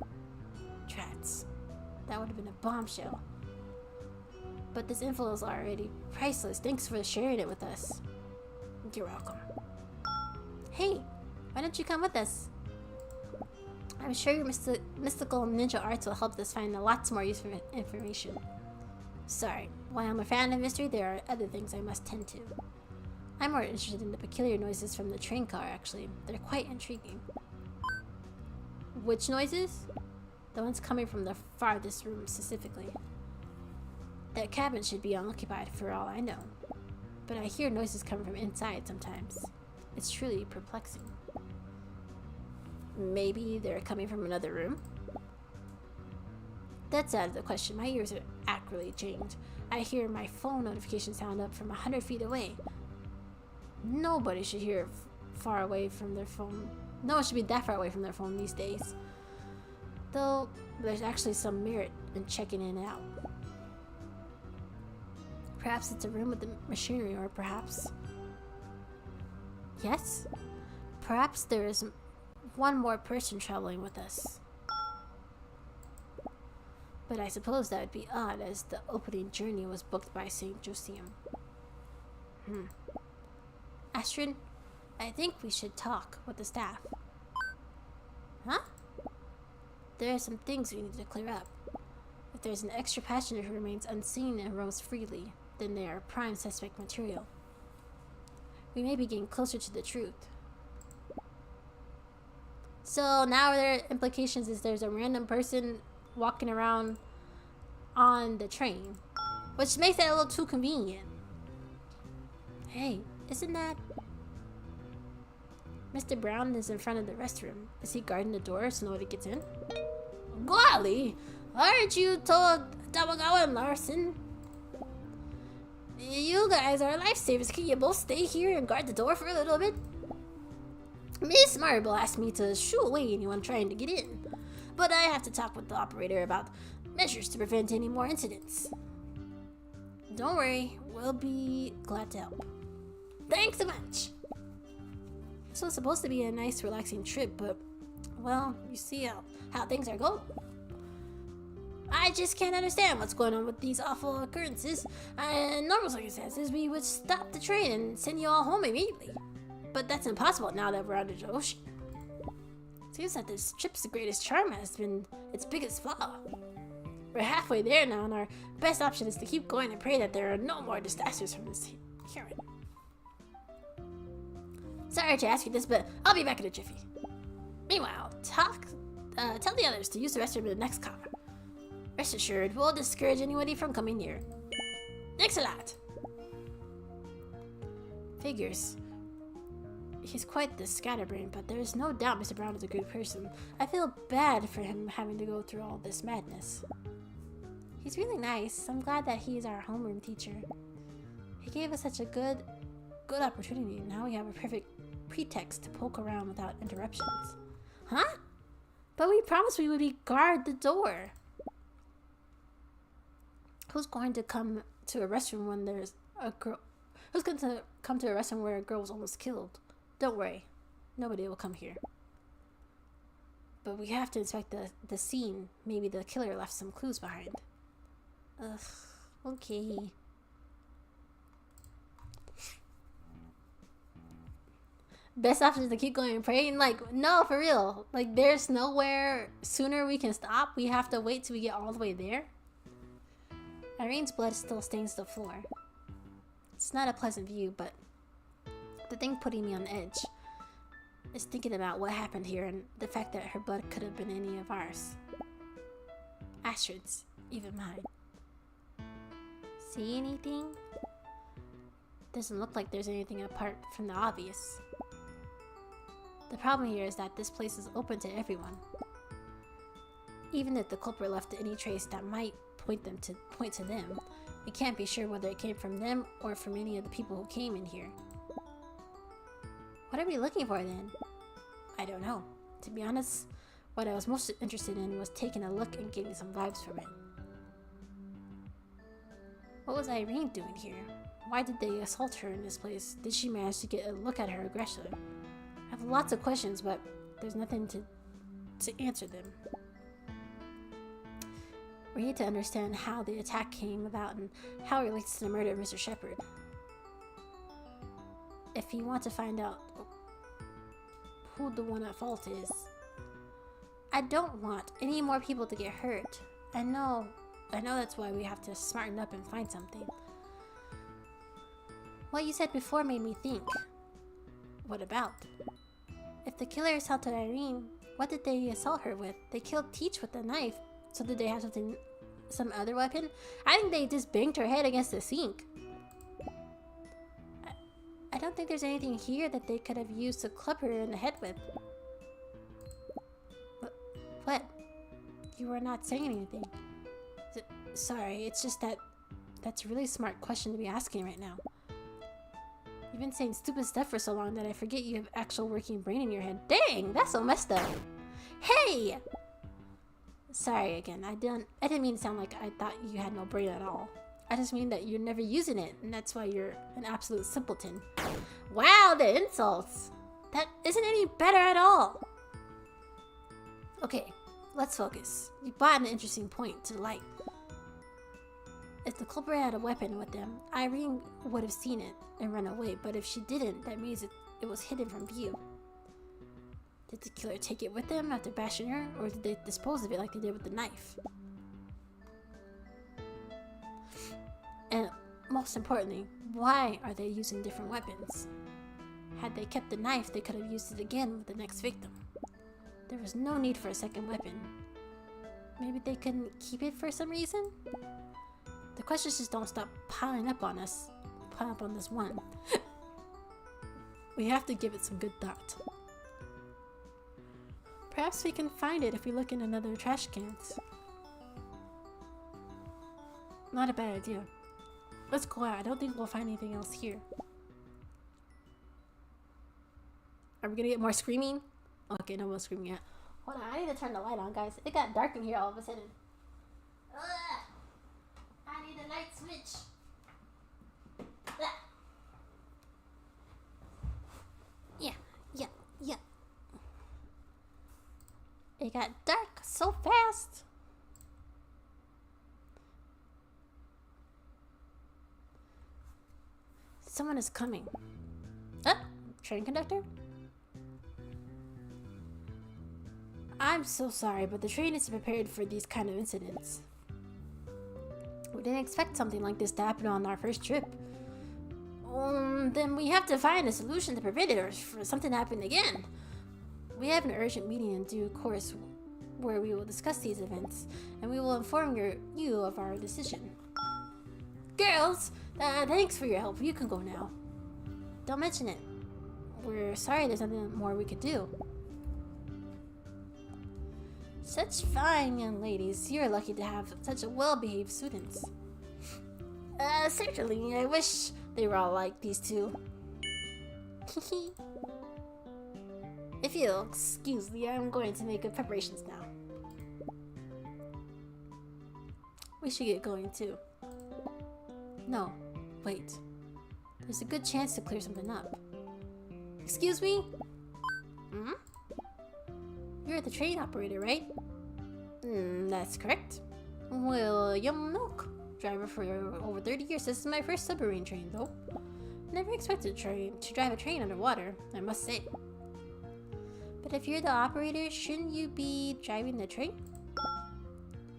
Trats. That would have been a bombshell. But this info is already priceless. Thanks for sharing it with us. You're welcome. Hey, why don't you come with us? I'm sure your mystical ninja arts will help us find lots more useful information. Sorry, while I'm a fan of mystery, there are other things I must tend to. I'm more interested in the peculiar noises from the train car, actually. They're quite intriguing. Which noises? The ones coming from the farthest room, specifically. That cabin should be unoccupied for all I know. But I hear noises come from inside sometimes. It's truly perplexing. Maybe they're coming from another room? That's out of the question. My ears are accurately trained. I hear my phone notification sound up from 100 feet away. Nobody should hear far away from their phone. No one should be that far away from their phone these days. Though, there's actually some merit in checking in and out. Perhaps it's a room with the machinery, or perhaps... Yes? Perhaps there is one more person traveling with us. But I suppose that would be odd, as the opening journey was booked by St. Josium. Astrid, I think we should talk with the staff. Huh? There are some things we need to clear up. If there's an extra passenger who remains unseen and roams freely, then they are prime suspect material. We may be getting closer to the truth. So now their implications is there's a random person walking around on the train, which makes it a little too convenient. Hey, isn't that... Mr. Brown is in front of the restroom. Is he guarding the door so nobody gets in? Golly! Aren't you told Tamagawa and Larson? You guys are lifesavers. Can you both stay here and guard the door for a little bit? Miss Marble asked me to shoo away anyone trying to get in, but I have to talk with the operator about measures to prevent any more incidents. Don't worry, we'll be glad to help. Thanks so much! This was supposed to be a nice, relaxing trip, but, well, you see how things are going. I just can't understand what's going on with these awful occurrences. In normal circumstances, we would stop the train and send you all home immediately. But that's impossible now that we're under the ocean. Seems that this trip's greatest charm has been its biggest flaw. We're halfway there now, and our best option is to keep going and pray that there are no more disasters from this here. Sorry to ask you this, but I'll be back in a jiffy. Meanwhile, tell the others to use the restroom in the next car. Rest assured, we'll discourage anybody from coming here. Thanks a lot. Figures. He's quite the scatterbrain, but there is no doubt Mr. Brown is a good person. I feel bad for him having to go through all this madness. He's really nice. I'm glad that he is our homeroom teacher. He gave us such a good opportunity. Now we have a perfect pretext to poke around without interruptions. Huh? But we promised we would guard the door. Who's going to come to a restroom when there's a girl? Who's going to come to a restroom where a girl was almost killed? Don't worry. Nobody will come here. But we have to inspect the scene. Maybe the killer left some clues behind. Ugh. Okay. Best option is to keep going and praying. Like, no, for real. Like, there's nowhere sooner we can stop. We have to wait till we get all the way there. Irene's blood still stains the floor. It's not a pleasant view, but the thing putting me on edge is thinking about what happened here and the fact that her blood could have been any of ours. Astrid's, even mine. See anything? Doesn't look like there's anything apart from the obvious. The problem here is that this place is open to everyone. Even if the culprit left any trace that might point to them, we can't be sure whether it came from them or from any of the people who came in here. What are we looking for then? I don't know. To be honest, what I was most interested in was taking a look and getting some vibes from it. What was Irene doing here? Why did they assault her in this place? Did she manage to get a look at her aggressor? I have lots of questions, but there's nothing to answer them. We need to understand how the attack came about and how it relates to the murder of Mr. Shepherd. If you want to find out who the one at fault is. I don't want any more people to get hurt. I know that's why we have to smarten up and find something. What you said before made me think. What about? If the killer assaulted Irene, what did they assault her with? They killed Teach with a knife. So did they have some other weapon? I think they just banged her head against the sink. I don't think there's anything here that they could have used to club her in the head with. What? You were not saying anything. Sorry, it's just that's a really smart question to be asking right now. You've been saying stupid stuff for so long that I forget you have actual working brain in your head. Dang, that's so messed up. Hey! Sorry again, I didn't mean to sound like I thought you had no brain at all. I just mean that you're never using it, and that's why you're an absolute simpleton. Wow, the insults! That isn't any better at all! Okay, let's focus. You brought an interesting point to light. If the culprit had a weapon with them, Irene would have seen it and run away, but if she didn't, that means it was hidden from view. Did the killer take it with them after bashing her, or did they dispose of it like they did with the knife? And most importantly, why are they using different weapons? Had they kept the knife, they could have used it again with the next victim. There was no need for a second weapon. Maybe they couldn't keep it for some reason? The questions just don't stop piling up on us. Piling up on this one. We have to give it some good thought. Perhaps we can find it if we look in another trash cans. Not a bad idea. Let's go out. I don't think we'll find anything else here. Are we gonna get more screaming? Okay, no more screaming yet. Hold on, I need to turn the light on, guys. It got dark in here all of a sudden. Ugh. I need a light switch. Ugh. Yeah. It got dark so fast. Someone is coming. Train conductor? I'm so sorry, but the train isn't prepared for these kind of incidents. We didn't expect something like this to happen on our first trip. Then we have to find a solution to prevent it or for something to happen again. We have an urgent meeting in due course where we will discuss these events, and we will inform you of our decision. Girls, thanks for your help. You can go now. Don't mention it. We're sorry there's nothing more we could do. Such fine young ladies. You're lucky to have such well-behaved students. Certainly. I wish they were all like these two. If you'll excuse me, I'm going to make preparations now. We should get going too. No, wait. There's a good chance to clear something up. Excuse me? Hmm? You're the train operator, right? That's correct. William Milk. Driver for over 30 years. This is my first submarine train, though. Never expected to drive a train underwater, I must say. But if you're the operator, shouldn't you be driving the train?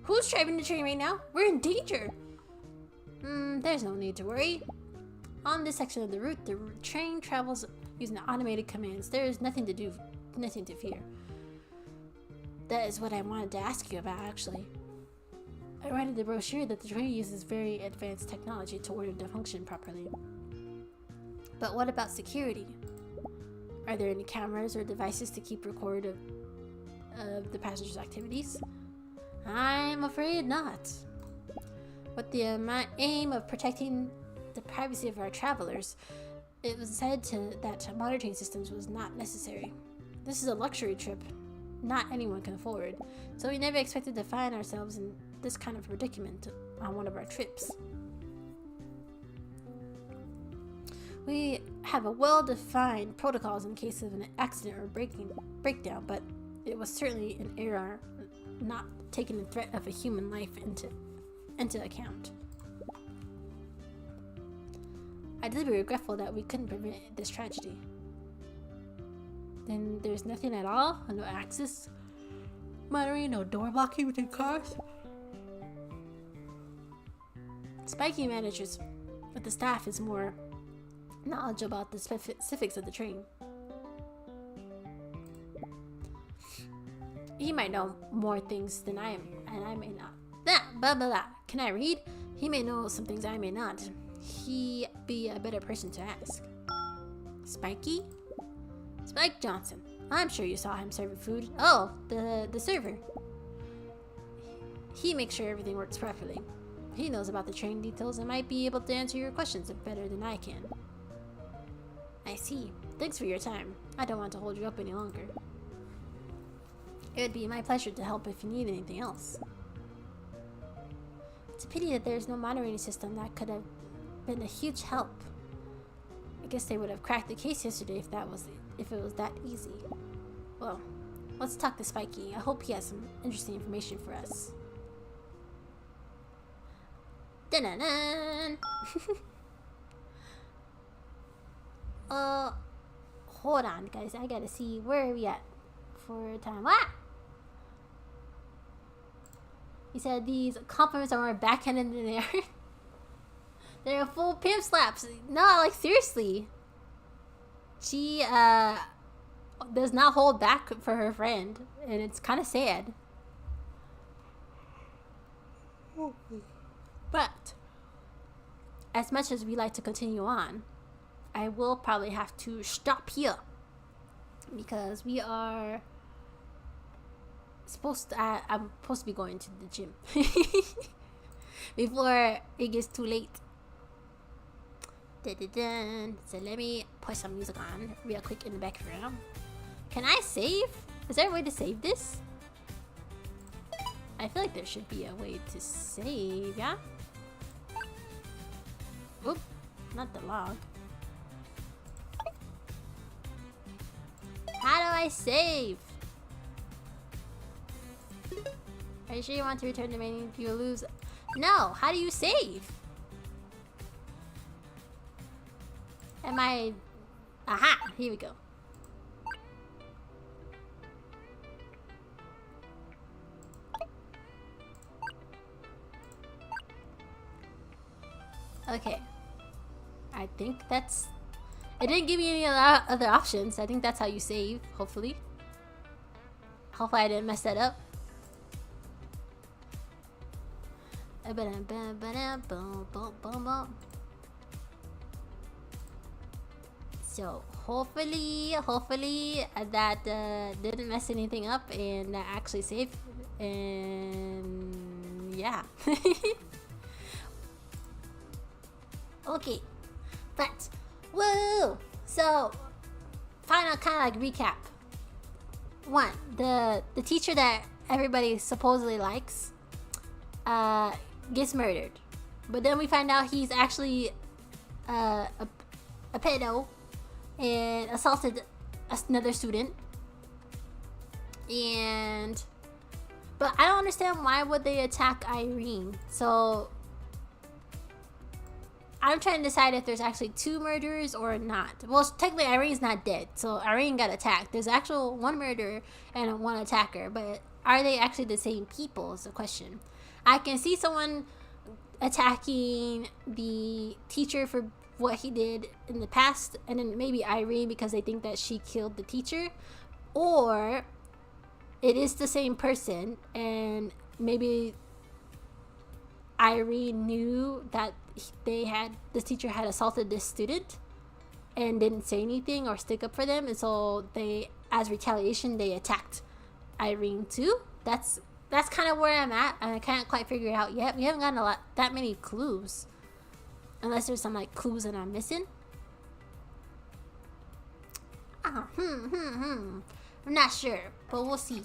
Who's driving the train right now? We're in danger! There's no need to worry. On this section of the route, the train travels using automated commands. There is nothing to fear. That is what I wanted to ask you about, actually. I read in the brochure that the train uses very advanced technology to order to function properly. But what about security? Are there any cameras or devices to keep record of the passengers' activities? I'm afraid not. With the aim of protecting the privacy of our travelers, it was said that monitoring systems was not necessary. This is a luxury trip not anyone can afford, so we never expected to find ourselves in this kind of predicament on one of our trips. We have a well-defined protocols in case of an accident or breakdown, but it was certainly an error not taking the threat of a human life into account. I did be regretful that we couldn't prevent this tragedy. Then there's nothing at all? No access monitoring, no door blocking within cars? Spiky manages, but the staff is more knowledgeable about the specifics of the train. He might know more things than I am, and I may not. Blah, blah, blah. Can I read? He may know some things I may not. He be a better person to ask. Spiky? Spike Johnson. I'm sure you saw him serving food. Oh, the server. He makes sure everything works properly. He knows about the train details and might be able to answer your questions better than I can. I see. Thanks for your time. I don't want to hold you up any longer. It would be my pleasure to help if you need anything else. It's a pity that there's no monitoring system. That could have been a huge help. I guess they would have cracked the case yesterday if it was that easy. Well, Let's talk to Spiky. I hope he has some interesting information for us. Dun-dun-dun. Hold on, guys. I gotta see where are we at for time. What? He said these compliments are more backhanded than they are. They're full pimp slaps. No, like seriously. She does not hold back for her friend, and it's kind of sad. But as much as we like to continue on, I will probably have to stop here because we are supposed to. I'm supposed to be going to the gym before it gets too late. Dun-dun-dun. So let me put some music on real quick in the background. Can I save? Is there a way to save this? I feel like there should be a way to save, yeah? Oop, not the log. How do I save? Are you sure you want to return the menu? You'll lose. No, how do you save? Am I... Aha! Here we go. Okay. I think that's... It didn't give me any other options. I think that's how you save, hopefully. Hopefully I didn't mess that up. So hopefully that didn't mess anything up and that actually saved. And yeah. Okay, but woo! So final kind of like recap. One, the teacher that everybody supposedly likes gets murdered, but then we find out he's actually a pedo and assaulted another student. But I don't understand why would they attack Irene. So I'm trying to decide if there's actually two murderers or not. Well, technically Irene's not dead, so Irene got attacked. There's actual one murderer and one attacker, but are they actually the same people is the question. I can see someone attacking the teacher for what he did in the past, and then maybe Irene because they think that she killed the teacher, or it is the same person and maybe Irene knew that this teacher had assaulted this student and didn't say anything or stick up for them, and so they, as retaliation, they attacked Irene too. That's kind of where I'm at, and I can't quite figure it out yet. We haven't gotten that many clues, unless there's some like clues that I'm missing. I'm not sure, but we'll see.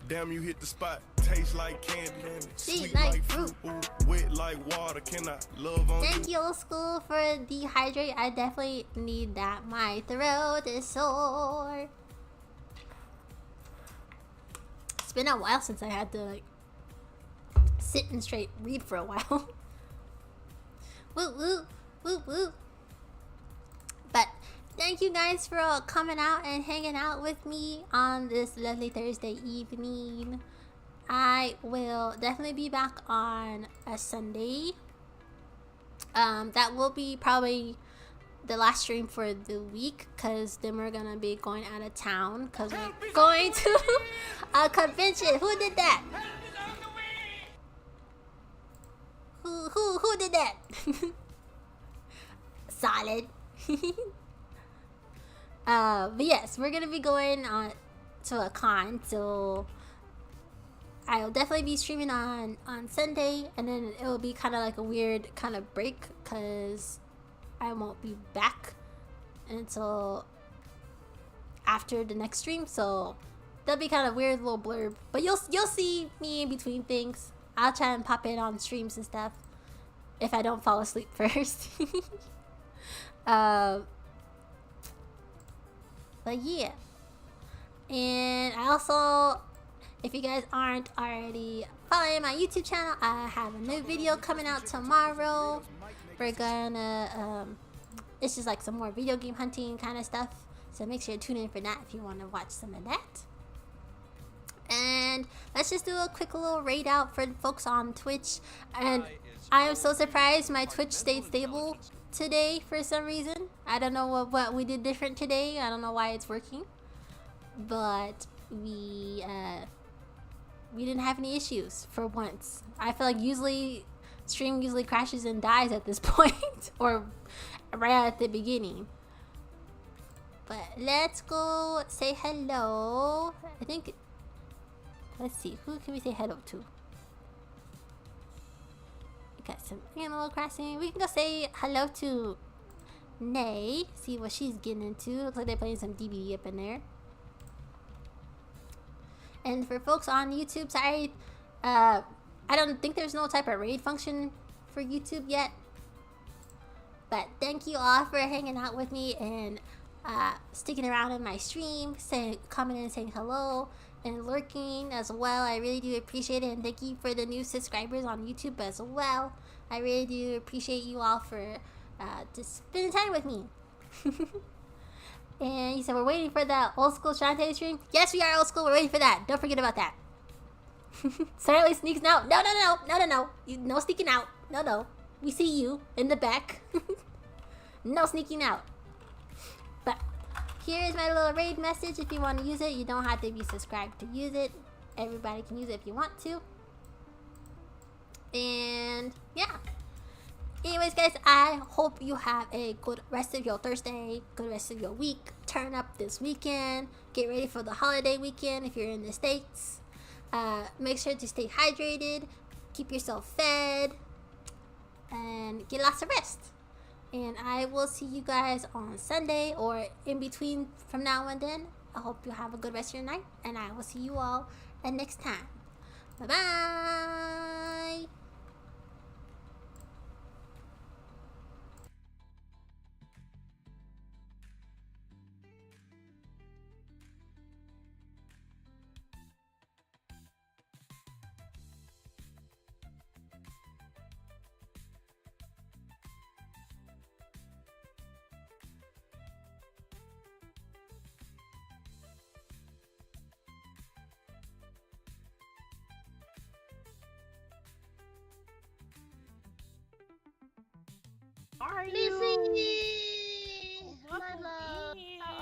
Damn, you hit the spot. Taste like candy, sweet like fruit, ooh, wet like water. Can I love on you? Thank you, old school, for dehydrate. I definitely need that. My throat is sore. It's been a while since I had to like sit and straight read for a while. Woo woo woo woo. But thank you guys for all coming out and hanging out with me on this lovely Thursday evening. I will definitely be back on a Sunday. That will be probably the last stream for the week, because then we're gonna be going out of town because we're going to a convention. Who did that? Who did that? Solid. But yes, we're gonna be going on to a con, so I'll definitely be streaming on Sunday, and then it will be kind of like a weird kind of break because I won't be back until after the next stream, so that'll be kind of weird little blurb. But you'll see me in between things. I'll try and pop in on streams and stuff if I don't fall asleep first. But yeah, And I also, if you guys aren't already following my YouTube channel, I have a new video coming out tomorrow. We're gonna, it's just like some more video game hunting kind of stuff. So make sure to tune in for that if you want to watch some of that. And let's just do a quick little raid out for folks on Twitch. And I am so surprised my Twitch stayed stable today for some reason. I don't know what we did different today. I don't know why it's working. But we didn't have any issues for once. I feel like stream usually crashes and dies at this point or right at the beginning. But let's go say hello. I think, let's see, who can we say hello to? We got some Animal Crossing. We can go say hello to Nay, see what she's getting into. Looks like they're playing some DBD up in there. And for folks on YouTube, sorry, I don't think there's no type of raid function for YouTube yet. But thank you all for hanging out with me and sticking around in my stream, commenting and saying hello, and lurking as well. I really do appreciate it, and thank you for the new subscribers on YouTube as well. I really do appreciate you all for just spending time with me. And he said, we're waiting for that old school Shantae stream. Yes, we are old school. We're waiting for that. Don't forget about that. Silently sneaks out. No. No sneaking out. No. We see you in the back. No sneaking out. But here's my little raid message. If you want to use it, you don't have to be subscribed to use it. Everybody can use it if you want to. And yeah. Anyways, guys, I hope you have a good rest of your Thursday, good rest of your week. Turn up this weekend. Get ready for the holiday weekend if you're in the States. Make sure to stay hydrated. Keep yourself fed. And get lots of rest. And I will see you guys on Sunday or in between from now and then. I hope you have a good rest of your night. And I will see you all next time. Bye-bye. Are you?